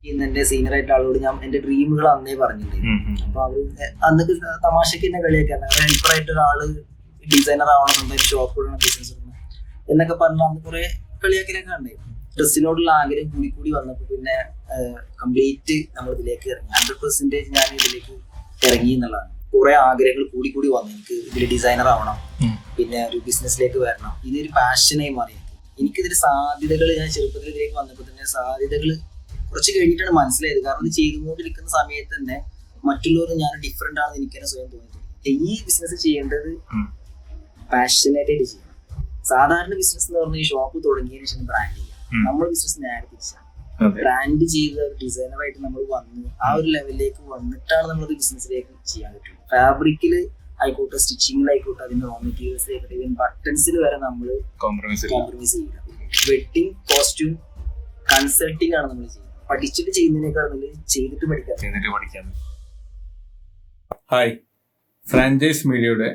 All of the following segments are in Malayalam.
ഇന്ന് എന്റെ സീനിയർ ആയിട്ട് ആളോട് ഞാൻ എന്റെ ഡ്രീമുകൾ അന്നേ പറഞ്ഞിട്ടുണ്ട്. അപ്പൊ അവര് അന്നൊക്കെ തമാശക്ക് എന്നെ കളിയാക്കാൻ ഹെൽപ്പറായിട്ട് ഒരാള് ഡിസൈനർ ആവണം, ഷോപ്പ് ഇടണം, ബിസിനസ് ഇടണം എന്നൊക്കെ പറഞ്ഞ അന്ന് കുറെ കളിയാക്കലൊക്കെ ഉണ്ടായിരുന്നു. ഡ്രസ്സിനോടുള്ള ആഗ്രഹം കൂടി കൂടി വന്നപ്പോ പിന്നെ കംപ്ലീറ്റ് നമ്മൾ ഇതിലേക്ക് ഇറങ്ങി. 100% ഞാൻ ഇതിലേക്ക് ഇറങ്ങി എന്നുള്ളതാണ്. കുറെ ആഗ്രഹങ്ങൾ കൂടി കൂടി വന്നു. എനിക്ക് ഇതിൽ ഡിസൈനർ ആവണം, പിന്നെ ഒരു ബിസിനസ്സിലേക്ക് വരണം. ഇതൊരു പാഷനായി മാറി. എനിക്കിതിൽ സാധ്യതകൾ, ഞാൻ ചെറുപ്പത്തിൽ ഇതിലേക്ക് വന്നപ്പോൾ തന്നെ സാധ്യതകൾ കുറച്ച് കഴിഞ്ഞിട്ടാണ് മനസ്സിലായത്. കാരണം ഇത് ചെയ്തുകൊണ്ടിരിക്കുന്ന സമയത്ത് തന്നെ മറ്റുള്ളവർ ഞാൻ ഡിഫറെന്റ് ആണെന്ന് എനിക്ക് തന്നെ സ്വയം തോന്നി. ഈ ബിസിനസ് ചെയ്യേണ്ടത് പാഷനായിട്ട് ചെയ്യണം. സാധാരണ ബിസിനസ് എന്ന് പറഞ്ഞാൽ ഈ ഷോപ്പ് തുടങ്ങിയതിനു ശേഷം ബ്രാൻഡ് ചെയ്യാം. നമ്മൾ ബിസിനസ് നേരെ തിരിച്ചാണ്. ബ്രാൻഡ് ചെയ്ത ഒരു ഡിസൈനറായിട്ട് നമ്മൾ വന്ന് ആ ഒരു ലെവലിലേക്ക് വന്നിട്ടാണ് നമ്മളത് ബിസിനസ്സിലേക്ക് ചെയ്യാൻ പറ്റും. ഫാബ്രിക്കില് ആയിക്കോട്ടെ, സ്റ്റിച്ചിങ്ങിലായിക്കോട്ടെ, അതിന്റെ റോ മെറ്റീരിയൽസിലായിക്കോട്ടെ, ഈവൻ ബട്ടൺസിൽ വരെ നമ്മൾ കോംപ്രമൈസ് ചെയ്യില്ല. വെഡിങ് കോസ്റ്റ്യൂം കൺസൾട്ടിങ് ആണ് നമ്മൾ ചെയ്യുന്നത്. പഠിച്ചിട്ട് ചെയ്യുന്നതിനേക്കാൾ നമ്മൾ ചെയ്തിട്ട് പഠിക്കാം. ഹായ്, ഫ്രാഞ്ചൈസ് മീഡിയയുടെ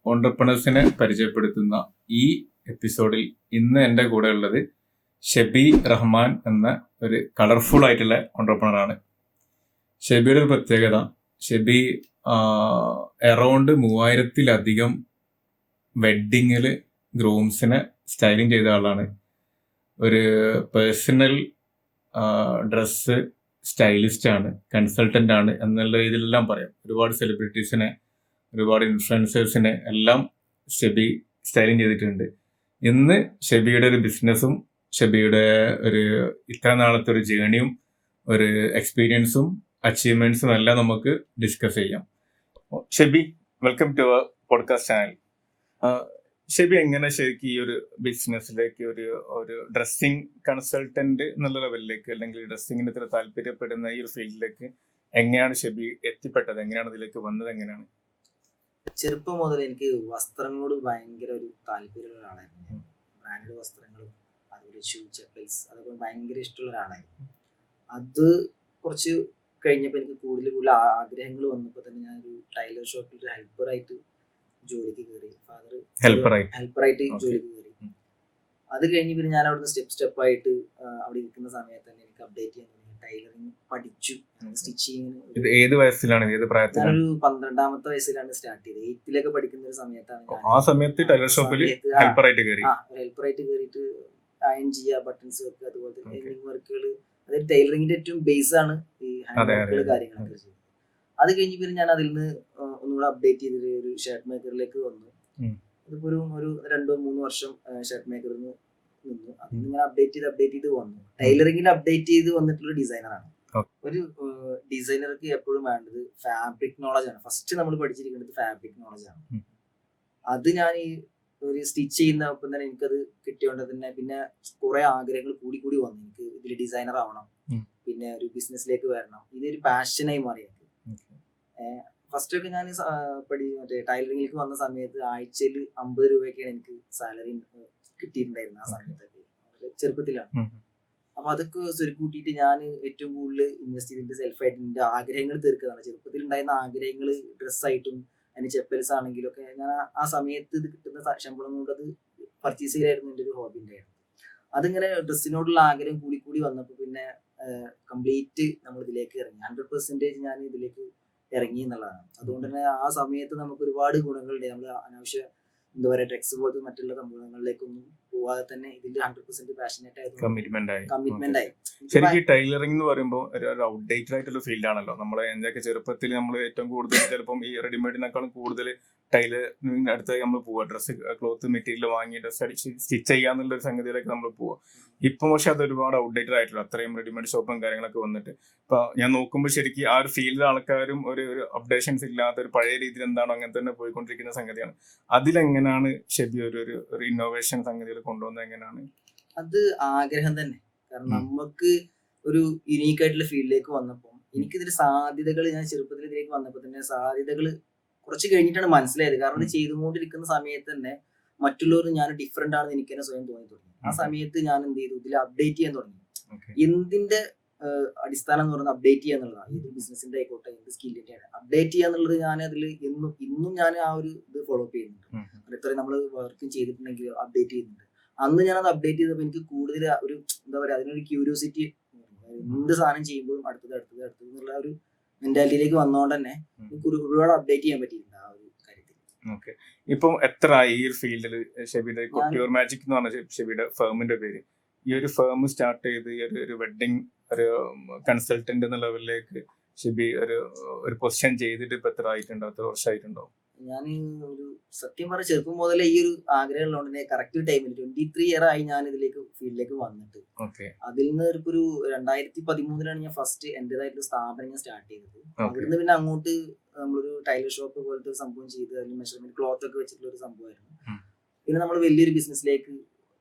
ഓണ്ടർപ്രണേഴ്സിനെ പരിചയപ്പെടുത്തുന്ന ഈ എപ്പിസോഡിൽ ഇന്ന് എൻ്റെ കൂടെ ഉള്ളത് ഷെബി റഹ്മാൻ എന്ന ഒരു കളർഫുൾ ആയിട്ടുള്ള ഓണ്ടർപ്രണറാണ്. ഷെബിയുടെ ഒരു പ്രത്യേകത, ഷെബി അറൗണ്ട് 3000-ലധികം വെഡ്ഡിങ്ങിൽ ഗ്രൂംസിനെ സ്റ്റൈലിംഗ് ചെയ്ത ആളാണ്. ഒരു പേഴ്സണൽ ഡ്രസ്സ് സ്റ്റൈലിസ്റ്റ് ആണ്, കൺസൾട്ടൻ്റ് ആണ് എന്നുള്ള ഇതിലെല്ലാം പറയാം. ഒരുപാട് സെലിബ്രിറ്റീസിനെ, ഒരുപാട് ഇൻഫ്ലുവൻസേഴ്സിനെ എല്ലാം ഷെബി സ്റ്റൈലിംഗ് ചെയ്തിട്ടുണ്ട്. ഇന്ന് ഷെബിയുടെ ഒരു ബിസിനസ്സും ഷെബിയുടെ ഒരു ഇത്ര നാളത്തെ ഒരു ജേണിയും ഒരു എക്സ്പീരിയൻസും അച്ചീവ്മെന്റ്സും എല്ലാം നമുക്ക് ഡിസ്കസ് ചെയ്യാം. Shebi, welcome to our podcast channel. Shebi, എങ്ങനെ ശരിക്കും ഈ ഒരു ബിസിനസ്സിലേക്ക് ഒരു ഡ്രസ്സിങ് കൺസൾട്ടന്റ് എന്നുള്ള ലെവലിലേക്ക്, അല്ലെങ്കിൽ ഡ്രസ്സിങ്ങിന് ഇത്ര താല്പര്യപ്പെടുന്ന ഈ ഒരു ഫീൽഡിലേക്ക് എങ്ങനെയാണ് ഷെബി എത്തിപ്പെട്ടത്? എങ്ങനെയാണ് ഇതിലേക്ക് വന്നത്? എങ്ങനെയാണ്? ചെറുപ്പം മുതൽ എനിക്ക് വസ്ത്രങ്ങളോട് ഭയങ്കര ഒരു താല്പര്യമുള്ള ഒരാളായിരുന്നു. ബ്രാൻഡഡ് വസ്ത്രങ്ങളും അതുപോലെ ഷൂ, ചെപ്പൽസ്, അതൊക്കെ ഭയങ്കര ഇഷ്ടമുള്ള ഒരാളായിരുന്നു. അത് കുറച്ച് കഴിഞ്ഞപ്പോൾ എനിക്ക് കൂടുതൽ ആഗ്രഹങ്ങൾ വന്നപ്പോൾ തന്നെ ഞാനൊരു ടൈലർ ഷോപ്പിൽ ഒരു ഹെൽപ്പറായിട്ട് ജോലിക്ക് കയറി. ഫാദർ ഹെൽപ്പറായിട്ട് ജോലിക്ക് കയറി. അത് കഴിഞ്ഞ് പിന്നെ ഞാൻ അവിടുന്ന് സ്റ്റെപ്പായിട്ട് അവിടെ ഇരിക്കുന്ന സമയത്ത് തന്നെ എനിക്ക് അപ്ഡേറ്റ് ചെയ്യാൻ തുടങ്ങി. ടൈലറിങ് പഠിച്ചു. സ്റ്റിച്ചിങ്ങിന് ഏത് വയസ്സിലാണ്, ഏത് പ്രായത്തിലാണ്? ഞാനൊരു 12ാമത്തെ വയസ്സിലാണ് സ്റ്റാർട്ട് ചെയ്തത്. 8th പഠിക്കുന്ന ഒരു സമയത്താണ്. ആ സമയത്ത് ടൈലർ ഷോപ്പിൽ ഹെൽപ്പറായിട്ട് കയറിയിട്ട് അയൺ ചെയ്യുക, ബട്ടൺസ് വെക്കുക, അതുപോലെ ഹെമ്മിങ് വർക്കുകൾ. അതായത് ടൈലറിങ്ങിന്റെ ഏറ്റവും ബേസ് ആണ് ഈ ഹാൻഡ് വർക്കുകൾ, കാര്യങ്ങളൊക്കെ ചെയ്യുന്നത്. അത് കഴിഞ്ഞ് പിന്നെ ഞാൻ അതിൽ നിന്ന് ഒന്നുകൂടെ അപ്ഡേറ്റ് ചെയ്തിട്ട് ഒരു ഷർട്ട് മേക്കറിലേക്ക് വന്നു. അതിപ്പോ ഒരു 2-3 വർഷം ഷർട്ട് മേക്കറിൽ നിന്ന് നിന്നു. അതിൽ നിന്ന് അപ്ഡേറ്റ് ചെയ്ത് വന്നു. ടൈലറിംഗിൽ അപ്ഡേറ്റ് ചെയ്ത് വന്നിട്ടുള്ള ഡിസൈനറാണ്. ഒരു ഡിസൈനർക്ക് എപ്പോഴും വേണ്ടത് ഫാബ്രിക് നോളജ് ആണ്. ഫസ്റ്റ് നമ്മൾ പഠിച്ചിരിക്കേണ്ടത് ഫാബ്രിക് നോളജ് ആണ്. അത് ഞാൻ ഈ ഒരു സ്റ്റിച്ച് ചെയ്യുന്ന ഒപ്പം തന്നെ എനിക്കത് കിട്ടിയോണ്ട് തന്നെ പിന്നെ കുറെ ആഗ്രഹങ്ങൾ കൂടി കൂടി വന്നു. എനിക്ക് ഇതിൽ ഡിസൈനർ ആവണം, പിന്നെ ഒരു ബിസിനസ്സിലേക്ക് വരണം. ഇതൊരു പാഷനായി മാറി. ഫസ്റ്റ് ഒക്കെ ഞാൻ മറ്റേ ടൈലറിംഗിലേക്ക് വന്ന സമയത്ത് ആഴ്ചയിൽ 50 രൂപയൊക്കെയാണ് എനിക്ക് സാലറി കിട്ടിയിട്ടുണ്ടായിരുന്നു. ആ സമയത്തൊക്കെ ചെറുപ്പത്തിലാണ്. അപ്പൊ അതൊക്കെ സ്വരുക്കൂട്ടിയിട്ട് ഞാൻ ഏറ്റവും കൂടുതൽ ഇൻവെസ്റ്റ് ചെയ്തിട്ട് സെൽഫായിട്ട് എന്റെ ആഗ്രഹങ്ങൾ തീർക്കുന്നതാണ്. ചെറുപ്പത്തിൽ ഉണ്ടായിരുന്ന ആഗ്രഹങ്ങൾ, ഡ്രസ്സായിട്ടും അതിന് ചെപ്പൽസ് ആണെങ്കിലും ഒക്കെ ഞാൻ ആ സമയത്ത് ഇത് കിട്ടുന്ന ശമ്പളം കൊണ്ട് അത് പർച്ചേസ് ചെയ്തായിരുന്നു എൻ്റെ ഒരു ഹോബി ഉണ്ടായിരുന്നു. അതിങ്ങനെ ഡ്രസ്സിനോടുള്ള ആഗ്രഹം കൂടി കൂടി വന്നപ്പോൾ പിന്നെ കംപ്ലീറ്റ് നമ്മൾ ഇതിലേക്ക് ഇറങ്ങി. 100% ഞാൻ ഇതിലേക്ക് ഇറങ്ങി എന്നുള്ളതാണ്. അതുകൊണ്ട് തന്നെ ആ സമയത്ത് നമുക്ക് ഒരുപാട് ഗുണങ്ങളുണ്ട്. നമ്മൾ അനാവശ്യ എന്താ പറയുക, ഡ്രഗ്സ് പോലത്തെ മറ്റുള്ള സംഭവങ്ങളിലേക്കൊന്നും പോവാതെ തന്നെ ഇതിൽ 100% പാഷനേറ്റ് ആയിരുന്നു, കമ്മിറ്റ്മെന്റ് ആയി. ശരിക്കും ടൈലറിംഗ് എന്ന് പറയുമ്പോൾ ഒരു ഔട്ട്ഡേറ്റഡ് ആയിട്ടുള്ള ഫീൽഡ് ആണല്ലോ. നമ്മൾ എന്തൊക്കെ ചെറുപ്പത്തിൽ നമ്മൾ ഏറ്റവും കൂടുതൽ ചിലപ്പം ഈ റെഡിമെയ്ഡിനേക്കാളും കൂടുതൽ ടൈലറിംഗ് അടുത്ത് നമ്മൾ പോവുക, ഡ്രസ്സ് ക്ലോത്ത് മെറ്റീരിയൽ വാങ്ങി ഡ്രസ്സ് അടിച്ച് സ്റ്റിച്ച് ചെയ്യാന്നുള്ള ഒരു സംഗതിയിലേക്ക് നമ്മൾ പോവുക. ഇപ്പം പക്ഷെ അത് ഒരുപാട് ഔട്ട്ഡേറ്റഡ് ആയിട്ടുള്ള അത്രയും റെഡിമെയ്ഡ് ഷോപ്പും കാര്യങ്ങളൊക്കെ വന്നിട്ട് ഇപ്പൊ ഞാൻ നോക്കുമ്പോൾ ശരിക്കും ആ ഒരു ഫീൽഡിലെ ആൾക്കാരും ഒരു അപ്ഡേഷൻസ് ഇല്ലാത്ത ഒരു പഴയ രീതിയിൽ എന്താണോ അങ്ങനെ തന്നെ പോയിക്കൊണ്ടിരിക്കുന്ന സംഗതിയാണ്. അതിലെങ്ങനെയാണ് ഷെബി ഒരു ഇന്നോവേഷൻ സംഗതികൾ കൊണ്ടുവന്നത്? എങ്ങനെയാണ്? അത് ആഗ്രഹം തന്നെ. കാരണം നമുക്ക് ഒരു യുണീക്ക് ആയിട്ടുള്ള ഫീൽഡിലേക്ക് വന്നപ്പോൾ എനിക്കിതിൽ സാധ്യതകൾ, ഞാൻ ചെറുപ്പത്തിൽ ഇതിലേക്ക് വന്നപ്പോൾ തന്നെ സാധ്യതകൾ കുറച്ച് കഴിഞ്ഞിട്ടാണ് മനസ്സിലായത്. കാരണം ഇത് ചെയ്തുകൊണ്ടിരിക്കുന്ന സമയത്ത് തന്നെ മറ്റുള്ളവർ ഞാൻ ഡിഫറെന്റ് ആണെന്ന് എനിക്ക് തന്നെ സ്വയം തോന്നി തുടങ്ങി. ആ സമയത്ത് ഞാൻ എന്ത് ചെയ്തു, ഇതിൽ അപ്ഡേറ്റ് ചെയ്യാൻ തുടങ്ങി. എന്തിന്റെ അടിസ്ഥാനം എന്ന് പറയുന്നത് അപ്ഡേറ്റ് ചെയ്യുക എന്നുള്ളതാണ്. ഏത് ബിസിനസിന്റെ ആയിക്കോട്ടെ, എന്ത് സ്കില്ലിന്റെ അപ്ഡേറ്റ് ചെയ്യുക എന്നുള്ളത് ഞാൻ അതിൽ ഇന്നും ഞാൻ ആ ഒരു ഇത് ഫോളോ അപ്പ് ചെയ്യുന്നുണ്ട്. ഇത്രയും നമ്മൾ വർക്കും ചെയ്തിട്ടുണ്ടെങ്കിൽ അപ്ഡേറ്റ് ചെയ്യുന്നുണ്ട്. അന്ന് ഞാനത് അപ്ഡേറ്റ് ചെയ്തപ്പോൾ എനിക്ക് കൂടുതൽ ഒരു എന്താ പറയുക, അതിനൊരു ക്യൂരിയോസിറ്റി. എന്ത് സാധനം ചെയ്യുമ്പോഴും അടുത്തത് എന്നുള്ള ഒരു മെന്റാലിറ്റിയിലേക്ക് വന്നതുകൊണ്ട് തന്നെ ഒരുപാട് അപ്ഡേറ്റ് ചെയ്യാൻ പറ്റിയിട്ടുണ്ട് ആ ഒരു കാര്യത്തിൽ. ഓക്കെ, ഇപ്പം എത്ര ആയി ഈ ഒരു ഫീൽഡിൽ ഷെബിയുടെ കൊട്ടിയൂർ മാജിക് എന്ന് പറഞ്ഞ ഷെബിയുടെ ഫേമിന്റെ പേര്? ഈ ഒരു ഫേം സ്റ്റാർട്ട് ചെയ്ത് ഒരു വെഡിങ് ഒരു കൺസൾട്ടന്റ് എന്ന ലെവലിലേക്ക് ഷെബി ഒരു പൊസിഷൻ ചെയ്തിട്ട് ഇപ്പൊ എത്ര ആയിട്ടുണ്ടോ, എത്ര വർഷമായിട്ടുണ്ടോ? ഞാൻ ഒരു സത്യം പറഞ്ഞ ചെറുപ്പം മുതലേ ഈ ഒരു ആഗ്രഹം ഉള്ളതുകൊണ്ട് കറക്റ്റ് ടൈമിൽ 23 ഇയർ ആയി ഞാൻ ഇതിലേക്ക് ഫീൽഡിലേക്ക് വന്നിട്ട്. അതിൽ നിന്ന് ഒരു 2013 ഞാൻ ഫസ്റ്റ് എന്റേതായിട്ടുള്ള സ്ഥാപനം ഞാൻ സ്റ്റാർട്ട് ചെയ്തത്. അവിടുന്ന് പിന്നെ അങ്ങോട്ട് നമ്മളൊരു ടൈലർ ഷോപ്പ് പോലത്തെ ഒരു സംഭവം ചെയ്ത് അതിൽ മെഷർമെന്റ് ക്ലോത്ത് ഒക്കെ വെച്ചിട്ടുള്ള ഒരു സംഭവമായിരുന്നു. പിന്നെ നമ്മൾ വലിയൊരു ബിസിനസ്സിലേക്ക്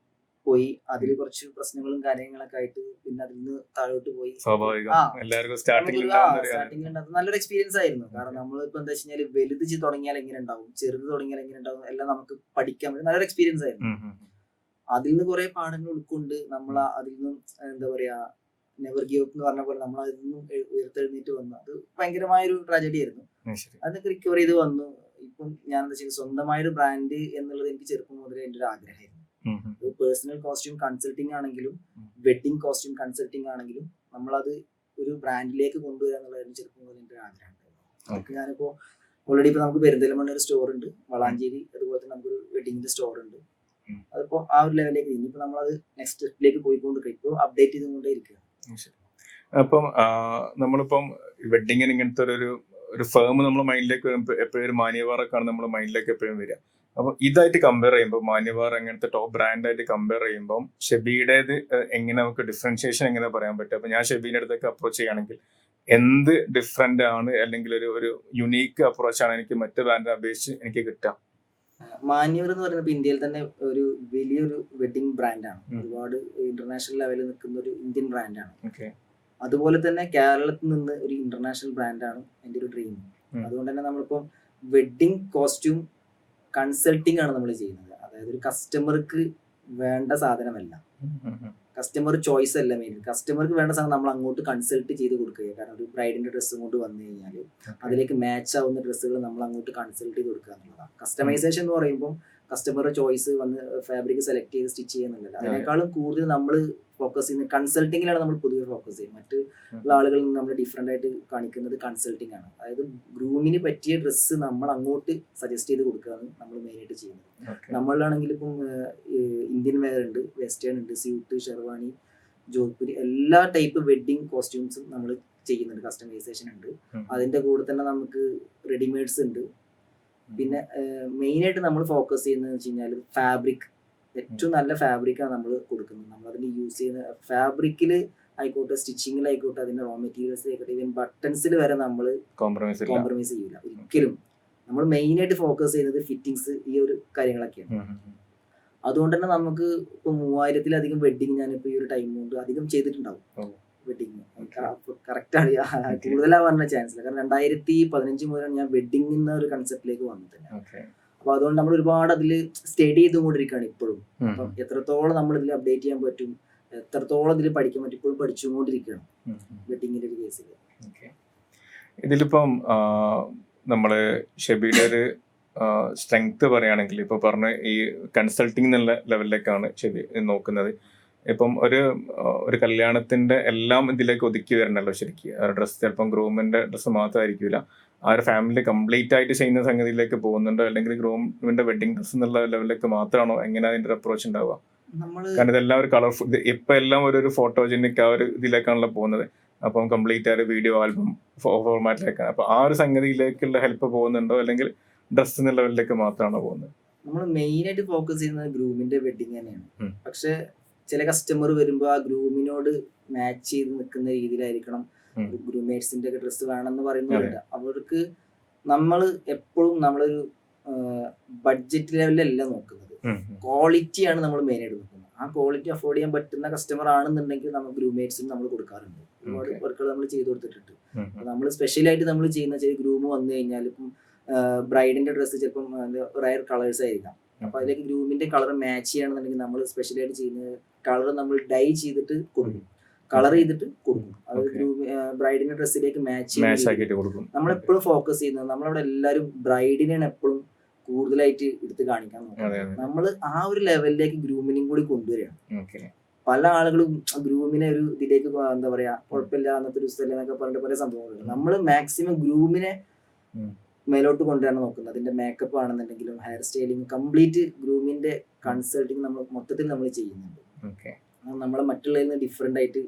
പോയി. അതിൽ കുറച്ച് പ്രശ്നങ്ങളും കാര്യങ്ങളൊക്കെ ആയിട്ട് പിന്നെ അതിൽ നിന്ന് താഴോട്ട് പോയി. സ്റ്റാർട്ടിംഗ് നല്ലൊരു എക്സ്പീരിയൻസ് ആയിരുന്നു. കാരണം നമ്മളിപ്പോ എന്താ വെച്ച് കഴിഞ്ഞാൽ വലുത് തുടങ്ങിയാൽ എങ്ങനെ ഉണ്ടാവും, ചെറുത് തുടങ്ങിയാൽ എങ്ങനെ ഉണ്ടാവും, എല്ലാം നമുക്ക് പഠിക്കാൻ പറ്റും. നല്ലൊരു എക്സ്പീരിയൻസ് ആയിരുന്നു. അതിൽ നിന്ന് കുറെ പാഠങ്ങൾ ഉൾക്കൊണ്ട് നമ്മൾ അതിൽ നിന്നും എന്താ പറയാ നെവർ ഗിവ് അപ്പ് എന്ന് പറഞ്ഞ പോലെ നമ്മൾ അതിൽ നിന്നും ഉയർത്തെഴുന്നേറ്റ് വന്നു. അത് ഭയങ്കരമായൊരു ട്രാജഡി ആയിരുന്നു. അതൊക്കെ റിക്കവർ ചെയ്ത് വന്നു. ഇപ്പം ഞാൻ എന്താ വെച്ചാൽ സ്വന്തമായൊരു ബ്രാൻഡ് എന്നുള്ളത് എനിക്ക് ചെറുപ്പം മുതലേ എൻ്റെ ഒരു ആഗ്രഹമായിരുന്നു. പേഴ്സണൽ കോസ്റ്റ്യൂം കൺസൾട്ടിങ് ആണെങ്കിലും വെഡിങ് കോസ്റ്റ്യൂം കൺസൾട്ടിങ് ആണെങ്കിലും നമ്മളത് ഒരു ബ്രാൻഡിലേക്ക് കൊണ്ടുവരിക എന്നുള്ളതായിരുന്നു ചെറുപ്പം മുതൽ എൻ്റെ ആഗ്രഹം ഉണ്ടായിരുന്നു. ഞാനിപ്പോ ഓൾറെഡി ഇപ്പൊ നമുക്ക് പെരിന്തൽമണ്ണ ഒരു സ്റ്റോർ ഉണ്ട്, വളാഞ്ചേരി അതുപോലെ തന്നെ നമുക്കൊരു വെഡിങ്ങിന്റെ സ്റ്റോർ ഉണ്ട്. അതിപ്പോ ആ ഒരു ലെവലിലേക്ക് ഇനിയിപ്പോ നമ്മളത് നെക്സ്റ്റ് സ്റ്റെപ്പിലേക്ക് പോയിക്കൊണ്ടിരിക്കും. ഇപ്പോൾ അപ്ഡേറ്റ് ചെയ്തുകൊണ്ടേ ഇരിക്കുക. അപ്പം നമ്മളിപ്പം വെഡിങ്ങിന് ഇങ്ങനത്തെ ഒരു ഫേം നമ്മുടെ മൈൻഡിലേക്ക് വരുമ്പോൾ എപ്പോഴും ഒരു മാന്യവാറൊക്കെയാണ് നമ്മുടെ മൈൻഡിലേക്ക് എപ്പോഴും വരിക. അപ്പൊ ഇതായിട്ട് കമ്പയർ ചെയ്യുമ്പോൾ മാന്യവാർ അങ്ങനത്തെ ടോപ്പ് ബ്രാൻഡായിട്ട് കമ്പയർ ചെയ്യുമ്പോൾ ഷെബിയുടേത് എങ്ങനെ നമുക്ക് ഡിഫറൻഷിയേഷൻ എങ്ങനെ പറയാൻ പറ്റും? അപ്പൊ ഞാൻ ഷെബീന്റെ അടുത്തേക്ക് അപ്രോച്ച് ചെയ്യുകയാണെങ്കിൽ എന്ത് ഡിഫറെന്റ് ആണ്, അല്ലെങ്കിൽ ഒരു യുണീക്ക് അപ്രോച്ച് ആണ് എനിക്ക് മറ്റു ബ്രാൻഡിനെ അപേക്ഷിച്ച് എനിക്ക് കിട്ടാം? മാന്യവർ എന്ന് പറയുന്നത് ഇന്ത്യയിൽ തന്നെ ഒരു വലിയൊരു വെഡിങ് ബ്രാൻഡാണ്. ഒരുപാട് ഇന്റർനാഷണൽ ലെവലിൽ നിൽക്കുന്ന ഒരു ഇന്ത്യൻ ബ്രാൻഡാണ്. അതുപോലെ തന്നെ കേരളത്തിൽ നിന്ന് ഒരു ഇന്റർനാഷണൽ ബ്രാൻഡാണ് എൻ്റെ ഒരു ഡ്രീം. അതുകൊണ്ട് തന്നെ നമ്മളിപ്പം വെഡിങ് കോസ്റ്റ്യൂം കൺസൾട്ടിങ് ആണ് നമ്മൾ ചെയ്യുന്നത്. അതായത് ഒരു കസ്റ്റമർക്ക് വേണ്ട സാധനമല്ല, കസ്റ്റമർ ചോയ്സ് അല്ല മെയിൻ. കസ്റ്റമർക്ക് വേണ്ട സാധനം നമ്മൾ അങ്ങോട്ട് കൺസൾട്ട് ചെയ്ത് കൊടുക്കുക. കാരണം ഒരു ബ്രൈഡിന്റെ ഡ്രസ്സ് കൊണ്ട് വന്നു കഴിഞ്ഞാൽ അതിലേക്ക് മാച്ച് ആവുന്ന ഡ്രസ്സുകൾ നമ്മൾ അങ്ങോട്ട് കൺസൾട്ട് ചെയ്ത് കൊടുക്കുക എന്നുള്ളതാണ്. കസ്റ്റമൈസേഷൻ എന്ന് പറയുമ്പോൾ കസ്റ്റമറുടെ ചോയ്സ് വന്ന് ഫാബ്രിക് സെലക്ട് ചെയ്ത് സ്റ്റിച്ച് ചെയ്യുന്നില്ല. അതിനേക്കാളും കൂടുതൽ നമ്മൾ ഫോക്കസ് ചെയ്യുന്നത് കൺസൾട്ടിങ്ങിലാണ്. നമ്മൾ പൊതുവെ ഫോക്കസ് ചെയ്യും. മറ്റുള്ള ആളുകളിൽ നിന്ന് നമ്മൾ ഡിഫറെന്റ് ആയിട്ട് കാണിക്കുന്നത് കൺസൾട്ടിങ് ആണ്. അതായത് ഗ്രൂമിന് പറ്റിയ ഡ്രസ്സ് നമ്മൾ അങ്ങോട്ട് സജസ്റ്റ് ചെയ്ത് കൊടുക്കുകയാണ് നമ്മൾ മെയിനായിട്ട് ചെയ്യുന്നത്. നമ്മളിലാണെങ്കിൽ ഇപ്പം ഇന്ത്യൻ വെയർ ഉണ്ട്, വെസ്റ്റേൺ ഉണ്ട്, സ്യൂട്ട്, ഷെർവാണി, ജോധ്പൂരി, എല്ലാ ടൈപ്പ് വെഡിങ് കോസ്റ്റ്യൂംസും നമ്മൾ ചെയ്യുന്നുണ്ട്. കസ്റ്റമൈസേഷൻ ഉണ്ട്. അതിന്റെ കൂടെ തന്നെ നമുക്ക് റെഡിമെയ്ഡ്സ് ഉണ്ട്. പിന്നെ മെയിനായിട്ട് നമ്മൾ ഫോക്കസ് ചെയ്യുന്നത് വെച്ച് കഴിഞ്ഞാൽ ഫാബ്രിക്, ഏറ്റവും നല്ല ഫാബ്രിക്കാണ് നമ്മൾ കൊടുക്കുന്നത്. നമ്മൾ അതിന് യൂസ് ചെയ്യുന്ന ഫാബ്രിക്കിൽ ആയിക്കോട്ടെ, സ്റ്റിച്ചിങ്ങിലായിക്കോട്ടെ, അതിന്റെ റോ മെറ്റീരിയൽസിലായിക്കോട്ടെ, ഈവൻ ബട്ടൺസിൽ വരെ നമ്മൾ കോംപ്രമൈസ് ചെയ്യില്ല ഒരിക്കലും. നമ്മൾ മെയിനായിട്ട് ഫോക്കസ് ചെയ്യുന്നത് ഫിറ്റിങ്സ്, ഈ ഒരു കാര്യങ്ങളൊക്കെയാണ്. അതുകൊണ്ട് തന്നെ നമുക്ക് ഇപ്പൊ 3000-ലധികം വെഡിങ് ഞാനിപ്പോ ഈ ഒരു ടൈം കൊണ്ട് അധികം ചെയ്തിട്ടുണ്ടാവും. വെഡിങ് കറക്റ്റ് ആണ്, കൂടുതലാവാനുള്ള ചാൻസ് ഇല്ല. കാരണം 2015 മുതലാണ് ഞാൻ വെഡിങ് എന്ന ഒരു കൺസെപ്റ്റിലേക്ക് വന്നിട്ടില്ല. അപ്പൊ അതുകൊണ്ട് നമ്മൾ ഒരുപാട് അതിൽ സ്റ്റഡി ചെയ്തുകൊണ്ടിരിക്കുകയാണ് ഇപ്പോഴും. അപ്പം എത്രത്തോളം നമ്മൾ ഇതിൽ അപ്ഡേറ്റ് ചെയ്യാൻ പറ്റും, എത്രത്തോളം ഇതിൽ പഠിക്കാൻ പറ്റും, ഇപ്പോഴും പഠിച്ചുകൊണ്ടിരിക്കുകയാണ് വെഡിങ്ങിന്റെ ഒരു കേസിൽ. ഇതിലിപ്പം നമ്മള് ഷെബിയുടെ ഒരു സ്ട്രെങ്ത് പറയുകയാണെങ്കിൽ ഇപ്പൊ പറഞ്ഞ ഈ കൺസൾട്ടിങ് എന്നുള്ള ലെവലിലേക്കാണ് ഷെബി നോക്കുന്നത്. ഇപ്പം ഒരു കല്യാണത്തിന്റെ എല്ലാം ഇതിലേക്ക് ഒതുക്കി വരണല്ലോ ശരിക്കും. ഡ്രസ്സ് ചിലപ്പം ഗ്രൂമിന്റെ ഡ്രസ്സ് മാത്രമായിരിക്കില്ല, ആ ഒരു ഫാമിലി കംപ്ലീറ്റ് ആയിട്ട് ചെയ്യുന്ന സംഗതിയിലേക്ക് പോകുന്നുണ്ടോ, അല്ലെങ്കിൽ ഗ്രൂമിന്റെ വെഡിങ് ഡ്രസ്സ് എന്നുള്ള ലെവലിലേക്ക് മാത്രമാണോ? എങ്ങനെ അതിന്റെ ഒരു അപ്രോച്ച് ഉണ്ടാവുക? കാരണം ഇതെല്ലാം ഒരു കളർഫുൾ, ഇപ്പൊ എല്ലാം ഒരു ഫോട്ടോജനിക് ആ ഒരു ഇതിലേക്കാണല്ലോ പോകുന്നത്. അപ്പം കംപ്ലീറ്റ് ആ ഒരു വീഡിയോ ആൽബം ഫോർമാറ്റിലേക്കാണ്. അപ്പൊ ആ ഒരു സംഗതിയിലേക്കുള്ള ഹെൽപ്പ് പോകുന്നുണ്ടോ, അല്ലെങ്കിൽ ഡ്രസ്സ് എന്നുള്ള ലെവലിലേക്ക് മാത്രമാണോ പോകുന്നത്? നമ്മൾ മെയിൻ ആയിട്ട് ഫോക്കസ് ചെയ്യുന്നത് ഗ്രൂമിന്റെ വെഡിങ് തന്നെയാണ്. പക്ഷെ ചില കസ്റ്റമർ വരുമ്പോൾ ആ ഗ്രൂമിനോട് മാച്ച് ചെയ്ത് നിൽക്കുന്ന രീതിയിലായിരിക്കണം ഗ്രൂമേറ്റ്സിന്റെ ഒക്കെ ഡ്രസ്സ് വേണമെന്ന് പറയുന്നവരുണ്ട്. അവർക്ക് നമ്മൾ എപ്പോഴും നമ്മളൊരു ബഡ്ജറ്റ് ലെവലിലല്ല നോക്കുന്നത്, ക്വാളിറ്റിയാണ് നമ്മൾ മെയിനായിട്ട് നോക്കുന്നത്. ആ ക്വാളിറ്റി അഫോർഡ് ചെയ്യാൻ പറ്റുന്ന കസ്റ്റമർ ആണെന്നുണ്ടെങ്കിൽ നമ്മൾ ഗ്രൂമേറ്റ്സിന് നമ്മൾ കൊടുക്കാറുണ്ട്. ഒരുപാട് വർക്കുകൾ നമ്മൾ ചെയ്തു കൊടുത്തിട്ടുണ്ട്. നമ്മൾ സ്പെഷ്യലായിട്ട് നമ്മൾ ചെയ്യുന്ന ഗ്രൂം വന്നു കഴിഞ്ഞാൽ ഇപ്പം ബ്രൈഡിന്റെ ഡ്രസ്സ് ചിലപ്പം റയർ കളേഴ്സ് ആയിരിക്കാം. അപ്പൊ അതിലേക്ക് ഗ്രൂമിന്റെ കളർ മാച്ച് ചെയ്യണമെന്നുണ്ടെങ്കിൽ നമ്മൾ സ്പെഷ്യലായിട്ട് ചെയ്യുന്ന കളർ നമ്മൾ ഡൈ ചെയ്തിട്ട് കൊടുക്കും, കളർ ചെയ്തിട്ട് കൊടുക്കും. അത് ബ്രൈഡിന്റെ ഡ്രസ്സിലേക്ക് മാച്ച് ചെയ്ത് കൊടുക്കും. നമ്മളെപ്പോഴും ഫോക്കസ് ചെയ്യുന്നത്, നമ്മളവിടെ എല്ലാവരും ബ്രൈഡിനെയാണ് എപ്പോഴും കൂടുതലായിട്ട് എടുത്ത് കാണിക്കാൻ നോക്കുന്നത്. നമ്മൾ ആ ഒരു ലെവലിലേക്ക് ഗ്രൂമിനും കൂടി കൊണ്ടുവരികയാണ്. പല ആളുകളും ഗ്രൂമിനെ ഒരു ഇതിലേക്ക് എന്താ പറയാ കുഴപ്പമില്ല അന്നത്തെ ഒരു സ്ഥലം എന്നൊക്കെ പറഞ്ഞിട്ട് പല സംഭവങ്ങളുണ്ട്. നമ്മൾ മാക്സിമം ഗ്രൂമിനെ മേലോട്ട് കൊണ്ടുവരാൻ നോക്കുന്നത്. അതിന്റെ മേക്കപ്പ് ആണെന്നുണ്ടെങ്കിലും ഹെയർ സ്റ്റൈലിംഗ് കംപ്ലീറ്റ് ഗ്രൂമിന്റെ കൺസൾട്ടിങ് നമ്മൾ മൊത്തത്തിൽ നമ്മൾ ചെയ്യുന്നുണ്ട്. നമ്മളെ മറ്റുള്ളതിൽ നിന്ന് ഡിഫറെന്റ് ആയിട്ട്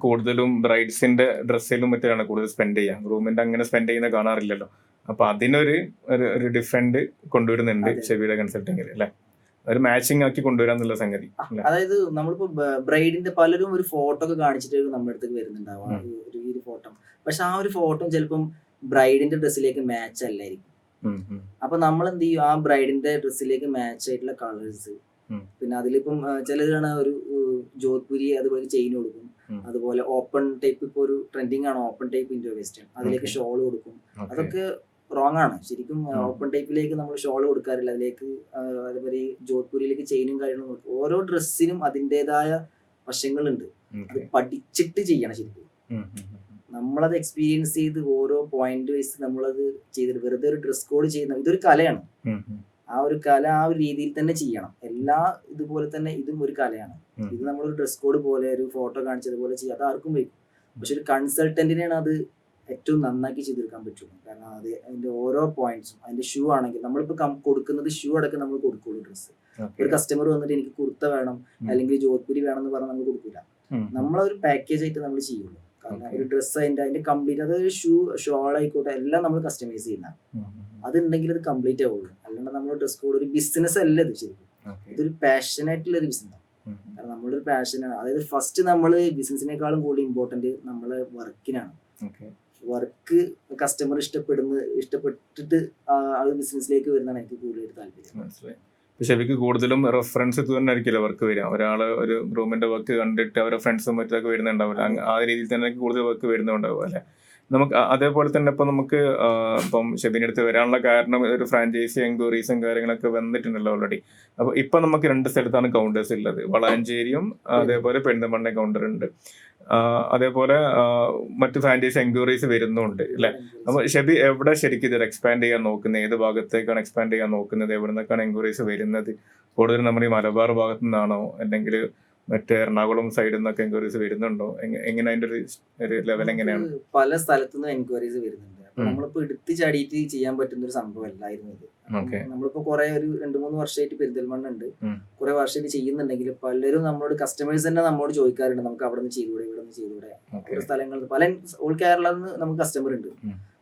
കൂടുതലും ബ്രൈഡ്സിന്റെ ഡ്രസ്സിലും മറ്റാണ് കൂടുതൽ സ്പെൻഡ് ചെയ്യാം. ഗ്രൂമിന്റെ അങ്ങനെ സ്പെൻഡ് ചെയ്യുന്ന കാണാറില്ലല്ലോ. അപ്പൊ അതിനൊരു ഒരു ഡിഫറെന്റ് കൊണ്ടുവരുന്നുണ്ട് ഷെബിയുടെ കൺസൾട്ടിങ്ങിൽ അല്ലെ, ഒരു മാച്ചിങ് ആക്കി കൊണ്ടുവരാന്നുള്ള സംഗതി. അതായത് നമ്മളിപ്പോ ബ്രൈഡിന്റെ പലരും ഒരു ഫോട്ടോ ഒക്കെ കാണിച്ചിട്ട് നമ്മുടെ അടുത്തേക്ക് വരുന്നുണ്ടാവും, ഒരു ഫോട്ടോ. പക്ഷെ ആ ഒരു ഫോട്ടോ ചിലപ്പം ബ്രൈഡിന്റെ ഡ്രസ്സിലേക്ക് മാച്ച് അല്ലായിരിക്കും. അപ്പൊ നമ്മൾ എന്ത് ചെയ്യും, ആ ബ്രൈഡിന്റെ ഡ്രസ്സിലേക്ക് മാച്ച് ആയിട്ടുള്ള കളേഴ്സ്, പിന്നെ അതിലിപ്പം ചിലതാണ് ഒരു ജോധ്പുരി അതുപോലെ ചെയിൻ കൊടുക്കും, അതുപോലെ ഓപ്പൺ ടൈപ്പ് ഇപ്പൊ ഒരു ട്രെൻഡിങ് ആണ് ഓപ്പൺ ടൈപ്പ് ഇൻഡോ വെസ്റ്റേൺ, അതിലേക്ക് ഷോൾ കൊടുക്കും. അതൊക്കെ റോങ് ആണ് ശരിക്കും. ഓപ്പൺ ടൈപ്പിലേക്ക് നമ്മൾ ഷോൾ കൊടുക്കാറില്ല, അതിലേക്ക് അതേപോലെ ജോധ്പുരിയിലേക്ക് ചെയിനും കാര്യങ്ങളും കൊടുക്കും. ഓരോ ഡ്രസ്സിനും അതിൻ്റെതായ വശങ്ങളുണ്ട്, അത് പഠിച്ചിട്ട് ചെയ്യണം ശരിക്കും. നമ്മളത് എക്സ്പീരിയൻസ് ചെയ്ത് ഓരോ പോയിന്റ് വൈസ് നമ്മളത് ചെയ്തിട്ട് വെറുതെ ഒരു ഡ്രസ് കോഡ് ചെയ്യുന്ന ഇതൊരു കലയാണ്. ആ ഒരു കല ആ ഒരു രീതിയിൽ തന്നെ ചെയ്യണം. എല്ലാ ഇതുപോലെ തന്നെ ഇതും ഒരു കലയാണ്. ഇത് നമ്മളൊരു ഡ്രസ് കോഡ് പോലെ ഒരു ഫോട്ടോ കാണിച്ചതുപോലെ ചെയ്യാം, അത് ആർക്കും വയ്ക്കും. പക്ഷെ ഒരു കൺസൾട്ടന്റിനാണ് അത് ഏറ്റവും നന്നാക്കി ചെയ്തെടുക്കാൻ പറ്റുള്ളൂ. കാരണം അത് അതിന്റെ ഓരോ പോയിന്റ്സും, അതിന്റെ ഷൂ ആണെങ്കിൽ നമ്മളിപ്പോ കൊടുക്കുന്നത് ഷൂ അടക്കം നമ്മൾ കൊടുക്കുള്ളൂ. ഡ്രസ്സ് ഒരു കസ്റ്റമർ വന്നിട്ട് എനിക്ക് കുർത്ത വേണം അല്ലെങ്കിൽ ജോധ്പുരി വേണം എന്ന് പറഞ്ഞാൽ നമ്മൾ കൊടുക്കില്ല. നമ്മളൊരു പാക്കേജ് ആയിട്ട് നമ്മൾ ചെയ്യുള്ളൂ. കാരണം ഒരു ഡ്രസ്സ് അതിന്റെ കംപ്ലീറ്റ്, അതൊരു ഷോൾ ആയിക്കോട്ടെ എല്ലാം നമ്മൾ കസ്റ്റമൈസ് ചെയ്യുന്ന, അതുണ്ടെങ്കിൽ അത് കംപ്ലീറ്റ് ആവുള്ളൂ. അല്ലാണ്ട് നമ്മൾ ഡ്രസ് കോഡ് ഒരു ബിസിനസ് അല്ല ഇത് ശരിക്കും. ഇതൊരു പാഷനായിട്ടുള്ള ഒരു ബിസിനസ്. കാരണം നമ്മളൊരു പാഷനാണ്. അതായത് ഫസ്റ്റ് നമ്മൾ ബിസിനസിനേക്കാളും കൂടുതൽ ഇമ്പോർട്ടന്റ് നമ്മളെ വർക്കിനാണ്. വർക്ക് കസ്റ്റമർ ഇഷ്ടപ്പെട്ടിട്ട് ആ ബിസിനസ്സിലേക്ക് വരുന്നതാണ് എനിക്ക് കൂടുതലായിട്ട് താല്പര്യം. ഷെബിക്ക് കൂടുതലും റെഫറൻസ് തന്നെ ആയിരിക്കില്ല വർക്ക് വരിക. ഒരാള് ഒരു റൂമിന്റെ വർക്ക് കണ്ടിട്ട് അവരുടെ ഫ്രണ്ട്സും മറ്റൊക്കെ വരുന്നുണ്ടാവില്ല. ആ രീതിയിൽ തന്നെ കൂടുതൽ വർക്ക് വരുന്നുണ്ടാവും അല്ലെ. നമുക്ക് അതേപോലെ തന്നെ ഇപ്പൊ നമുക്ക് ഇപ്പം ഷെബിന്റെ അടുത്ത് വരാനുള്ള കാരണം ഒരു ഫ്രാഞ്ചൈസി എൻക്വയറീസും കാര്യങ്ങളൊക്കെ വന്നിട്ടുണ്ടല്ലോ ഓൾറെഡി. അപ്പൊ ഇപ്പൊ നമുക്ക് 2 സ്ഥലത്താണ് കൗണ്ടേഴ്സ് ഉള്ളത്, വളാഞ്ചേരിയും അതേപോലെ പെരിന്തൽമണ്ണ കൗണ്ടർ ഉണ്ട്. അതേപോലെ മറ്റ് ഫ്രാഞ്ചൈസി എൻക്വയറീസ് വരുന്നുണ്ട് അല്ലെ. അപ്പൊ ഷെബി എവിടെ ശരിക്കും ഇത് എക്സ്പാൻഡ് ചെയ്യാൻ നോക്കുന്നത്, ഏത് ഭാഗത്തേക്കാണ് എക്സ്പാൻഡ് ചെയ്യാൻ നോക്കുന്നത്, എവിടെ നിന്നൊക്കെയാണ് എൻക്വയറീസ് വരുന്നത്? കൂടുതലും നമ്മുടെ ഈ മലബാർ ഭാഗത്തു നിന്നാണോ അല്ലെങ്കിൽ മറ്റേ എറണാകുളം സൈഡിൽ നിന്നൊക്കെ എൻക്വയറീസ് വരുന്നുണ്ടോ? എങ്ങനെ അതിന്റെ ഒരു ലെവൽ എങ്ങനെയാണ്? പല സ്ഥലത്തുനിന്നും എൻക്വയറീസ് വരുന്നുണ്ട്. നമ്മളിപ്പോ എടുത്ത് ചാടിയിട്ട് ചെയ്യാൻ പറ്റുന്ന ഒരു സംഭവം അല്ലായിരുന്നു ഇത്. നമ്മളിപ്പോ കുറെ ഒരു 2-3 വർഷമായിട്ട് പെരിന്തൽമണ്ണ ഉണ്ട്, കുറെ വർഷമായിട്ട് ചെയ്യുന്നുണ്ടെങ്കിൽ പലരും നമ്മളോട് കസ്റ്റമേഴ്സ് തന്നെ നമ്മളോട് ചോദിക്കാറുണ്ട്, നമുക്ക് അവിടെ നിന്ന് ചെയ്തുകൂടെ, ഇവിടെ നിന്ന് ചെയ്തുകൂടെ. ഓരോ സ്ഥലങ്ങളിൽ പല ഓൾ കേരളയിൽ നിന്ന് നമുക്ക് കസ്റ്റമർ ഉണ്ട്.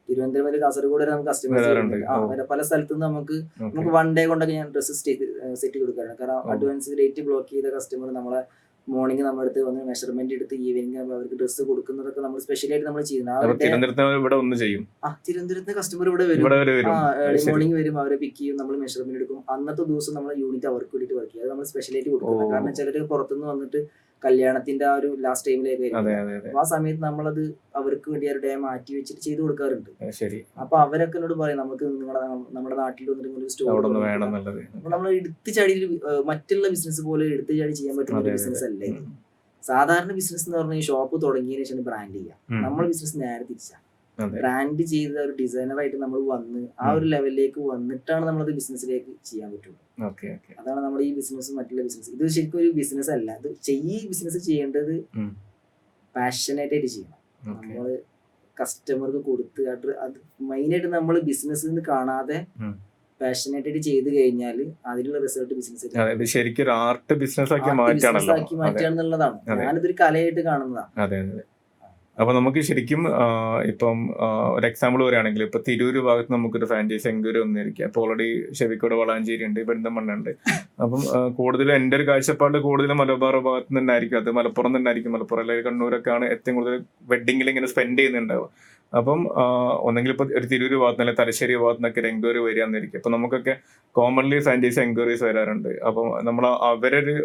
തിരുവനന്തപുരം, കാസർഗോഡ് വരെ നമുക്ക് കസ്റ്റമേഴ്സ് പല സ്ഥലത്തു നിന്ന് നമുക്ക് 1 ഡേ കൊണ്ടൊക്കെ ഞാൻ ഡ്രസ്സ് സെറ്റ് കൊടുക്കാറുണ്ട്. കാരണം അഡ്വാൻസ് ഡേറ്റ് ബ്ലോക്ക് ചെയ്ത കസ്റ്റമർ നമ്മളെ മോർണിംഗ് നമ്മുടെ അടുത്ത് വന്ന് മെഷർമെന്റ് എടുത്ത് ഈവനിങ് അവർക്ക് ഡ്രസ്സ് കൊടുക്കുന്നതൊക്കെ നമ്മൾ സ്പെഷ്യലായിട്ട് നമ്മൾ ചെയ്യുന്നത്. തിരുവനന്തപുരത്തെ കസ്റ്റമർ ഇവിടെ വരും, ഏർലി മോർണിംഗ് വരും, അവരെ പിക്ക് ചെയ്യും, നമ്മൾ മെഷർമെന്റ് എടുക്കും. അന്നത്തെ ദിവസം നമ്മൾ യൂണിറ്റ് അവർക്ക് വേണ്ടിയിട്ട് വർക്ക് ചെയ്യും. അത് നമ്മൾ സ്പെഷ്യലായിട്ട് കൊടുക്കുന്നത്. കാരണം ചിലർ പുറത്തുനിന്ന് വന്നിട്ട് കല്യാണത്തിന്റെ ആ ഒരു ലാസ്റ്റ് ടൈമിലേക്ക് ആ സമയത്ത് നമ്മളത് അവർക്ക് വേണ്ടി ഒരു ഡേ മാറ്റി വെച്ചിട്ട് ചെയ്ത് കൊടുക്കാറുണ്ട്. അപ്പൊ അവരൊക്കെ എന്നോട് പറയും, നമുക്ക് നമ്മുടെ നാട്ടിൽ വന്നിട്ട് സ്റ്റോർ അപ്പൊ നമ്മൾ എടുത്തു ചാടി മറ്റുള്ള ബിസിനസ് പോലെ എടുത്തു ചാടി ചെയ്യാൻ പറ്റുന്ന ഒരു ബിസിനസ് അല്ലേ. സാധാരണ ബിസിനസ് എന്ന് പറഞ്ഞാൽ ഷോപ്പ് തുടങ്ങിയതിനു ശേഷം ബ്രാൻഡ് ചെയ്യാം. നമ്മുടെ ബിസിനസ് നേരെ തിരിച്ചാണ്. ബ്രാൻഡ് ചെയ്ത ഒരു ഡിസൈനറായിട്ട് നമ്മൾ വന്ന് ആ ഒരു ലെവലിലേക്ക് വന്നിട്ടാണ് നമ്മളത് ബിസിനസ്സിലേക്ക് ചെയ്യാൻ പറ്റുള്ളൂ. അതാണ് നമ്മുടെ ഈ ബിസിനസ് മറ്റുള്ള ബിസിനസ്. ഇത് ശരിക്കും ഒരു ബിസിനസ് അല്ല. ഇത് ബിസിനസ് ചെയ്യേണ്ടത് പാഷനേറ്റ് ആയിട്ട് ചെയ്യണം. നമ്മള് കസ്റ്റമർക്ക് കൊടുത്ത് അത് മെയിനായിട്ട് നമ്മൾ ബിസിനസ് കാണാതെ പാഷനേറ്റ് ആയിട്ട് ചെയ്ത് കഴിഞ്ഞാൽ അതിനുള്ള റിസൾട്ട് ബിസിനസ് ശരിക്കും ഒരു ആർട്ട് ബിസിനസ് ആക്കി മാറ്റാന്നുള്ളതാണ്. ഞാനിതൊരു കലയായിട്ട് കാണുന്നതാണ്. അപ്പൊ നമുക്ക് ശരിക്കും ഇപ്പം ഒരു എക്സാമ്പിൾ പറയുകയാണെങ്കിൽ ഇപ്പൊ തിരൂര് ഭാഗത്ത് നമുക്കൊരു ഫ്രാഞ്ചൈസി എൻക്വയറി വന്നിരിക്കുക. അപ്പൊ ഓൾറെഡി ഷെബിക്കോട് വളാഞ്ചേരി ഉണ്ട്, പെരിന്തൽമണ്ണ ഉണ്ട്. അപ്പം കൂടുതലും എൻ്റെ ഒരു കാഴ്ചപ്പാട് കൂടുതലും മലബാർ ഭാഗത്ത് നിന്ന് തന്നെ ആയിരിക്കും, അത് മലപ്പുറം തന്നെ ആയിരിക്കും. മലപ്പുറം അല്ലെങ്കിൽ കണ്ണൂരൊക്കെയാണ് ഏറ്റവും കൂടുതൽ വെഡിങ്ങിൽ ഇങ്ങനെ സ്പെൻഡ് ചെയ്യുന്നുണ്ടാവുക. അപ്പം ഒന്നെങ്കിൽ ഇപ്പൊ ഒരു തിരൂര് ഭാഗത്ത് അല്ലെങ്കിൽ തലശ്ശേരി ഭാഗത്ത് നിന്നൊക്കെ ഒരു എൻക്വയറി വരികയെന്നിരിക്കും. അപ്പൊ നമുക്കൊക്കെ കോമൺലി ഫ്രാഞ്ചൈസി എൻക്വയറീസ് വരാറുണ്ട്. അപ്പം നമ്മൾ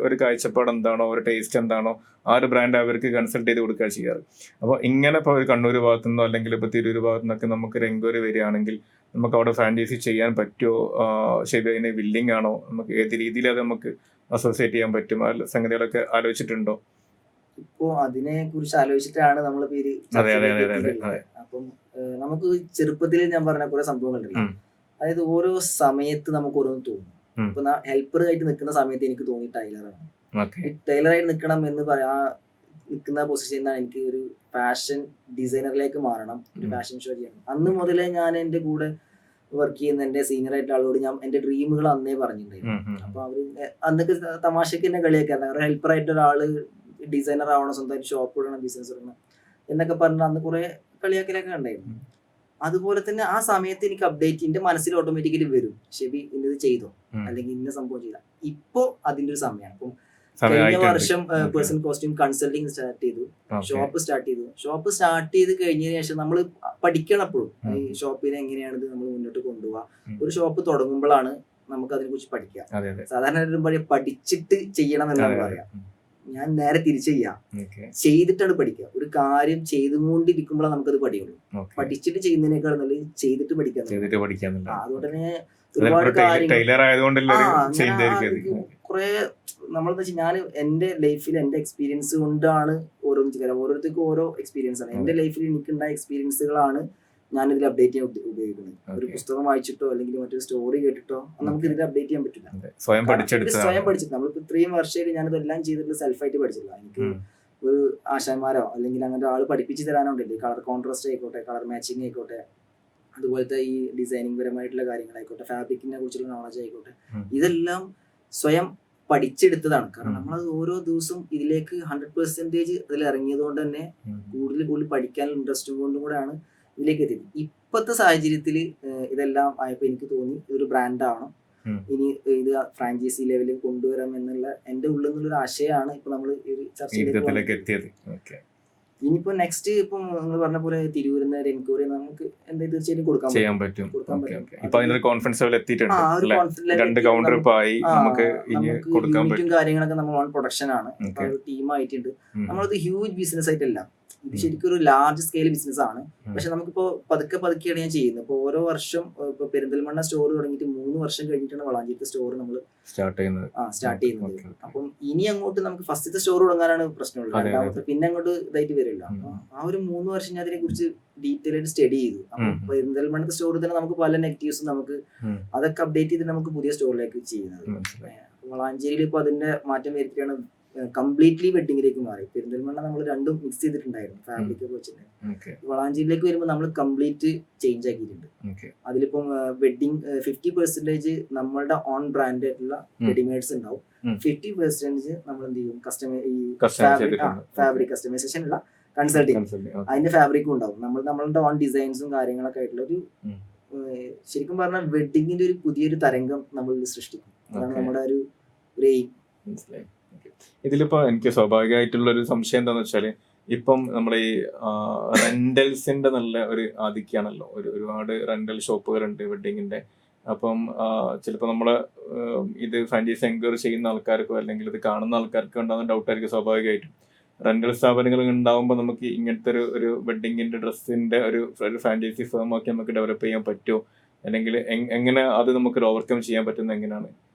ഒരു കാഴ്ചപ്പാട് എന്താണോ, ഒരു ടേസ്റ്റ് എന്താണോ, ആ ഒരു ബ്രാൻഡ് അവർക്ക് കൺസൾട്ട് ചെയ്ത് കൊടുക്കുക ചെയ്യാറ്. അപ്പോൾ ഇങ്ങനെ ഇപ്പോൾ ഒരു കണ്ണൂർ ഭാഗത്തു നിന്നോ അല്ലെങ്കിൽ ഇപ്പോൾ തിരൂർ ഭാഗത്തു നിന്നൊക്കെ നമുക്കൊരു എൻക്വയറി വരികയാണെങ്കിൽ നമുക്ക് അവിടെ ഫ്രാഞ്ചൈസി ചെയ്യാൻ പറ്റുമോ? ശരി, അതിന് വില്ലിംഗ് ആണോ? നമുക്ക് ഏത് രീതിയിൽ അത് നമുക്ക് അസോസിയേറ്റ് ചെയ്യാൻ പറ്റും? ആ സംഗതികളൊക്കെ ആലോചിച്ചിട്ടുണ്ടോ? ഇപ്പോ അതിനെ കുറിച്ച് ആലോചിച്ചിട്ടാണ് നമ്മൾ പേര്. അപ്പം നമുക്ക് ചെറുപ്പത്തിൽ ഞാൻ പറഞ്ഞ കുറെ സംഭവങ്ങളുണ്ടല്ലോ. അതായത് ഓരോ സമയത്ത് നമുക്ക് ഓരോന്ന് തോന്നും. ഇപ്പൊ ഹെൽപ്പർ ആയിട്ട് നിൽക്കുന്ന സമയത്ത് എനിക്ക് തോന്നി ടൈലറാണ്. ടൈലറായിട്ട് നിൽക്കണം എന്ന് പറയാ നിൽക്കുന്ന പൊസിഷനിൽ നിന്നാണ് എനിക്ക് ഒരു ഫാഷൻ ഡിസൈനറിലേക്ക് മാറണം, ഒരു ഫാഷൻ ഷോ ചെയ്യണം. അന്ന് മുതലേ ഞാൻ എൻ്റെ കൂടെ വർക്ക് ചെയ്യുന്ന എൻ്റെ സീനിയർ ആയിട്ടുള്ള ആളോട് ഞാൻ എൻ്റെ ഡ്രീമുകൾ അന്നേ പറഞ്ഞിട്ടുണ്ടായിരുന്നു. അപ്പൊ അവര് അന്നൊക്കെ തമാശക്ക് എന്നെ കളിയാക്കായിരുന്നു. അവരുടെ ഹെൽപ്പറായിട്ട് ഒരാള് ഡിസൈനർ ആവണം, സ്വന്തമായിട്ട് ഷോപ്പ് ഇടണം, ബിസിനസ് ഇടണം എന്നൊക്കെ പറഞ്ഞ് അന്ന് കുറെ കളിയാക്കലൊക്കെ ഉണ്ടായിരുന്നു. അതുപോലെ തന്നെ ആ സമയത്ത് എനിക്ക് അപ്ഡേറ്റ് എന്റെ മനസ്സിൽ ഓട്ടോമാറ്റിക്കലി വരും, ഷെബി ഇന്നത് ചെയ്തോ അല്ലെങ്കിൽ ഇന്ന സംഭവം ചെയ്ത. ഇപ്പൊ അതിന്റെ ഒരു സമയമാണ്. ഇപ്പം കഴിഞ്ഞ വർഷം പേഴ്സണൽ കോസ്റ്റ്യൂം കൺസൾട്ടിങ് സ്റ്റാർട്ട് ചെയ്തു, ഷോപ്പ് സ്റ്റാർട്ട് ചെയ്ത് കഴിഞ്ഞതിന് ശേഷം നമ്മൾ പഠിക്കണം. എപ്പോഴും ഈ ഷോപ്പിനെ എങ്ങനെയാണ് നമ്മൾ മുന്നോട്ട് കൊണ്ടുപോവാ. ഒരു ഷോപ്പ് തുടങ്ങുമ്പോഴാണ് നമുക്ക് അതിനെ കുറിച്ച് പഠിക്കാം. സാധാരണ പഠിച്ചിട്ട് ചെയ്യണം എന്നാണ് പറയാ. ഞാൻ നേരെ തിരിച്ചു ചെയ്തിട്ടാണ് പഠിക്കുക. ഒരു കാര്യം ചെയ്തുകൊണ്ടിരിക്കുമ്പോഴാണ് നമുക്കത് പഠിക്കുള്ളൂ. പഠിച്ചിട്ട് ചെയ്യുന്നതിനേക്കാൾ നല്ലത് ചെയ്തിട്ട് പഠിക്കാൻ. അതുകൊണ്ട് തന്നെ ഒരുപാട് കുറെ നമ്മളെന്ന് വെച്ചാൽ ഞാൻ എന്റെ ലൈഫിൽ എന്റെ എക്സ്പീരിയൻസ് കൊണ്ടാണ് ഓരോരുത്തർക്കും ഓരോ എക്സ്പീരിയൻസ് ആണ്. എന്റെ ലൈഫിൽ എനിക്കുണ്ടായ എക്സ്പീരിയൻസുകളാണ് ഞാൻ ഇതിൽ അപ്ഡേറ്റ് ചെയ്യാൻ ഉപയോഗിക്കുന്നത്. ഒരു പുസ്തകം വായിച്ചിട്ടോ അല്ലെങ്കിൽ മറ്റൊരു സ്റ്റോറി കേട്ടിട്ടോ നമുക്ക് ഇതിൽ അപ്ഡേറ്റ് ചെയ്യാൻ പറ്റില്ല. സ്വയം പഠിച്ചിട്ട് നമ്മളിപ്പോ ഇത്രയും വർഷമായിട്ട് ഞാനിതെല്ലാം ചെയ്തിട്ട് സെൽഫായിട്ട് പഠിച്ചില്ല. എനിക്ക് ഒരു ആശാന്മാരോ അല്ലെങ്കിൽ അങ്ങനത്തെ ആൾ പഠിപ്പിച്ച് തരാനോ ഉണ്ടല്ലേ. കളർ കോൺട്രാസ്റ്റ് ആയിക്കോട്ടെ, കളർ മാച്ചിങ് ആയിക്കോട്ടെ, അതുപോലത്തെ ഈ ഡിസൈനിങ് പരമായിട്ടുള്ള കാര്യങ്ങളായിക്കോട്ടെ, ഫാബ്രിക്കിനെ കുറിച്ചുള്ള നോളജ് ആയിക്കോട്ടെ, ഇതെല്ലാം സ്വയം പഠിച്ചെടുത്തതാണ്. കാരണം നമ്മളത് ഓരോ ദിവസവും ഇതിലേക്ക് 100% അതിൽ ഇറങ്ങിയത് കൊണ്ട് തന്നെ കൂടുതൽ പഠിക്കാനുള്ള ഇൻട്രസ്റ്റും കൊണ്ടും കൂടെയാണ് ഇതിലേക്ക് എത്തിയത്. ഇപ്പോഴത്തെ സാഹചര്യത്തിൽ ഇതെല്ലാം ആയപ്പോൾ എനിക്ക് തോന്നി ഇതൊരു ബ്രാൻഡ് ആവണം, ഇനി ഇത് ഫ്രാഞ്ചൈസി ലെവലിൽ കൊണ്ടുവരാം എന്നുള്ള എന്റെ ഉള്ളിൽ നിന്നുള്ളൊരു ആശയമാണ് ഇപ്പൊ നമ്മൾ ഒരു ചർച്ചയിലേക്ക് എത്തിയത്. ഇനിയിപ്പോ നെക്സ്റ്റ് ഇപ്പൊ നിങ്ങൾ പറഞ്ഞ പോലെ തിരൂരിന്ന് എൻക്വയറി നമുക്ക് എന്തായാലും തീർച്ചയായിട്ടും കൊടുക്കാൻ പറ്റും. കാര്യങ്ങളൊക്കെ നമ്മൾ ഓൺ പ്രൊഡക്ഷൻ ആണ്, ടീമായിട്ടുണ്ട്. നമ്മളത് ഹ്യൂജ് ബിസിനസ് ആയിട്ടല്ല, ഇത് ശരിക്കും ഒരു ലാർജ് സ്കെയിൽ ബിസിനസ് ആണ്. പക്ഷെ നമുക്കിപ്പോ പതുക്കെയാണ് ഞാൻ ചെയ്യുന്നത്. ഇപ്പൊ ഓരോ വർഷം ഇപ്പൊ പെരിന്തൽമണ്ണ സ്റ്റോർ തുടങ്ങിയിട്ട് 3 വർഷം കഴിഞ്ഞിട്ടാണ് വളാഞ്ചേരി സ്റ്റോർ നമ്മൾ സ്റ്റാർട്ട് ചെയ്യുന്നത്. അപ്പം ഇനി അങ്ങോട്ട് നമുക്ക് ഫസ്റ്റത്തെ സ്റ്റോർ തുടങ്ങാനാണ് പ്രശ്നമുള്ളത്. രണ്ടാമത്തെ പിന്നെ അങ്ങോട്ട് ഇതായിട്ട് വരില്ല. അപ്പൊ ആ ഒരു 3 വർഷം ഞാൻ അതിനെ കുറിച്ച് ഡീറ്റെയിൽ ആയിട്ട് സ്റ്റഡി ചെയ്തു. അപ്പൊ പെരിന്തൽമണ്ണ സ്റ്റോറിൽ തന്നെ നമുക്ക് പല നെഗറ്റീവ്സും നമുക്ക് അതൊക്കെ അപ്ഡേറ്റ് ചെയ്തിട്ട് നമുക്ക് പുതിയ സ്റ്റോറിലേക്ക് ചെയ്യുന്നത്. വളാഞ്ചേരിയിൽ ഇപ്പൊ അതിന്റെ മാറ്റം വരുത്തിയാണ് കംപ്ലീറ്റ്ലി വെഡിങ്ങിലേക്ക് മാറി. പെരിന്തൽമണ്ണ നമ്മൾ രണ്ടും മിക്സ് ചെയ്തിട്ടുണ്ടായിരുന്നു, ഫാബ്രിക് ഒക്കെ വെച്ചിട്ട്. വളാഞ്ചേരിയിലേക്ക് വരുമ്പോൾ നമ്മൾ കംപ്ലീറ്റ് ചേഞ്ച് ആക്കിയിട്ടുണ്ട്. അതിലിപ്പം വെഡിങ് 50% നമ്മളുടെ ഓൺ ബ്രാൻഡ് ആയിട്ടുള്ള റെഡിമെയ്ഡ്സ് ഉണ്ടാവും, 50% നമ്മൾ എന്ത് ചെയ്യും ഫാബ്രിക് കസ്റ്റമൈസേഷൻ ഉള്ള കൺസൾട്ടിങ്, അതിന്റെ ഫാബ്രിക്കും ഉണ്ടാവും. നമ്മളുടെ ഓൺ ഡിസൈൻസും കാര്യങ്ങളൊക്കെ ആയിട്ടുള്ള ഒരു ശരിക്കും പറഞ്ഞാൽ വെഡിങ്ങിന്റെ ഒരു പുതിയൊരു തരംഗം നമ്മൾ സൃഷ്ടിക്കും. അതാണ് നമ്മുടെ ഒരു എയിം. ഇതിലിപ്പോ എനിക്ക് സ്വാഭാവികമായിട്ടുള്ള ഒരു സംശയം എന്താന്ന് വെച്ചാല്, ഇപ്പം നമ്മളെ ഈ റെന്റൽസിന്റെ നല്ല ഒരു ആധിക്യാണല്ലോ. ഒരുപാട് റെന്റൽ ഷോപ്പുകളുണ്ട് വെഡിങ്ങിന്റെ. അപ്പം ചിലപ്പോൾ നമ്മള് ഇത് ഫ്രാഞ്ചൈസി എൻക്വയറി ചെയ്യുന്ന ആൾക്കാർക്കോ അല്ലെങ്കിൽ ഇത് കാണുന്ന ആൾക്കാർക്കോ ഉണ്ടാകുന്ന ഡൗട്ടായിരിക്കും സ്വാഭാവികമായിട്ടും. റെന്റൽ സ്ഥാപനങ്ങൾ ഉണ്ടാവുമ്പോൾ നമുക്ക് ഇങ്ങനത്തെ ഒരു വെഡിങ്ങിന്റെ ഡ്രസ്സിന്റെ ഒരു ഫ്രാഞ്ചൈസി ഫേം ഒക്കെ നമുക്ക് ഡെവലപ്പ് ചെയ്യാൻ പറ്റുമോ, അല്ലെങ്കിൽ എങ്ങനെ അത് നമുക്ക് ഓവർകം ചെയ്യാൻ പറ്റുന്നത് എങ്ങനെയാണ്?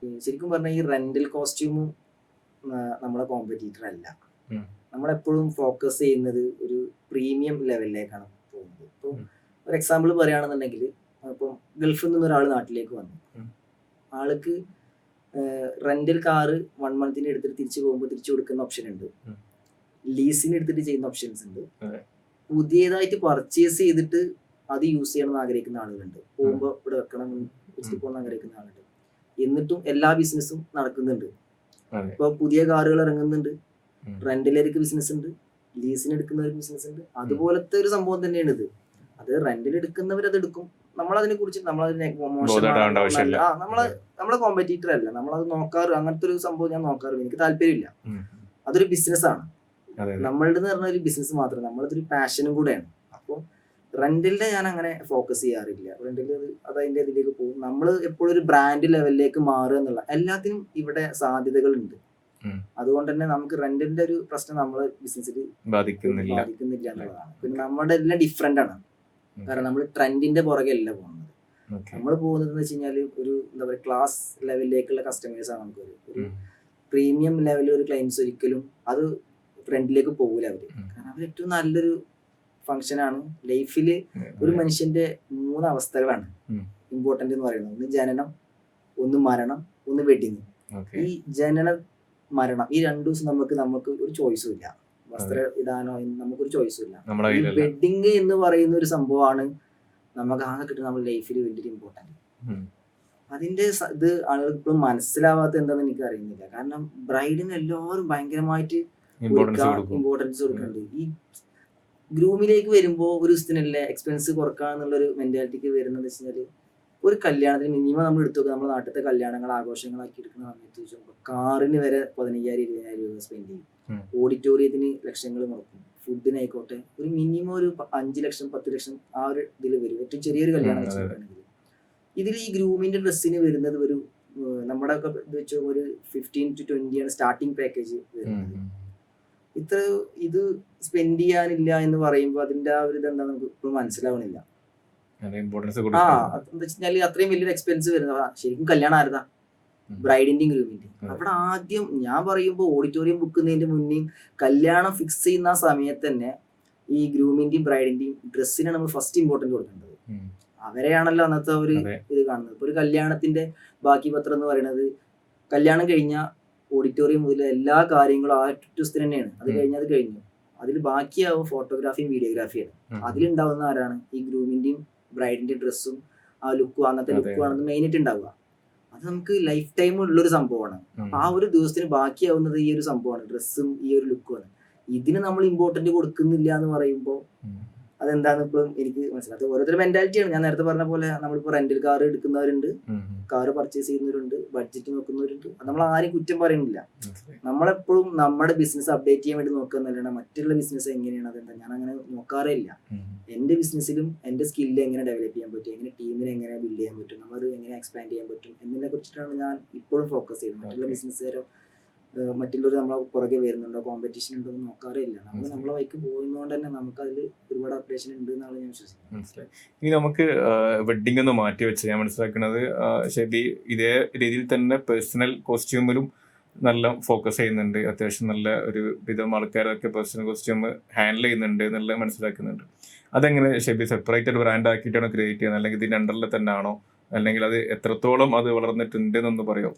ശരിക്കും പറഞ്ഞാൽ ഈ റെന്റൽ കോസ്റ്റ്യൂമും നമ്മളെ കോമ്പറ്റീറ്റർ അല്ല. നമ്മളെപ്പോഴും ഫോക്കസ് ചെയ്യുന്നത് ഒരു പ്രീമിയം ലെവലിലേക്കാണ് പോകുന്നത്. ഇപ്പോൾ ഒരു എക്സാമ്പിൾ പറയുകയാണെന്നുണ്ടെങ്കിൽ, ഇപ്പം ഗൾഫിൽ നിന്ന് ഒരാൾ നാട്ടിലേക്ക് വന്നു, ആൾക്ക് റെന്റൽ കാറ് 1 മന്തിന് എടുത്തിട്ട് തിരിച്ചു പോകുമ്പോൾ തിരിച്ചു കൊടുക്കുന്ന ഓപ്ഷൻ ഉണ്ട്, ലീസിന് എടുത്തിട്ട് ചെയ്യുന്ന ഓപ്ഷൻസ് ഉണ്ട്, പുതിയതായിട്ട് പർച്ചേസ് ചെയ്തിട്ട് അത് യൂസ് ചെയ്യണമെന്ന് ആഗ്രഹിക്കുന്ന ആളുകളുണ്ട്, പോകുമ്പോൾ ഇവിടെ വെക്കണം വെച്ചിട്ട് പോകണം ആഗ്രഹിക്കുന്ന ആളുണ്ട്. എന്നിട്ടും എല്ലാ ബിസിനസ്സും നടക്കുന്നുണ്ട്. ഇപ്പൊ പുതിയ കാറുകൾ ഇറങ്ങുന്നുണ്ട്, റെന്റിലേക്ക് ബിസിനസ് ഉണ്ട്, ലീസിന് എടുക്കുന്നവർക്ക് ബിസിനസ് ഉണ്ട്. അതുപോലത്തെ ഒരു സംഭവം തന്നെയാണ് ഇത്. അത് റെന്റിൽ എടുക്കുന്നവർ അത് എടുക്കും. നമ്മളതിനെ കുറിച്ച് നമ്മളെ കോമ്പറ്റീറ്റർ അല്ല, നമ്മളത് നോക്കാറ്. അങ്ങനത്തെ ഒരു സംഭവം ഞാൻ നോക്കാറില്ല, എനിക്ക് താല്പര്യമില്ല. അതൊരു ബിസിനസ്സാണ്. നമ്മളുടെ എന്ന് പറഞ്ഞ ഒരു ബിസിനസ് മാത്രം, നമ്മളതൊരു പാഷനും കൂടെയാണ്. അപ്പോൾ റെന്റിലിനെ ഞാൻ അങ്ങനെ ഫോക്കസ് ചെയ്യാറില്ല. റെന്റിൽ അത് അതിന്റെ ഇതിലേക്ക് പോകും. നമ്മൾ എപ്പോഴും ഒരു ബ്രാൻഡ് ലെവലിലേക്ക് മാറുക എന്നുള്ള, എല്ലാത്തിനും ഇവിടെ സാധ്യതകളുണ്ട്. അതുകൊണ്ട് തന്നെ നമുക്ക് റെന്റിന്റെ ഒരു പ്രശ്നം നമ്മളെ ബിസിനസ്സിൽ ബാധിക്കുന്നില്ല എന്നുള്ളതാണ്. പിന്നെ നമ്മുടെ എല്ലാം ഡിഫറെന്റ് ആണ്. കാരണം നമ്മൾ ട്രെൻഡിന്റെ പുറകെ അല്ല പോകുന്നത്. നമ്മൾ പോകുന്നത് എന്ന് വെച്ച് കഴിഞ്ഞാൽ ഒരു എന്താ പറയുക ക്ലാസ് ലെവലിലേക്കുള്ള കസ്റ്റമേഴ്സ് ആണ്. നമുക്ക് ഒരു പ്രീമിയം ലെവലിൽ ഒരു ക്ലയൻസ് ഒരിക്കലും അത് ഫ്രണ്ടിലേക്ക് പോകില്ല അവര്. കാരണം അവർ ഏറ്റവും നല്ലൊരു ഫംഗ്ഷനാണ് ലൈഫില്. ഒരു മനുഷ്യന്റെ 3 അവസ്ഥകളാണ് ഇമ്പോർട്ടന്റ് എന്ന് പറയുന്നത്. ഒന്ന് ജനനം, ഒന്ന് മരണം, ഒന്ന് വെഡിങ്. ഈ മരണം, ഈ 2 ദിവസം നമുക്ക് ഒരു ചോയ്സും ഇല്ല. വസ്ത്രം ഇടാനോ നമുക്കൊരു ചോയ്സും ഇല്ല. നമ്മുടെ ഈ കയ്യിലല്ല. വെഡിങ് എന്ന് പറയുന്ന ഒരു സംഭവമാണ് നമുക്ക് ആകെ കിട്ടുന്ന നമ്മുടെ ലൈഫിൽ വലിയൊരു ഇമ്പോർട്ടൻറ്റ്. അതിന്റെ ഇത് ആളുകൾക്ക് ഇപ്പോഴും മനസ്സിലാവാത്ത എന്താണെന്ന് എനിക്ക് അറിയുന്നില്ല. കാരണം ബ്രൈഡിന് എല്ലാവരും ഭയങ്കരമായിട്ട് ഇമ്പോർട്ടൻസ് കൊടുക്കുന്നുണ്ട്. ഈ ഗ്രൂമിലേക്ക് വരുമ്പോൾ ഒരു ദിവസത്തിനല്ലേ എക്സ്പെൻസ് കുറക്കാന്നുള്ളൊരു മെന്റാലിറ്റിക്ക് വരുന്നത് വെച്ച് കഴിഞ്ഞാൽ, ഒരു കല്യാണത്തിന് മിനിമം നമ്മൾ എടുത്തു നോക്കുക, നമ്മുടെ നാട്ടിലത്തെ കല്യാണങ്ങൾ ആഘോഷങ്ങളാക്കി എടുക്കുന്ന സമയത്ത് വെച്ചാൽ കാറിന് വരെ 15,000-20,000 രൂപ സ്പെൻഡ് ചെയ്യും. ഓഡിറ്റോറിയത്തിന് ലക്ഷങ്ങൾ മുടക്കും. ഫുഡിനായിക്കോട്ടെ ഒരു മിനിമം ഒരു 5 ലക്ഷം 10 ലക്ഷം ആ ഒരു ഇതിൽ വരും. ഏറ്റവും ചെറിയൊരു കല്യാണം വെച്ചിട്ടുണ്ടെങ്കിൽ ഇതിൽ ഈ ഗ്രൂമിന്റെ ഡ്രസ്സിന് വരുന്നത് ഒരു നമ്മുടെ ഒക്കെ ഇത് വെച്ച് ഒരു 15 to 20 ആണ് സ്റ്റാർട്ടിങ് പാക്കേജ് വരുന്നത്. ഇത്ര ഇത് സ്പെൻഡ് ചെയ്യാനില്ല എന്ന് പറയുമ്പോൾ അതിന്റെ ആ ഒരു ഇതെന്താ നമുക്ക് ഇപ്പോഴും മനസ്സിലാവണില്ല. എന്താ വെച്ചാല് അത്രയും വലിയൊരു എക്സ്പെൻസ് വരുന്നത് ശരിക്കും കല്യാണം ആരതാ? ബ്രൈഡിന്റെയും ഗ്രൂമിന്റെയും. അവിടെ ആദ്യം ഞാൻ പറയുമ്പോൾ ഓഡിറ്റോറിയം ബുക്ക് ചെയ്യുന്നതിന്റെ മുന്നേ കല്യാണം ഫിക്സ് ചെയ്യുന്ന സമയത്ത് തന്നെ ഈ ഗ്രൂമിന്റെയും ബ്രൈഡിന്റെയും ഡ്രസ്സിനാണ് നമ്മൾ ഫസ്റ്റ് ഇമ്പോർട്ടൻറ്റ് കൊടുക്കേണ്ടത്. അവരെയാണല്ലോ അന്നത്തെ ഒരു ഇത് കാണുന്നത്. ഇപ്പൊ ഒരു കല്യാണത്തിന്റെ ബാക്കി പത്രം എന്ന് പറയുന്നത് കല്യാണം കഴിഞ്ഞ ഓഡിറ്റോറിയം മുതൽ എല്ലാ കാര്യങ്ങളും ആ ദിവസത്തിന് തന്നെയാണ്. അത് കഴിഞ്ഞാൽ അത് കഴിഞ്ഞു. അതിൽ ബാക്കിയാവും ഫോട്ടോഗ്രാഫിയും വീഡിയോഗ്രാഫിയാണ്. അതിലുണ്ടാവുന്ന ആരാണ്? ഈ ഗ്രൂമിന്റെയും ബ്രൈഡിന്റെയും ഡ്രസ്സും ആ ലുക്കും, അന്നത്തെ ലുക്കുമാണ് മെയിനായിട്ട് ഉണ്ടാവുക. അത് നമുക്ക് ലൈഫ് ടൈം ഉള്ളൊരു സംഭവമാണ്. ആ ഒരു ദിവസത്തിന് ബാക്കിയാവുന്നത് ഈ ഒരു സംഭവമാണ്, ഡ്രസ്സും ഈ ഒരു ലുക്കുമാണ്. ഇതിന് നമ്മൾ ഇമ്പോർട്ടന്റ് കൊടുക്കുന്നില്ല എന്ന് പറയുമ്പോൾ അതെന്താന്ന് ഇപ്പോഴും എനിക്ക് മനസ്സിലായത്. ഓരോരുത്തരുടെ മെന്റാലിറ്റിയാണ്. ഞാൻ നേരത്തെ പറഞ്ഞ പോലെ നമ്മളിപ്പോ റെന്റൽ കാർ എടുക്കുന്നവരുണ്ട്, കാറ് പർച്ചേസ് ചെയ്യുന്നവരുണ്ട്, ബഡ്ജറ്റ് നോക്കുന്നവരുണ്ട്. അത് നമ്മൾ ആരെയും കുറ്റം പറയുന്നില്ല. നമ്മളെപ്പോഴും നമ്മുടെ ബിസിനസ് അപ്ഡേറ്റ് ചെയ്യാൻ വേണ്ടി നോക്കുന്നതല്ല മറ്റുള്ള ബിസിനസ് എങ്ങനെയാണ് അതെന്താ. ഞാൻ അങ്ങനെ നോക്കാറേ ഇല്ല. എന്റെ ബിസിനസ്സിലും എന്റെ സ്കില്ല് എങ്ങനെ ഡെവലപ്പ് ചെയ്യാൻ പറ്റും, എങ്ങനെ ടീമിനെ എങ്ങനെ ബിൽഡ് ചെയ്യാൻ പറ്റും, നമ്മളത് എങ്ങനെ എക്സ്പാൻഡ് ചെയ്യാൻ പറ്റും എന്നതിനെ കുറിച്ചിട്ടാണ് ഞാൻ ഇപ്പോഴും ഫോക്കസ് ചെയ്യുന്നത്. മറ്റുള്ള ബിസിനസ്സുകാരോ മറ്റുള്ളവർ നമ്മളെ പുറകെ വരുന്നുണ്ടോ, കോമ്പറ്റീഷൻ ഉണ്ടോ എന്ന് നോക്കാറേ ഇല്ല. നമ്മൾ നമ്മളെ വഴിക്ക് പോകുന്നതുകൊണ്ട് തന്നെ നമുക്ക് അതിൽ ഒരുപാട് അപ്ഡേഷൻ ഉണ്ട് എന്നാണ് ഞാൻ വിശ്വസിക്കുന്നത്. മനസ്സിലായി. ഇനി നമുക്ക് വെഡിങ് ഒന്ന് മാറ്റി വെച്ച് ഞാൻ മനസ്സിലാക്കുന്നത് ശരി ഇതേ രീതിയിൽ തന്നെ പേഴ്സണൽ കോസ്റ്റ്യൂമിലും നല്ല ഫോക്കസ് ചെയ്യുന്നുണ്ട്. അത്യാവശ്യം നല്ല ഒരു വിധം ആൾക്കാരൊക്കെ പേഴ്സണൽ കോസ്റ്റ്യൂം ഹാൻഡിൽ ചെയ്യുന്നുണ്ട് എന്നുള്ളത് മനസ്സിലാക്കുന്നുണ്ട്. അതെങ്ങനെ ഷെബി സെപ്പറേറ്റ് ഒരു ബ്രാൻഡ് ആക്കിയിട്ടാണ് ക്രിയേറ്റ് ചെയ്യുന്നത്, അല്ലെങ്കിൽ ഇതിന്റെ അണ്ടറിൽ തന്നെ ആണോ, അല്ലെങ്കിൽ അത് എത്രത്തോളം അത് വളർന്നിട്ടുണ്ട് എന്നൊന്ന് പറയോ?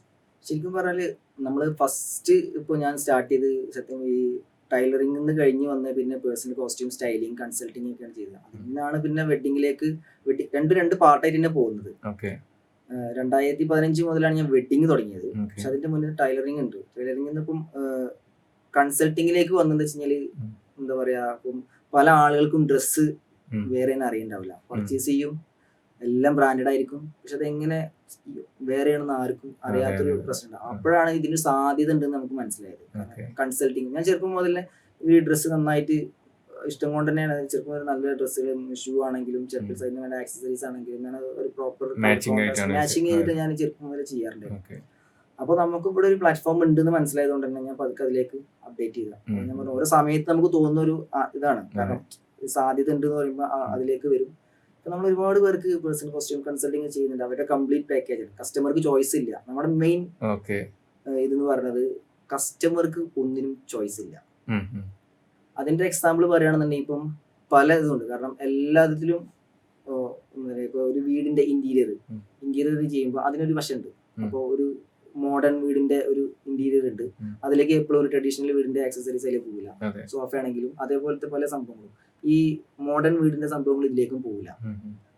ശരിക്കും പറഞ്ഞാല് നമ്മള് ഫസ്റ്റ് ഇപ്പൊ ഞാൻ സ്റ്റാർട്ട് ചെയ്ത് സത്യം ഈ ടൈലറിംഗ് നിന്ന് കഴിഞ്ഞ് വന്ന് പിന്നെ പേഴ്സണൽ കോസ്റ്റ്യൂം സ്റ്റൈലിംഗ് കൺസൾട്ടിങ് ഒക്കെയാണ് ചെയ്തത്. അതിനാണ് പിന്നെ വെഡിങ്ങിലേക്ക് രണ്ട് പാർട്ടായിട്ട് തന്നെ പോകുന്നത്. 2015 മുതലാണ് ഞാൻ വെഡിങ് തുടങ്ങിയത്. പക്ഷെ അതിന്റെ മുന്നേ ടൈലറിംഗ് ഉണ്ട്. ടൈലറിംഗ് ഇപ്പം കൺസൾട്ടിങ്ങിലേക്ക് വന്നെന്ന് വെച്ച് കഴിഞ്ഞാല് എന്താ പറയാ, ഇപ്പം പല ആളുകൾക്കും ഡ്രസ്സ് വേറെ അറിയണ്ടാവില്ല. പർച്ചേസ് ചെയ്യും, എല്ലാം ബ്രാൻഡഡ് ആയിരിക്കും, പക്ഷെ അതെങ്ങനെ വേറെയാണെന്ന് ആർക്കും അറിയാത്തൊരു പ്രശ്നമുണ്ട്. അപ്പോഴാണ് ഇതിന് സാധ്യത ഉണ്ടെന്ന് നമുക്ക് മനസ്സിലായത്. കൺസൾട്ടിങ് ഞാൻ ചെറുപ്പം മുതലേ ഈ ഡ്രസ്സ് നന്നായിട്ട് ഇഷ്ടം കൊണ്ട് തന്നെയാണ് ചെറുപ്പം മുതൽ നല്ല ഡ്രസ്സുകൾ, ഷൂ ആണെങ്കിലും ചെറുപ്പം സൈഡിന് വേണ്ട ആക്സസറീസ് ആണെങ്കിലും ഞാൻ ഒരു പ്രോപ്പർ മാച്ചിങ് ചെയ്തിട്ട് ഞാൻ ചെറുപ്പം മുതൽ ചെയ്യാറുണ്ട്. അപ്പോൾ നമുക്ക് ഇവിടെ ഒരു പ്ലാറ്റ്ഫോം ഉണ്ടെന്ന് മനസ്സിലായതുകൊണ്ട് തന്നെ ഞാൻ പതുക്കെ അതിലേക്ക് അപ്ഡേറ്റ് ചെയ്തതാണ്. ഞാൻ പറഞ്ഞു ഓരോ സമയത്ത് നമുക്ക് തോന്നുന്ന ഒരു ഇതാണ്, കാരണം സാധ്യത ഉണ്ട് എന്ന് പറയുമ്പോൾ അതിലേക്ക് വരും. ഇപ്പൊ നമ്മൾ ഒരുപാട് പേർക്ക് പേഴ്സണൽ കോസ്റ്റ്യൂം കൺസൾട്ടിങ് ചെയ്യുന്നുണ്ട്. അവരുടെ കംപ്ലീറ്റ് പാക്കേജ് ആണ്. കസ്റ്റമർക്ക് ചോയ്സ് ഇല്ല. നമ്മുടെ മെയിൻ ഇതെന്ന് പറയുന്നത് കസ്റ്റമർക്ക് ഒന്നിനും ചോയ്സ് ഇല്ല. അതിന്റെ എക്സാമ്പിൾ പറയുകയാണെന്നുണ്ടെങ്കിൽ ഇപ്പം പല ഇതുണ്ട്. കാരണം എല്ലാത്തിലും ഇപ്പൊ ഒരു വീടിന്റെ ഇന്റീരിയർ ചെയ്യുമ്പോൾ അതിനൊരു വശമുണ്ട്. അപ്പോൾ ഒരു മോഡേൺ വീടിന്റെ ഒരു ഇന്റീരിയർ ഉണ്ട്, അതിലേക്ക് എപ്പോഴും ഒരു ട്രഡീഷണൽ വീടിന്റെ ആക്സസറീസ് അതിലേക്ക് പോകില്ല. സോഫ ആണെങ്കിലും അതേപോലത്തെ പല സംഭവങ്ങളും ഈ മോഡേൺ വീടിന്റെ സംഭവങ്ങൾ ഇതിലേക്കും പോകില്ല.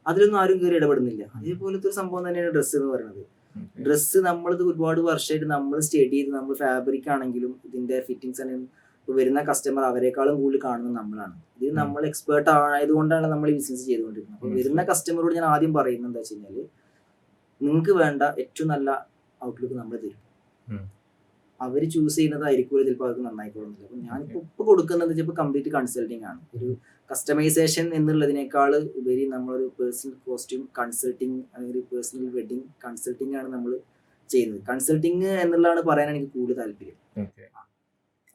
അതിലൊന്നും ആരും കയറി ഇടപെടുന്നില്ല. അതേപോലത്തെ ഒരു സംഭവം തന്നെയാണ് ഡ്രസ്സ് എന്ന് പറയുന്നത്. ഡ്രസ്സ് നമ്മളിത് ഒരുപാട് വർഷമായിട്ട് നമ്മൾ സ്റ്റഡി ചെയ്ത് നമ്മൾ ഫാബ്രിക് ആണെങ്കിലും ഇതിന്റെ ഫിറ്റിംഗ്സ് ആണെങ്കിലും വരുന്ന കസ്റ്റമർ അവരെക്കാളും കൂടുതൽ കാണുന്നത് നമ്മളാണ്. ഇത് നമ്മൾ എക്സ്പേർട്ട് ആയതുകൊണ്ടാണ് നമ്മൾ ഈ ബിസിനസ് ചെയ്തുകൊണ്ടിരിക്കുന്നത്. അപ്പോൾ വരുന്ന കസ്റ്റമറോട് ഞാൻ ആദ്യം പറയുന്നത് എന്താ വെച്ച് കഴിഞ്ഞാൽ, നിങ്ങൾക്ക് വേണ്ട ഏറ്റവും നല്ല ഔട്ട്ലുക്ക് നമ്മൾ തരും. അവർ ചൂസ് ചെയ്യുന്നതായിരിക്കും ചിലപ്പോൾ അവർക്ക് നന്നായിക്കൊള്ളുന്നില്ല. അപ്പം ഞാനിപ്പോൾ കൊടുക്കുന്നത് ചിലപ്പോൾ കംപ്ലീറ്റ് കൺസൾട്ടിങ് ആണ്. ഒരു കസ്റ്റമൈസേഷൻ എന്നുള്ളതിനേക്കാൾ ഉപരി നമ്മളൊരു പേഴ്സണൽ കോസ്റ്റ്യൂം കൺസൾട്ടിങ് അല്ലെങ്കിൽ പേഴ്സണൽ വെഡിങ് കൺസൾട്ടിങ് ആണ് നമ്മൾ ചെയ്യുന്നത്. കൺസൾട്ടിങ് എന്നുള്ളതാണ് പറയാൻ എനിക്ക് കൂടുതൽ താല്പര്യം.